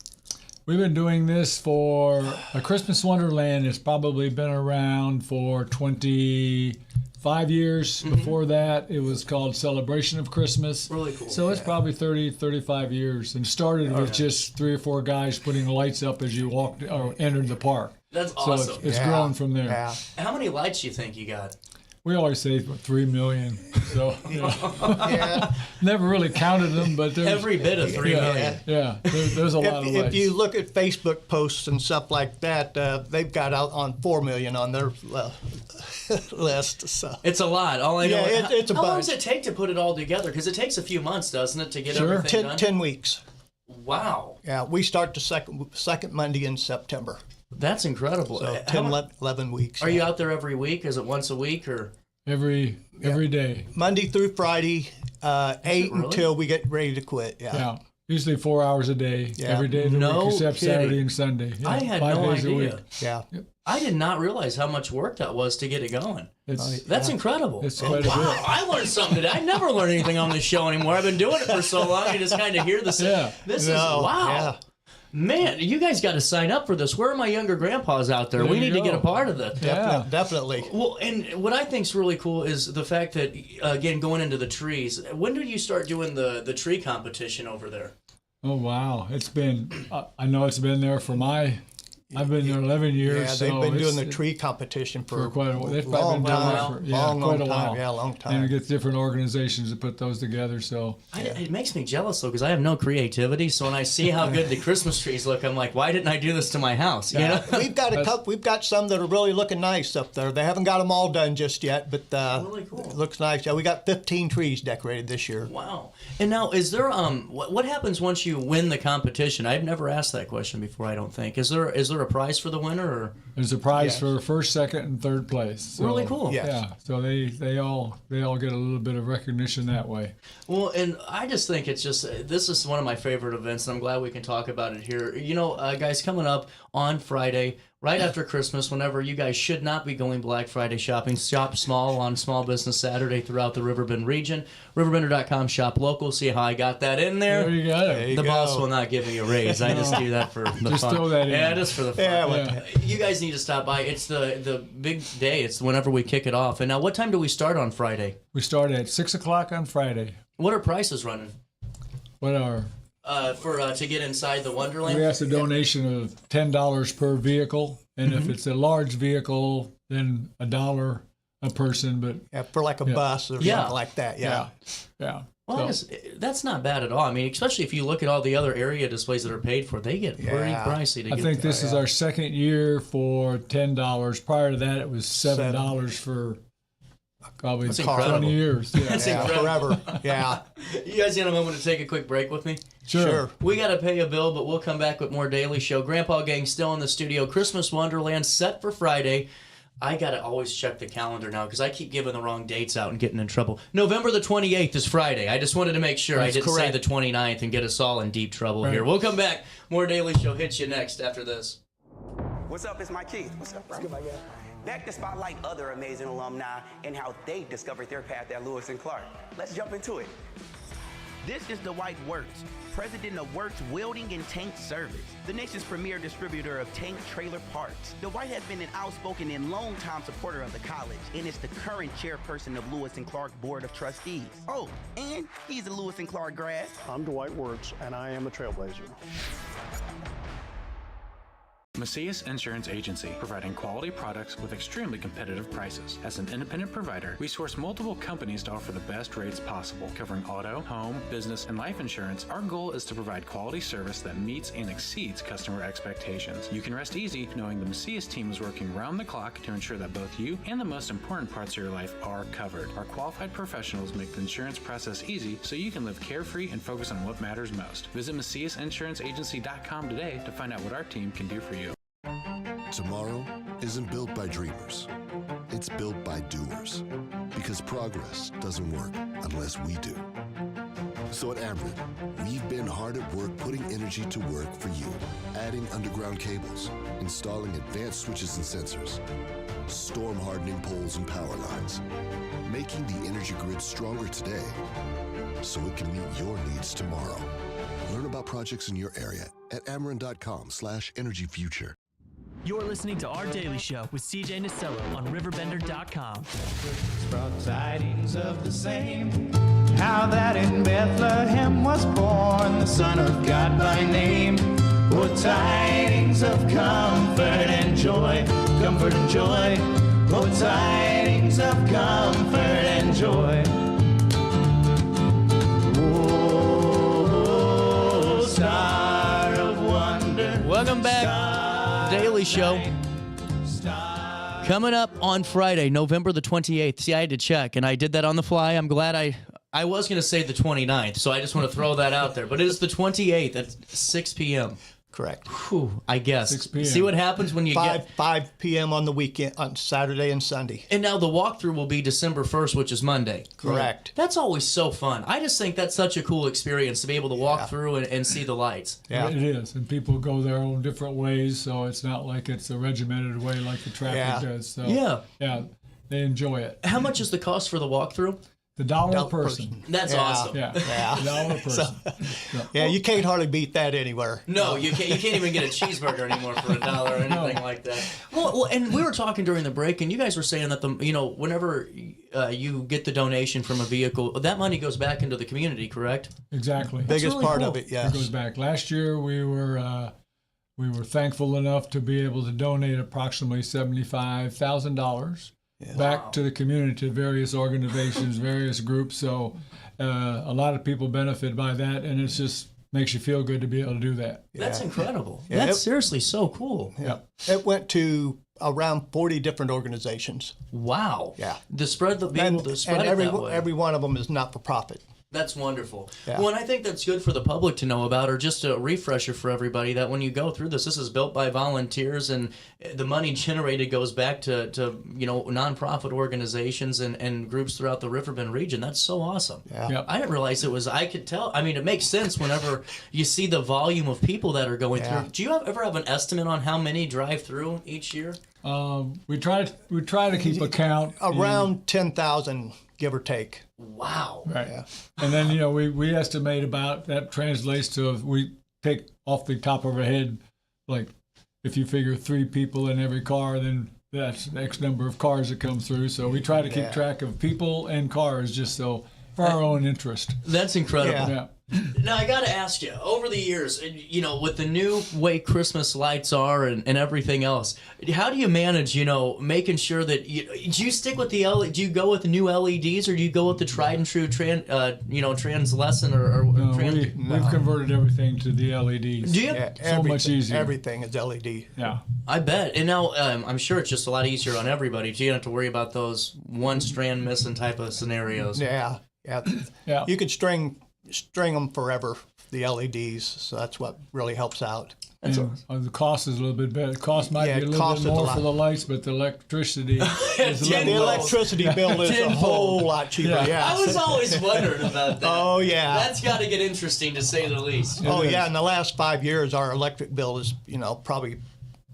We've been doing this for a Christmas Wonderland has probably been around for 25 years. Before that, it was called Celebration of Christmas. Really cool. So it's probably 30, 35 years, and started with just 3 or 4 guys putting lights up as you walked or entered the park. That's awesome. So it's grown from there. Yeah. How many lights do you think you got? We always say 3 million. So never really counted them, but there's every bit of 3 million. Yeah, there's a lot of lights. If you look at Facebook posts and stuff like that, they've got out on 4 million on their list. So it's a lot. All I know. It's a bunch. How long does it take to put it all together? Because it takes a few months, doesn't it, to get everything done? 10 weeks. Wow. Yeah, we start the second Monday in September. That's incredible. So 11 weeks. Are you out there every week? Is it once a week or? Every day. Monday through Friday, 8 until we get ready to quit. Yeah. Usually 4 hours a day. Yeah. Every day of the week except Saturday and Sunday. I had 5 no days idea. a week. Yeah. I did not realize how much work that was to get it going. That's incredible. It's quite a bit. I learned something today. I never learn anything on this show anymore. I've been doing it for so long. I just kind of hear this. Yeah. This is wow. Yeah. Man, you guys got to sign up for this. Where are my younger grandpas out there? We need to get a part of this. Yeah. Definitely. Well, and what I think is really cool is the fact that, again, going into the trees, when did you start doing the tree competition over there? Oh, wow. It's been, I know it's been there for I've been there 11 years. Yeah, they've been doing the tree competition for quite a while. They've long been doing time. it for quite a while. Yeah, long time. And it gets different organizations to put those together. So It makes me jealous, though, because I have no creativity. So when I see how good the Christmas trees look, I'm like, why didn't I do this to my house? You know? We've got a couple. We've got some that are really looking nice up there. They haven't got them all done just yet, but really cool. It looks nice. Yeah, we got 15 trees decorated this year. Wow. And now, is there what happens once you win the competition? I've never asked that question before. I don't think. Is there a prize for the winner? Or? There's a prize for first, second, and third place. So, really cool. Yes. Yeah. So they all get a little bit of recognition that way. Well, and I just think it's just this is one of my favorite events, and I'm glad we can talk about it here. You know, guys, coming up on Friday, right after Christmas, whenever you guys should not be going Black Friday shopping, shop small on Small Business Saturday throughout the Riverbend region. RiverBender.com, shop local. See how I got that in there? There you go. The boss will not give me a raise. I just do that for the Just fun. throw that in. Yeah, just for the fun. Yeah. You guys need to stop by. It's the big day. It's whenever we kick it off. And now, what time do we start on Friday? We start at 6 o'clock on Friday. What are prices running? What are To get inside the Wonderland? we ask a donation of $10 per vehicle, and if it's a large vehicle, then $1 a person. But for like a bus or something like that. Yeah. Well, that's not bad at all. I mean, especially if you look at all the other area displays that are paid for, they get pretty pricey to get. I think this is our second year for $10. Prior to that, it was $7 for probably 20 years. Yeah. That's incredible. Forever. Yeah. You guys got a moment to take a quick break with me? Sure. We got to pay a bill, but we'll come back with more Daily Show. Grandpa Gang still in the studio. Christmas Wonderland set for Friday. I got to always check the calendar now because I keep giving the wrong dates out and getting in trouble. November the 28th is Friday. I just wanted to make sure I didn't say the 29th and get us all in deep trouble here. We'll come back. More Daily Show hits you next after this. What's up? It's Mike Keith. What's up, bro? Back to spotlight other amazing alumni and how they discovered their path at Lewis and Clark. Let's jump into it. This is Dwight Works, president of Works Welding and Tank Service, the nation's premier distributor of tank trailer parts. Dwight has been an outspoken and long-time supporter of the college and is the current chairperson of Lewis and Clark Board of Trustees. Oh, and he's a Lewis and Clark grad. I'm Dwight Works, and I am a trailblazer. Macias Insurance Agency, providing quality products with extremely competitive prices. As an independent provider, we source multiple companies to offer the best rates possible, covering auto, home, business, and life insurance. Our goal is to provide quality service that meets and exceeds customer expectations. You can rest easy knowing the Macias team is working round the clock to ensure that both you and the most important parts of your life are covered. Our qualified professionals make the insurance process easy so you can live carefree and focus on what matters most. Visit MaciasInsuranceAgency.com today to find out what our team can do for you. Tomorrow isn't built by dreamers. It's built by doers. Because progress doesn't work unless we do. So at Ameren, we've been hard at work putting energy to work for you. Adding underground cables, installing advanced switches and sensors, storm hardening poles and power lines, making the energy grid stronger today so it can meet your needs tomorrow. Learn about projects in your area at Ameren.com/energyfuture. You're listening to Our Daily Show with CJ Nasello on RiverBender.com. Brought tidings of the same, how that in Bethlehem was born the Son of God by name. Oh, tidings of comfort and joy, comfort and joy. Oh, tidings of comfort and joy. Oh, star of wonder. Welcome back. Daily Show coming up on Friday, November the 28th. See, I had to check, and I did that on the fly. I'm glad I was going to say the 29th, so I just want to throw that out there. But it is the 28th at 6 p.m. Correct. Whew, I guess. 6 p.m. See what happens when you 5 p.m. on the weekend, on Saturday and Sunday. And now the walkthrough will be December 1st, which is Monday. Correct. That's always so fun. I just think that's such a cool experience to be able to walk through and see the lights. Yeah, it is. And people go their own different ways, so it's not like it's a regimented way like the traffic does. So, yeah, they enjoy it. How much is the cost for the walkthrough? The $1 a person. That's awesome. Yeah. $1 a person. Yeah, you can't hardly beat that anywhere. No, you can't. You can't even get a cheeseburger anymore for $1 or anything like that. Well, and we were talking during the break, and you guys were saying that whenever you get the donation from a vehicle, that money goes back into the community, correct? Exactly. Biggest really part cool. of it. Yes. It goes back. Last year we were thankful enough to be able to donate approximately $75,000. Back to the community, to various organizations, various groups. So a lot of people benefit by that, and it just makes you feel good to be able to do that. That's incredible. Yeah, That's seriously so cool. Yeah. It went to around 40 different organizations. Wow. Yeah. To spread the people, to spread and it that way. every one of them is not for profit. That's wonderful. Yeah. Well, and I think that's good for the public to know about, or just a refresher for everybody, that when you go through this is built by volunteers, and the money generated goes back to nonprofit organizations and groups throughout the Riverbend region. That's so awesome. Yeah. Yep. I didn't realize it was. I could tell. I mean, it makes sense whenever you see the volume of people that are going through. Do you ever have an estimate on how many drive through each year? We try to keep a count. Around 10,000, give or take. Wow. Right. Yeah. And then, we estimate about, that translates to, we take off the top of our head, like if you figure 3 people in every car, then that's X number of cars that come through. So we try to keep track of people and cars just so for our own interest. That's incredible. Yeah. Now, I got to ask you, over the years, with the new way Christmas lights are and everything else, how do you manage, making sure that, do you stick with the LED, do you go with the new LEDs, or do you go with the tried and true, translucent We've converted everything to the LEDs. Do you? Yeah, so much easier. Everything is LED. Yeah. I bet. And now, I'm sure it's just a lot easier on everybody. You don't have to worry about those one strand missing type of scenarios. Yeah. You could string them forever, the LEDs, so that's what really helps out. The cost is a little bit better. The cost might be a little bit more for the lights, but the electricity is the electricity bill is a whole lot cheaper. Yeah. I was always wondering about that. Oh, yeah. That's got to get interesting, to say the least. In the last 5 years, our electric bill is, probably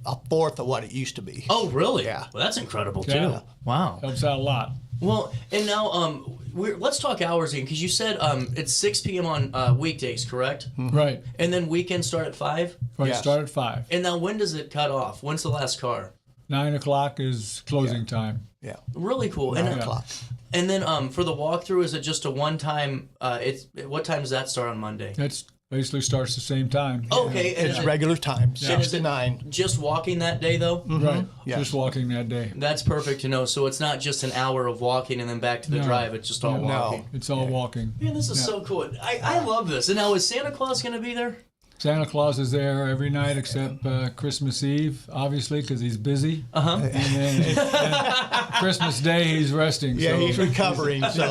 a fourth of what it used to be. Oh, really? Yeah. Well, that's incredible, too. Yeah. Wow. Helps out a lot. Well, and now let's talk hours again, because you said it's 6 p.m. on weekdays, correct? Right. And then weekends start at 5? Right, start at 5. And now when does it cut off? When's the last car? 9 o'clock is closing time. Yeah. Really cool. 9 o'clock. And then for the walkthrough, is it just a one-time, what time does that start on Monday? It's basically starts the same time. Okay. It's regular time, 6 to 9. Just walking that day, though? Mm-hmm. Right. Yes. Just walking that day. That's perfect to know. So it's not just an hour of walking and then back to the drive. It's just all walking. No, it's all walking. Man, this is so cool. I love this. And now, is Santa Claus going to be there? Santa Claus is there every night except Christmas Eve, obviously, because he's busy. Uh-huh. And then Christmas Day, he's resting. Yeah, so. he's recovering. So,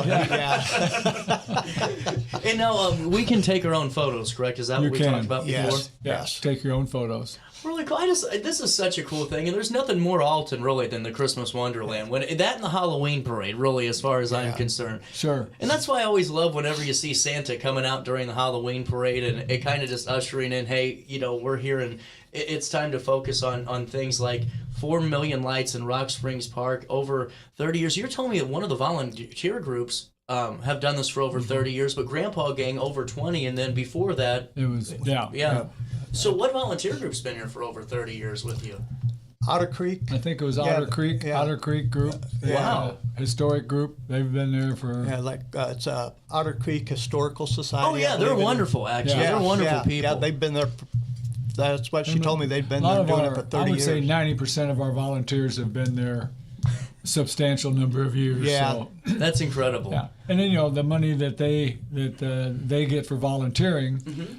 And now we can take our own photos, correct? Is that what we talked about before? Yes. Take your own photos. Really cool. This is such a cool thing, and there's nothing more Alton really than the Christmas Wonderland. That and the Halloween parade, really, as far as I'm concerned. Sure. And that's why I always love whenever you see Santa coming out during the Halloween parade, and it kind of just ushering in, hey, we're here, and it's time to focus on things like 4 million lights in Rock Springs Park over 30 years. You're telling me that one of the volunteer groups have done this for over 30 years, but Grandpa Gang over 20, and then before that, it was yeah. So what volunteer group's been here for over 30 years with you? Otter Creek. I think it was Otter Creek. Yeah. Otter Creek group. Wow. Historic group. They've been there for. Yeah, it's Otter Creek Historical Society. Oh yeah, they're wonderful. Actually, they're wonderful people. Yeah, they've been there. That's what she told me. They've been there doing it for 30 years. I would say 90% of our volunteers have been there a substantial number of years. Yeah, so. That's incredible. Yeah, and then the money that they get for volunteering. Mm-hmm.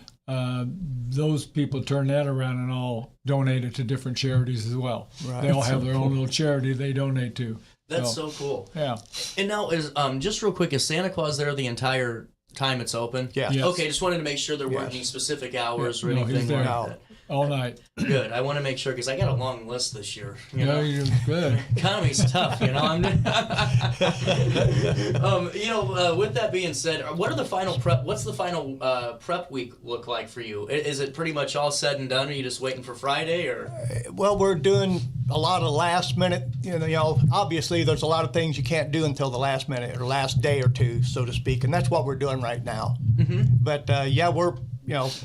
Those people turn that around and all donate it to different charities as well. Right. They all have their own little charity they donate to. That's so cool. Yeah. And now, is just real quick, is Santa Claus there the entire time it's open? Yeah. Yes. Okay, just wanted to make sure there weren't any specific hours or anything he's there. like that. All night. Good. I want to make sure because I got a long list this year. You're good. Economy's tough, you know. With that being said, what are the final prep? What's the final prep week look like for you? Is it pretty much all said and done? Are you just waiting for Friday, or? Well, we're doing a lot of last minute. Obviously, there's a lot of things you can't do until the last minute or last day or two, so to speak, and that's what we're doing right now. Mm-hmm. But we're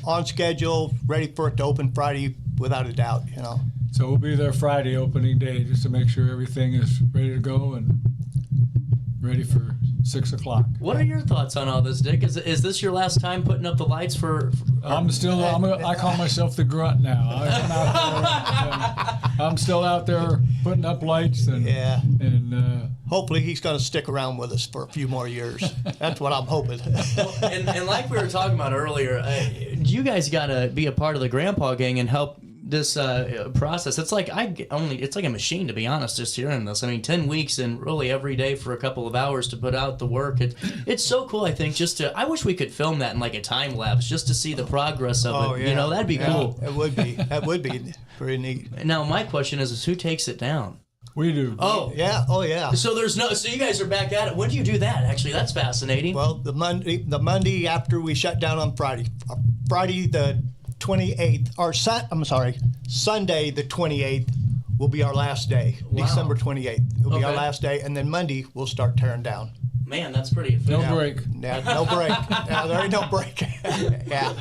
on schedule, ready for it to open Friday without a doubt. So we'll be there Friday opening day just to make sure everything is ready to go and ready for 6 o'clock. What are your thoughts on all this, Dick? Is this your last time putting up the lights for? I call myself the grunt now. I'm still out there putting up lights and hopefully he's going to stick around with us for a few more years. That's what I'm hoping. and like we were talking about earlier, you guys got to be a part of the Grandpa Gang and help this process. It's like it's like a machine, to be honest, just hearing this. I mean, 10 weeks and really every day for a couple of hours to put out the work. It's so cool, I think, I wish we could film that in like a time lapse just to see the progress of it. Yeah. That'd be cool. It would be. That would be pretty neat. Now, my question is who takes it down? We do. Oh. Yeah. Oh, yeah. So you guys are back at it. When do you do that? Actually, that's fascinating. Well, the Monday after we shut down on Friday. Friday the 28th, or Sunday the 28th will be our last day. Wow. December 28th will be our last day, and then Monday we'll start tearing down. Man, that's pretty efficient. No break. Yeah, no break. There ain't no break. Yeah.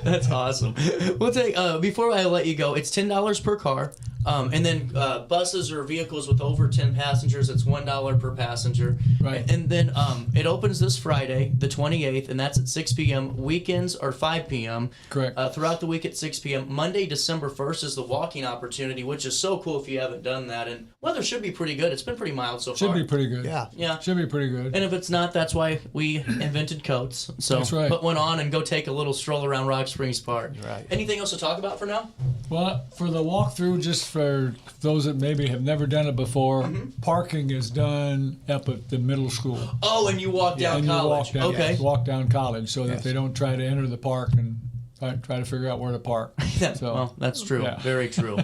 That's awesome. We'll take, before I let you go, it's $10 per car. And then buses or vehicles with over 10 passengers, it's $1 per passenger. Right. And then it opens this Friday, the 28th, and that's at 6 p.m. Weekends are 5 p.m. Correct. Throughout the week at 6 p.m. Monday, December 1st is the walking opportunity, which is so cool if you haven't done that. And weather should be pretty good. It's been pretty mild so far. Should be pretty good. Yeah. Should be pretty good. And if it's not, that's why we invented coats. So That's right. put one on and go take a little stroll around Rock Springs Park. Right. Anything else to talk about for now? Well, for the walkthrough, just for those that maybe have never done it before, parking is done up at the middle school. Oh, and you walk down College. Walk down College so that they don't try to enter the park and try to figure out where to park. Well, that's true. Yeah. Very true.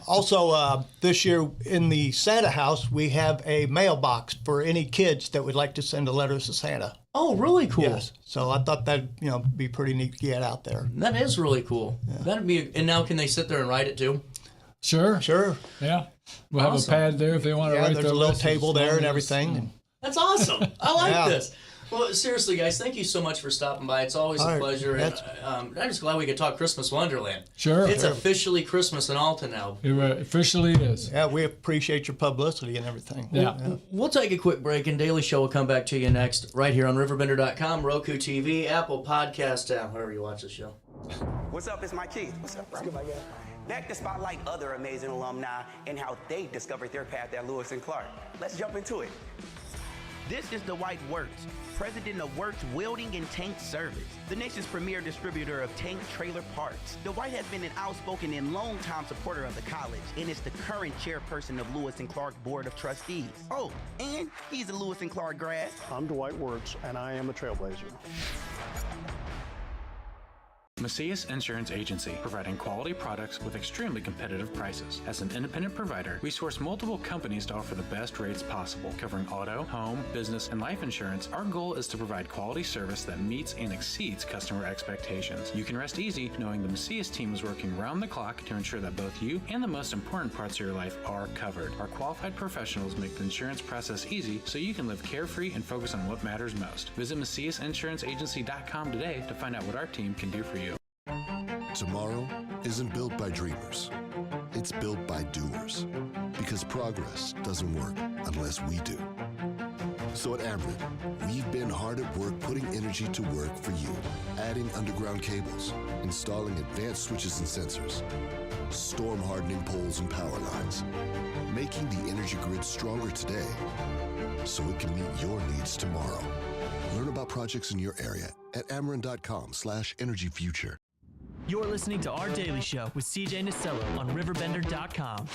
Also, this year in the Santa house, we have a mailbox for any kids that would like to send a letter to Santa. Oh, really cool. Yes. So I thought that'd be pretty neat to get out there. That is really cool. Yeah. That'd be. And now, can they sit there and write it too? Sure. Yeah. We'll have a pad there if they want to write. There's a little table there and everything. That's awesome. I like this. Well, seriously, guys, thank you so much for stopping by. It's always a pleasure. And, I'm just glad we could talk Christmas Wonderland. Sure. It's officially Christmas in Alton now. It officially is. Yeah, we appreciate your publicity and everything. Yeah. We'll take a quick break, and Daily Show will come back to you next, right here on RiverBender.com, Roku TV, Apple Podcast app, wherever you watch the show. What's up? It's Mike Keith. What's up, bro? Back to spotlight other amazing alumni and how they discovered their path at Lewis and Clark. Let's jump into it. This is Dwight Works, president of Works Welding and Tank Service, the nation's premier distributor of tank trailer parts. Dwight has been an outspoken and long-time supporter of the college and is the current chairperson of Lewis and Clark Board of Trustees. Oh, and he's a Lewis and Clark grad. I'm Dwight Works, and I am a trailblazer. Macias Insurance Agency, providing quality products with extremely competitive prices. As an independent provider, we source multiple companies to offer the best rates possible, covering auto, home, business, and life insurance. Our goal is to provide quality service that meets and exceeds customer expectations. You can rest easy knowing the Macias team is working round the clock to ensure that both you and the most important parts of your life are covered. Our qualified professionals make the insurance process easy so you can live carefree and focus on what matters most. Visit MaciasInsuranceAgency.com today to find out what our team can do for you. Tomorrow isn't built by dreamers. It's built by doers. Because progress doesn't work unless we do. So at Ameren, we've been hard at work putting energy to work for you. Adding underground cables, installing advanced switches and sensors, storm hardening poles and power lines, making the energy grid stronger today so it can meet your needs tomorrow. Learn about projects in your area at Ameren.com/energyfuture. You're listening to Our Daily Show with CJ Nasello on RiverBender.com.